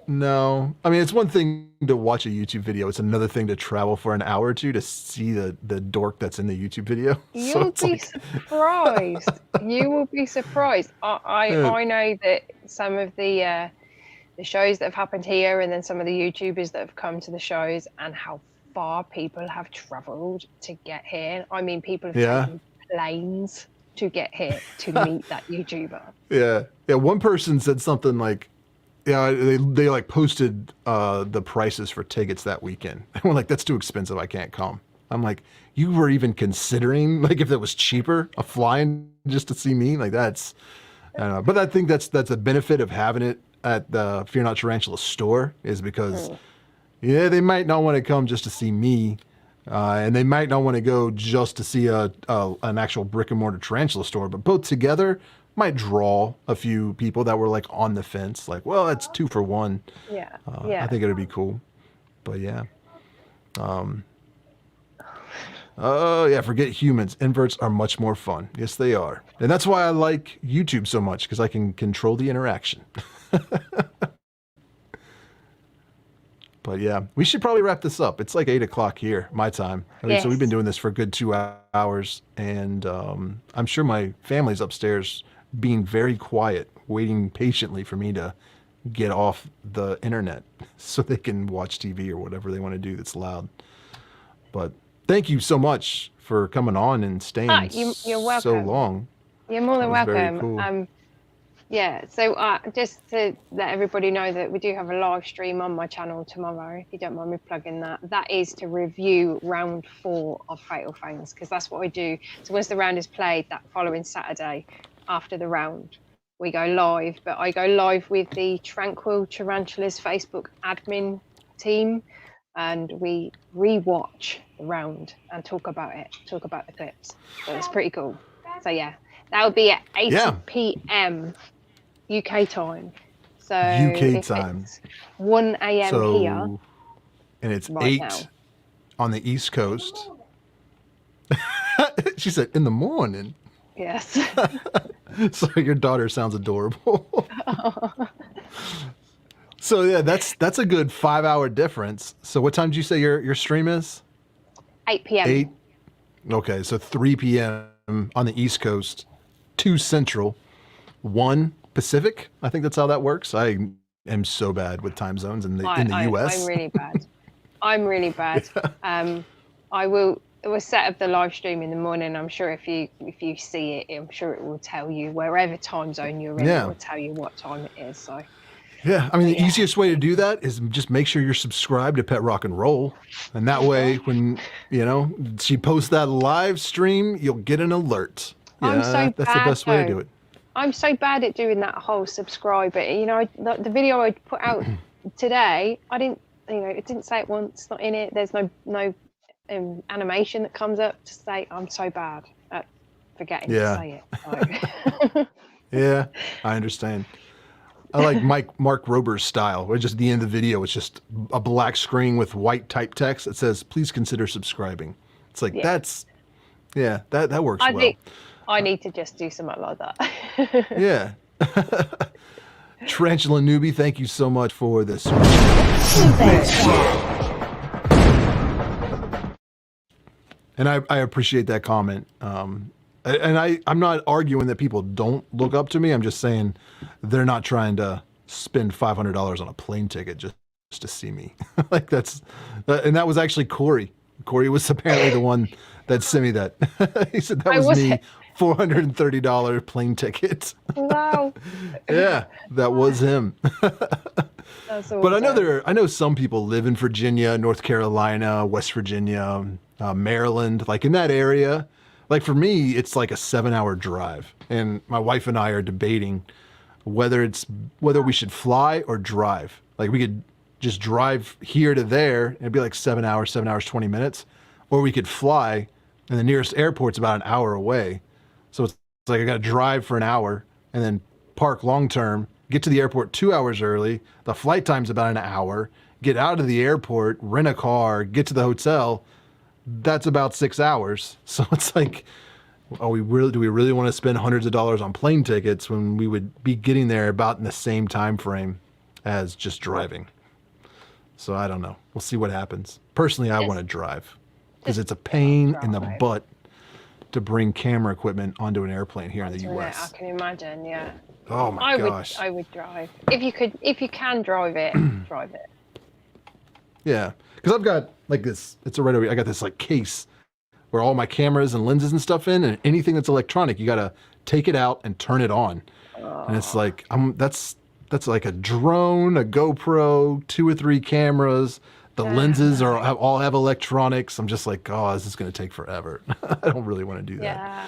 No, I mean, it's one thing to watch a YouTube video. It's another thing to travel for an hour or two to see the dork that's in the YouTube video. You'll be surprised. You will be surprised. I know that some of the shows that have happened here, and then some of the YouTubers that have come to the shows, and how far people have travelled to get here. I mean, people have taken planes to get here to meet that YouTuber. Yeah. One person said something like, yeah, they like posted the prices for tickets that weekend. And we're like, that's too expensive. I can't come. I'm like, you were even considering, like, if it was cheaper, a flying just to see me? Like, that's, I don't know. But I think that's a benefit of having it at the Fear Not Tarantula store, is because, yeah, they might not want to come just to see me. And they might not want to go just to see an actual brick and mortar tarantula store, but both together might draw a few people that were like on the fence, like, well, that's 2 for 1. Yeah. I think it'd be cool. But yeah. Oh yeah, forget humans. Inverts are much more fun. Yes, they are. And that's why I like YouTube so much, because I can control the interaction. But yeah, we should probably wrap this up. It's like 8 o'clock here, my time. I mean, so we've been doing this for a good 2 hours, and I'm sure my family's upstairs being very quiet, waiting patiently for me to get off the internet so they can watch TV or whatever they want to do that's loud. But thank you so much for coming on and staying you're welcome. so long. You're more than welcome. Very cool. Yeah, so just to let everybody know that we do have a live stream on my channel tomorrow, if you don't mind me plugging that. That is to review round 4 of Fatal Fangs, because that's what I do. So once the round is played, that following Saturday after the round, we go live. But I go live with the Tranquil Tarantulas Facebook admin team, and we re-watch the round and talk about it, talk about the clips. So it's pretty cool. So yeah, that would be at 8 p.m. UK time. So UK time. It's 1 a.m. here. And it's right 8 now on the East Coast. She said, in the morning. Yes. So your daughter sounds adorable. So yeah, that's a good 5-hour difference. So what time did you say your stream is? 8 p.m. 8. Okay, so 3 p.m. on the East Coast, 2 Central, 1 Pacific. I think that's how that works. I am so bad with time zones in the US. I'm really bad. I'm really bad. Yeah. I will set up the live stream in the morning. I'm sure if you see it, I'm sure it will tell you wherever time zone you're in. It will tell you what time it is. So. Yeah, I mean, the easiest way to do that is just make sure you're subscribed to Pet Rock and Roll, and that way, when she posts that live stream, you'll get an alert. Yeah, that's the best way to do it. I'm so bad at doing that whole subscribe. But the video I put out today, I didn't, it didn't say it once. It's not in it. There's no animation that comes up to say. I'm so bad at forgetting to say it. So. Yeah, I understand. I like Mark Rober's style, where just at the end of the video, it's just a black screen with white type text that says, "Please consider subscribing." It's like that works well. Think I need to just do something like that. Yeah. Tarantula Newbie, thank you so much for this. Super chat. And I appreciate that comment. And I'm not arguing that people don't look up to me. I'm just saying they're not trying to spend $500 on a plane ticket just to see me. Like and that was actually Corey. Corey was apparently the one that sent me that. He said that was me, $430 plane ticket. Wow. Yeah, that was him. That's awesome. But I know some people live in Virginia, North Carolina, West Virginia, Maryland, like in that area. Like for me, it's like a 7-hour drive, and my wife and I are debating whether we should fly or drive. Like we could just drive here to there, and it'd be like 7 hours, 20 minutes, or we could fly, and the nearest airport's about an hour away. So it's like I got to drive for an hour and then park long term, get to the airport 2 hours early. The flight time's about an hour. Get out of the airport, rent a car, get to the hotel. That's about 6 hours. So it's like, do we really want to spend hundreds of dollars on plane tickets when we would be getting there about in the same time frame as just driving? So I don't know. We'll see what happens. Personally, I want to drive because it's a pain in the butt to bring camera equipment onto an airplane here in the US. I can imagine, yeah. Oh my gosh. I would drive. If you can drive it, drive it. Yeah. Because I've got like this, it's already, I got this like case where all my cameras and lenses and stuff in, and anything that's electronic, you got to take it out and turn it on. And it's like, that's like a drone, a GoPro, 2 or 3 cameras. The lenses all have electronics. I'm just like, oh, this is going to take forever. I don't really want to do that. Yeah.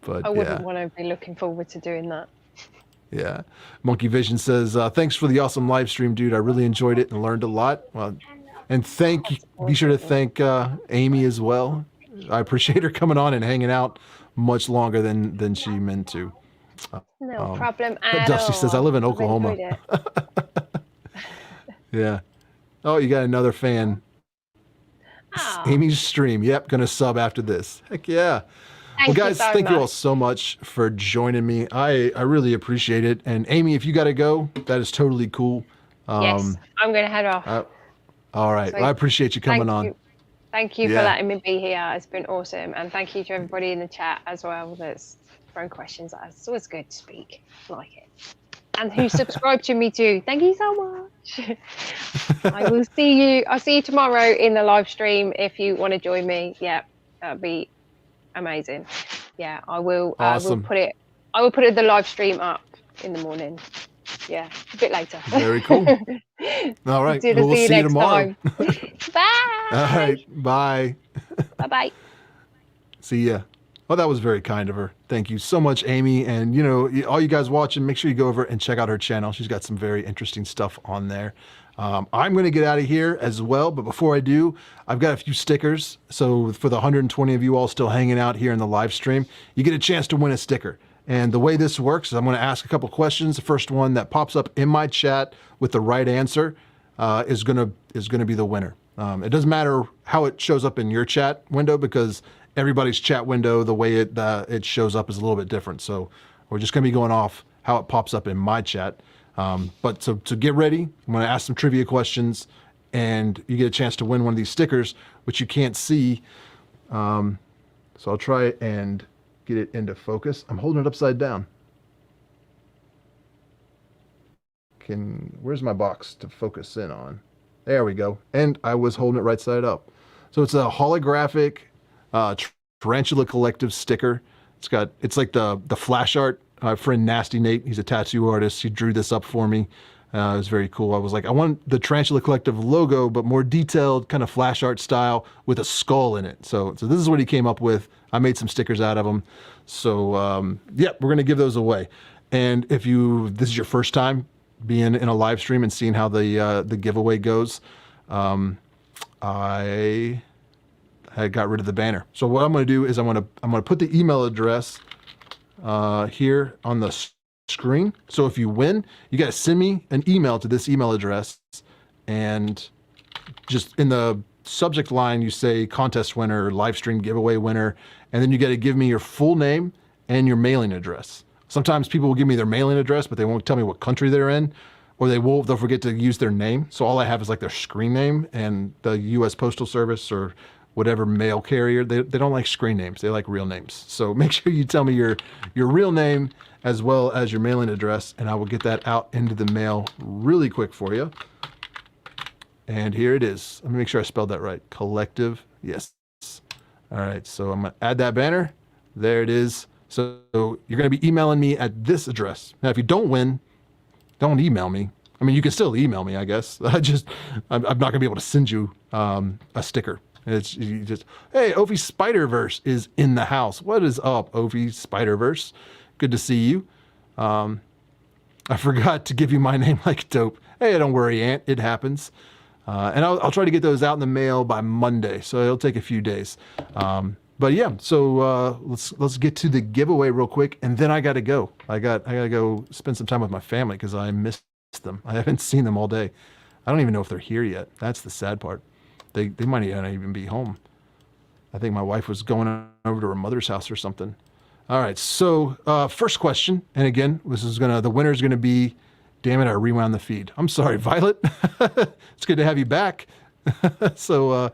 But I wouldn't want to be looking forward to doing that. Yeah. Monkey Vision says, thanks for the awesome live stream, dude. I really enjoyed it and learned a lot. Well, and be sure to thank Amy as well. I appreciate her coming on and hanging out much longer than she meant to. No problem at Dusty all. says, I live in Oklahoma. Yeah. Oh, you got another fan. Oh. Amy's stream. Yep, gonna sub after this. Heck yeah. Thank you so thank much. you all so much for joining me. I really appreciate it. And Amy, if you got to go, that is totally cool. Yes, I'm going to head off. All right. So I appreciate you coming on. Thank you for letting me be here. It's been awesome. And thank you to everybody in the chat as well that's thrown questions at us. It's always good to speak. I like it. And who subscribed to me too. Thank you so much. I'll see you tomorrow in the live stream if you want to join me. Yeah, that'd be amazing. Yeah, I will. Awesome. I will put the live stream up in the morning. Yeah, a bit later. Very cool. All right. We'll see you tomorrow. Bye. All right. Bye. Bye-bye. See ya. Well, that was very kind of her. Thank you so much, Amy. And, all you guys watching, make sure you go over and check out her channel. She's got some very interesting stuff on there. I'm going to get out of here as well. But before I do, I've got a few stickers. So for the 120 of you all still hanging out here in the live stream, you get a chance to win a sticker. And the way this works is I'm going to ask a couple questions. The first one that pops up in my chat with the right answer is going to be the winner. It doesn't matter how it shows up in your chat window because everybody's chat window, the way it shows up is a little bit different. So we're just going to be going off how it pops up in my chat. But so to get ready, I'm going to ask some trivia questions and you get a chance to win one of these stickers, which you can't see. So I'll try and get it into focus. I'm holding it upside down. Where's my box to focus in on? There we go. And I was holding it right side up. So it's a holographic Tarantula Collective sticker. It's like the flash art. My friend Nasty Nate, he's a tattoo artist. He drew this up for me. It was very cool. I was like, I want the Tarantula Collective logo, but more detailed, kind of flash art style with a skull in it. So this is what he came up with. I made some stickers out of them. So yeah, we're gonna give those away. And if this is your first time being in a live stream and seeing how the giveaway goes, I had got rid of the banner. So what I'm gonna do is I'm gonna put the email address here on the screen. So if you win, you got to send me an email to this email address, and just in the subject line you say contest winner, live stream giveaway winner, and then you got to give me your full name and your mailing address. Sometimes people will give me their mailing address, but they won't tell me what country they're in, or they'll forget to use their name. So all I have is like their screen name, and the U.S. Postal Service or whatever mail carrier, they don't like screen names, they like real names. So make sure you tell me your real name as well as your mailing address, and I will get that out into the mail really quick for you. And here it is. Let me make sure I spelled that right. Collective, yes. All right, so I'm gonna add that banner. There it is. So you're gonna be emailing me at this address. Now, if you don't win, don't email me. I mean, you can still email me, I guess. I'm not gonna be able to send you a sticker. It's you just, hey, Ophi Spider-Verse is in the house. What is up, Ophi Spider-Verse? Good to see you. I forgot to give you my name like dope. Hey, don't worry, Aunt. It happens. And I'll try to get those out in the mail by Monday, so it'll take a few days. But yeah, so let's get to the giveaway real quick, and then I gotta go. I gotta go spend some time with my family because I missed them. I haven't seen them all day. I don't even know if they're here yet. That's the sad part. They might not even be home. I think my wife was going over to her mother's house or something. All right, so first question, and again, the winner's gonna be, damn it, I rewound the feed. I'm sorry, Violet. It's good to have you back. So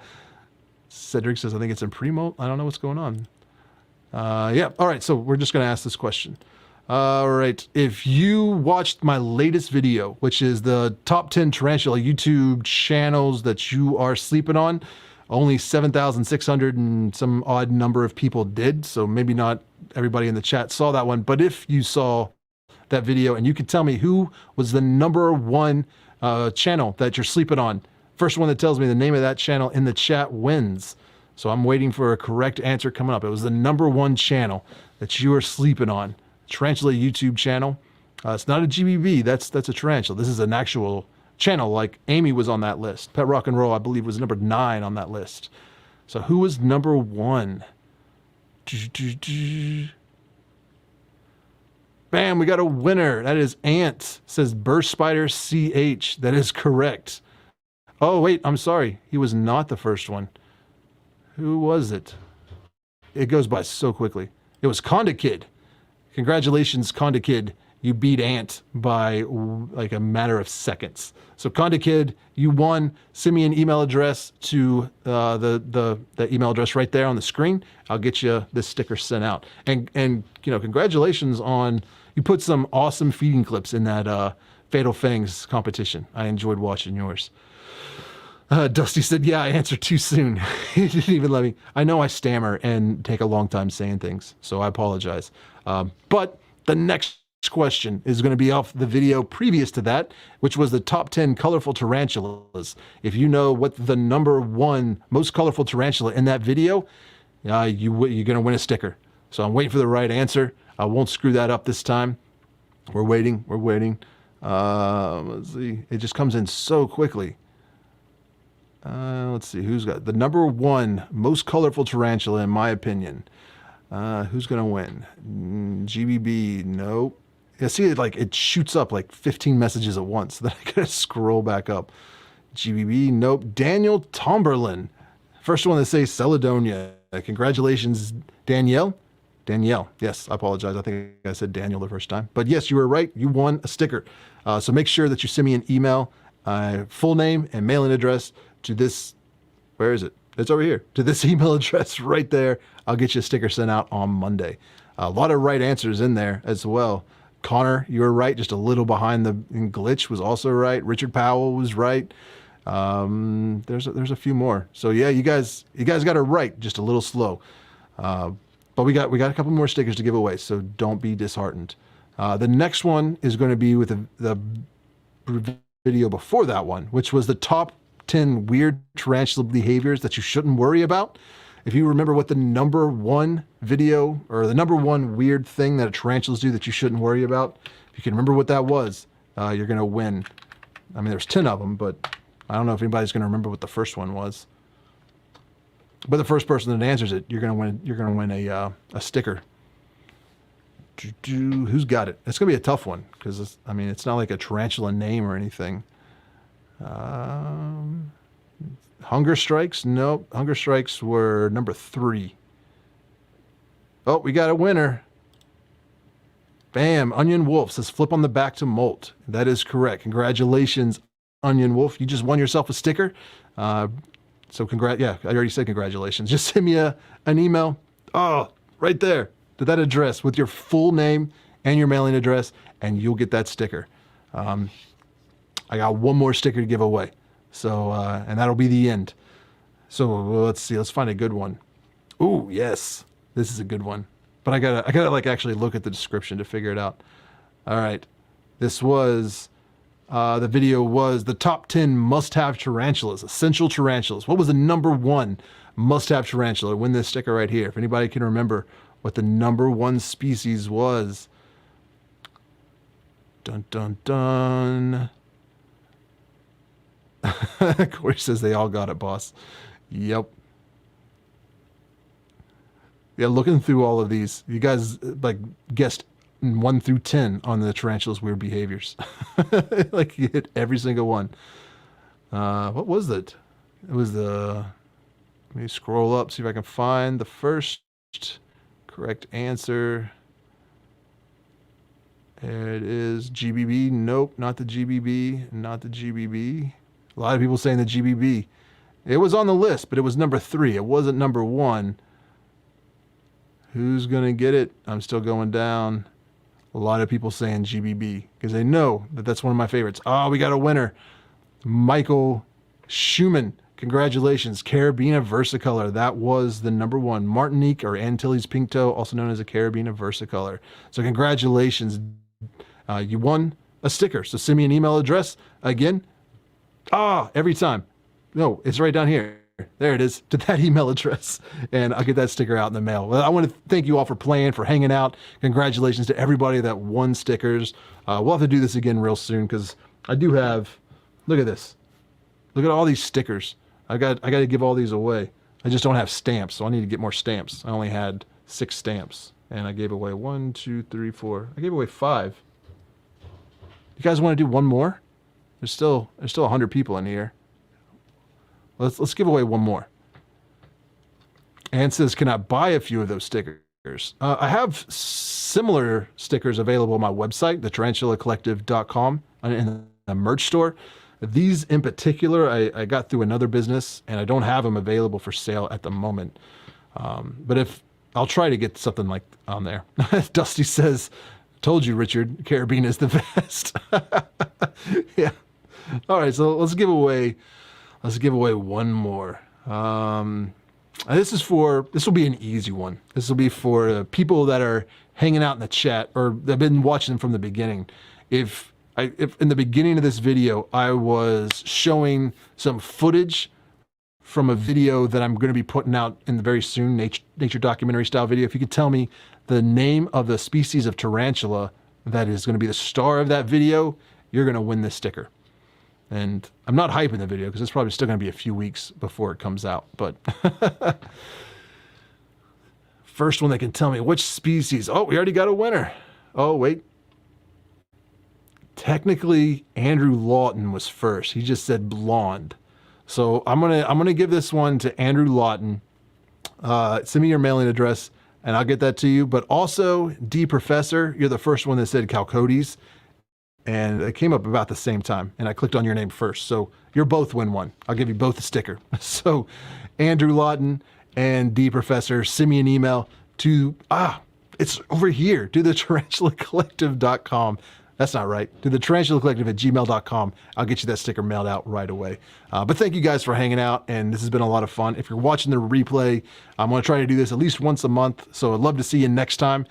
Cedric says, I think it's in pre-mode. I don't know what's going on. Yeah, all right, so we're just gonna ask this question. All right, if you watched my latest video, which is the top 10 Tarantula YouTube channels that you are sleeping on, only 7,600 and some odd number of people did, so maybe not everybody in the chat saw that one, but if you saw that video and you could tell me who was the number one channel that you're sleeping on, first one that tells me the name of that channel in the chat wins. So I'm waiting for a correct answer coming up. It was the number one channel that you are sleeping on. Tarantula YouTube channel. It's not a GBB, that's a Tarantula. This is an actual channel, like Amy was on that list. Pet Rock and Roll, I believe, was number 9 on that list. So who was number 1? Bam, we got a winner. That is Ant. Says Burst Spider CH. That is correct. Oh, wait, I'm sorry. He was not the first one. Who was it? It goes by so quickly. It was Conda Kid. Congratulations, Conda Kid. You beat Ant by like a matter of seconds. So Conda Kid, you won. Send me an email address to the email address right there on the screen. I'll get you this sticker sent out. And you know, congratulations on, you put some awesome feeding clips in that Fatal Fangs competition. I enjoyed watching yours. Dusty said, yeah, I answered too soon. He didn't even let me. I know I stammer and take a long time saying things, so I apologize. But the next question is going to be off the video previous to that, which was the top 10 colorful tarantulas. If you know what the number 1 most colorful tarantula in that video, you're going to win a sticker. So I'm waiting for the right answer. I won't screw that up this time. We're waiting. Let's see. It just comes in so quickly. Let's see who's got the number 1 most colorful tarantula in my opinion. Who's gonna win? GBB, nope. Yeah, see, it shoots up like 15 messages at once. Then I gotta scroll back up. GBB, nope. Daniel Tomberlin, first one to say Celedonia. Congratulations, Danielle. Danielle, yes, I apologize. I think I said Daniel the first time. But yes, you were right. You won a sticker. So make sure that you send me an email, full name and mailing address to this, where is it? It's over here. To this email address right there. I'll get you a sticker sent out on Monday. A lot of right answers in there as well. Connor, you were right. Just a little behind the glitch was also right. Richard Powell was right. There's a few more. So yeah, you guys got it right, just a little slow. But we got a couple more stickers to give away, so don't be disheartened. The next one is going to be with the video before that one, which was the top 10 weird tarantula behaviors that you shouldn't worry about. If you remember what the number one video or the number one weird thing that tarantulas do that you shouldn't worry about, if you can remember what that was, you're going to win. I mean, there's 10 of them, but I don't know if anybody's going to remember what the first one was. But the first person that answers it, you're going to win. You're going to win a sticker. Who's got it? It's going to be a tough one because I mean, it's not like a tarantula name or anything. Hunger Strikes? Nope. Hunger Strikes were number 3. Oh, we got a winner. Bam. Onion Wolf says flip on the back to molt. That is correct. Congratulations, Onion Wolf. You just won yourself a sticker. So yeah, I already said congratulations. Just send me an email. Oh, right there to that address with your full name and your mailing address, and you'll get that sticker. I got one more sticker to give away. So, and that'll be the end. So let's see, let's find a good one. Ooh, yes, this is a good one. But I gotta like actually look at the description to figure it out. All right, this was, the video was the top 10 must-have tarantulas, essential tarantulas. What was the number 1 must-have tarantula? Win this sticker right here. If anybody can remember what the number 1 species was. Dun, dun, dun. Corey says they all got it, boss. Yep. Yeah, looking through all of these, you guys like guessed 1 through 10 on the tarantula's weird behaviors. Like you hit every single one. What was it? It was the. Let me scroll up, see if I can find the first correct answer. There it is. GBB. Nope, not the GBB. Not the GBB. A lot of people saying the GBB. It was on the list, but it was number 3. It wasn't number 1. Who's going to get it? I'm still going down. A lot of people saying GBB because they know that that's one of my favorites. Oh, we got a winner. Michael Schumann. Congratulations. Carabina Versicolor. That was the number 1. Martinique or Antilles Pink Toe, also known as a Carabina Versicolor. So congratulations. You won a sticker. So send me an email address again. Every time. No, it's right down here. There it is, to that email address, and I'll get that sticker out in the mail. Well, I want to thank you all for playing, for hanging out. Congratulations to everybody that won stickers. We'll have to do this again real soon because I do have. Look at this. Look at all these stickers. I got to give all these away. I just don't have stamps, so I need to get more stamps. I only had 6 stamps, and I gave away 1, 2, 3, 4. I gave away 5. You guys want to do one more? There's still 100 people in here. Let's give away one more. Ann says, can I buy a few of those stickers? I have similar stickers available on my website, thetarantulacollective.com, in the merch store. These in particular, I got through another business, and I don't have them available for sale at the moment. But I'll try to get something like on there. Dusty says, told you, Richard, Carabiner is the best. Yeah. All right, so let's give away one more. This will be an easy one. This will be for people that are hanging out in the chat or have been watching from the beginning. If in the beginning of this video, I was showing some footage from a video that I'm going to be putting out in the very soon, nature documentary style video. If you could tell me the name of the species of tarantula that is going to be the star of that video, you're going to win this sticker. And I'm not hyping the video because it's probably still going to be a few weeks before it comes out. But first one that can tell me which species. Oh, we already got a winner. Oh, wait. Technically, Andrew Lawton was first. He just said blonde. So I'm gonna give this one to Andrew Lawton. Send me your mailing address and I'll get that to you. But also, D Professor, you're the first one that said Calcotes. And it came up about the same time, and I clicked on your name first. So you're both win one. I'll give you both a sticker. So Andrew Lawton and D Professor, send me an email to, it's over here, to thetarantulacollective.com. That's not right. To the Tarantula Collective at gmail.com. I'll get you that sticker mailed out right away. But thank you guys for hanging out, and this has been a lot of fun. If you're watching the replay, I'm going to try to do this at least once a month, so I'd love to see you next time.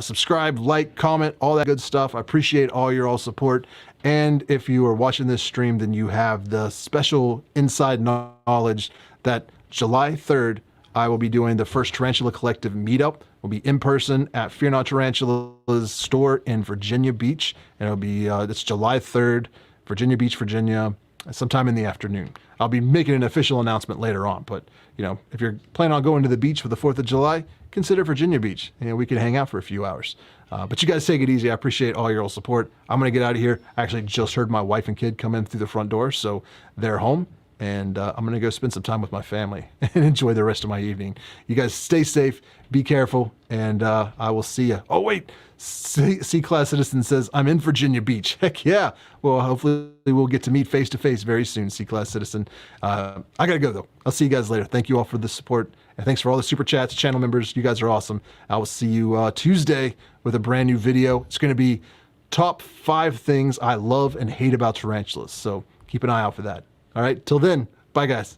Subscribe, like, comment, all that good stuff. I appreciate all your support. And if you are watching this stream, then you have the special inside knowledge that July 3rd, I will be doing the first Tarantula Collective meetup. We'll be in person at Fear Not Tarantula's store in Virginia Beach. And it'll be, it's July 3rd, Virginia Beach, Virginia, sometime in the afternoon. I'll be making an official announcement later on. But, you know, if you're planning on going to the beach for the 4th of July, consider Virginia Beach. You know, we can hang out for a few hours. But you guys take it easy. I appreciate all your support. I'm going to get out of here. I actually just heard my wife and kid come in through the front door, so they're home. And I'm going to go spend some time with my family and enjoy the rest of my evening. You guys stay safe, be careful, and I will see you. Oh, wait. C-Class Citizen says, I'm in Virginia Beach. Heck yeah. Well, hopefully we'll get to meet face-to-face very soon, C-Class Citizen. I got to go, though. I'll see you guys later. Thank you all for the support. And thanks for all the super chats, channel members. You guys are awesome. I will see you Tuesday with a brand new video. It's going to be top 5 things I love and hate about tarantulas. So keep an eye out for that. All right, till then, bye guys.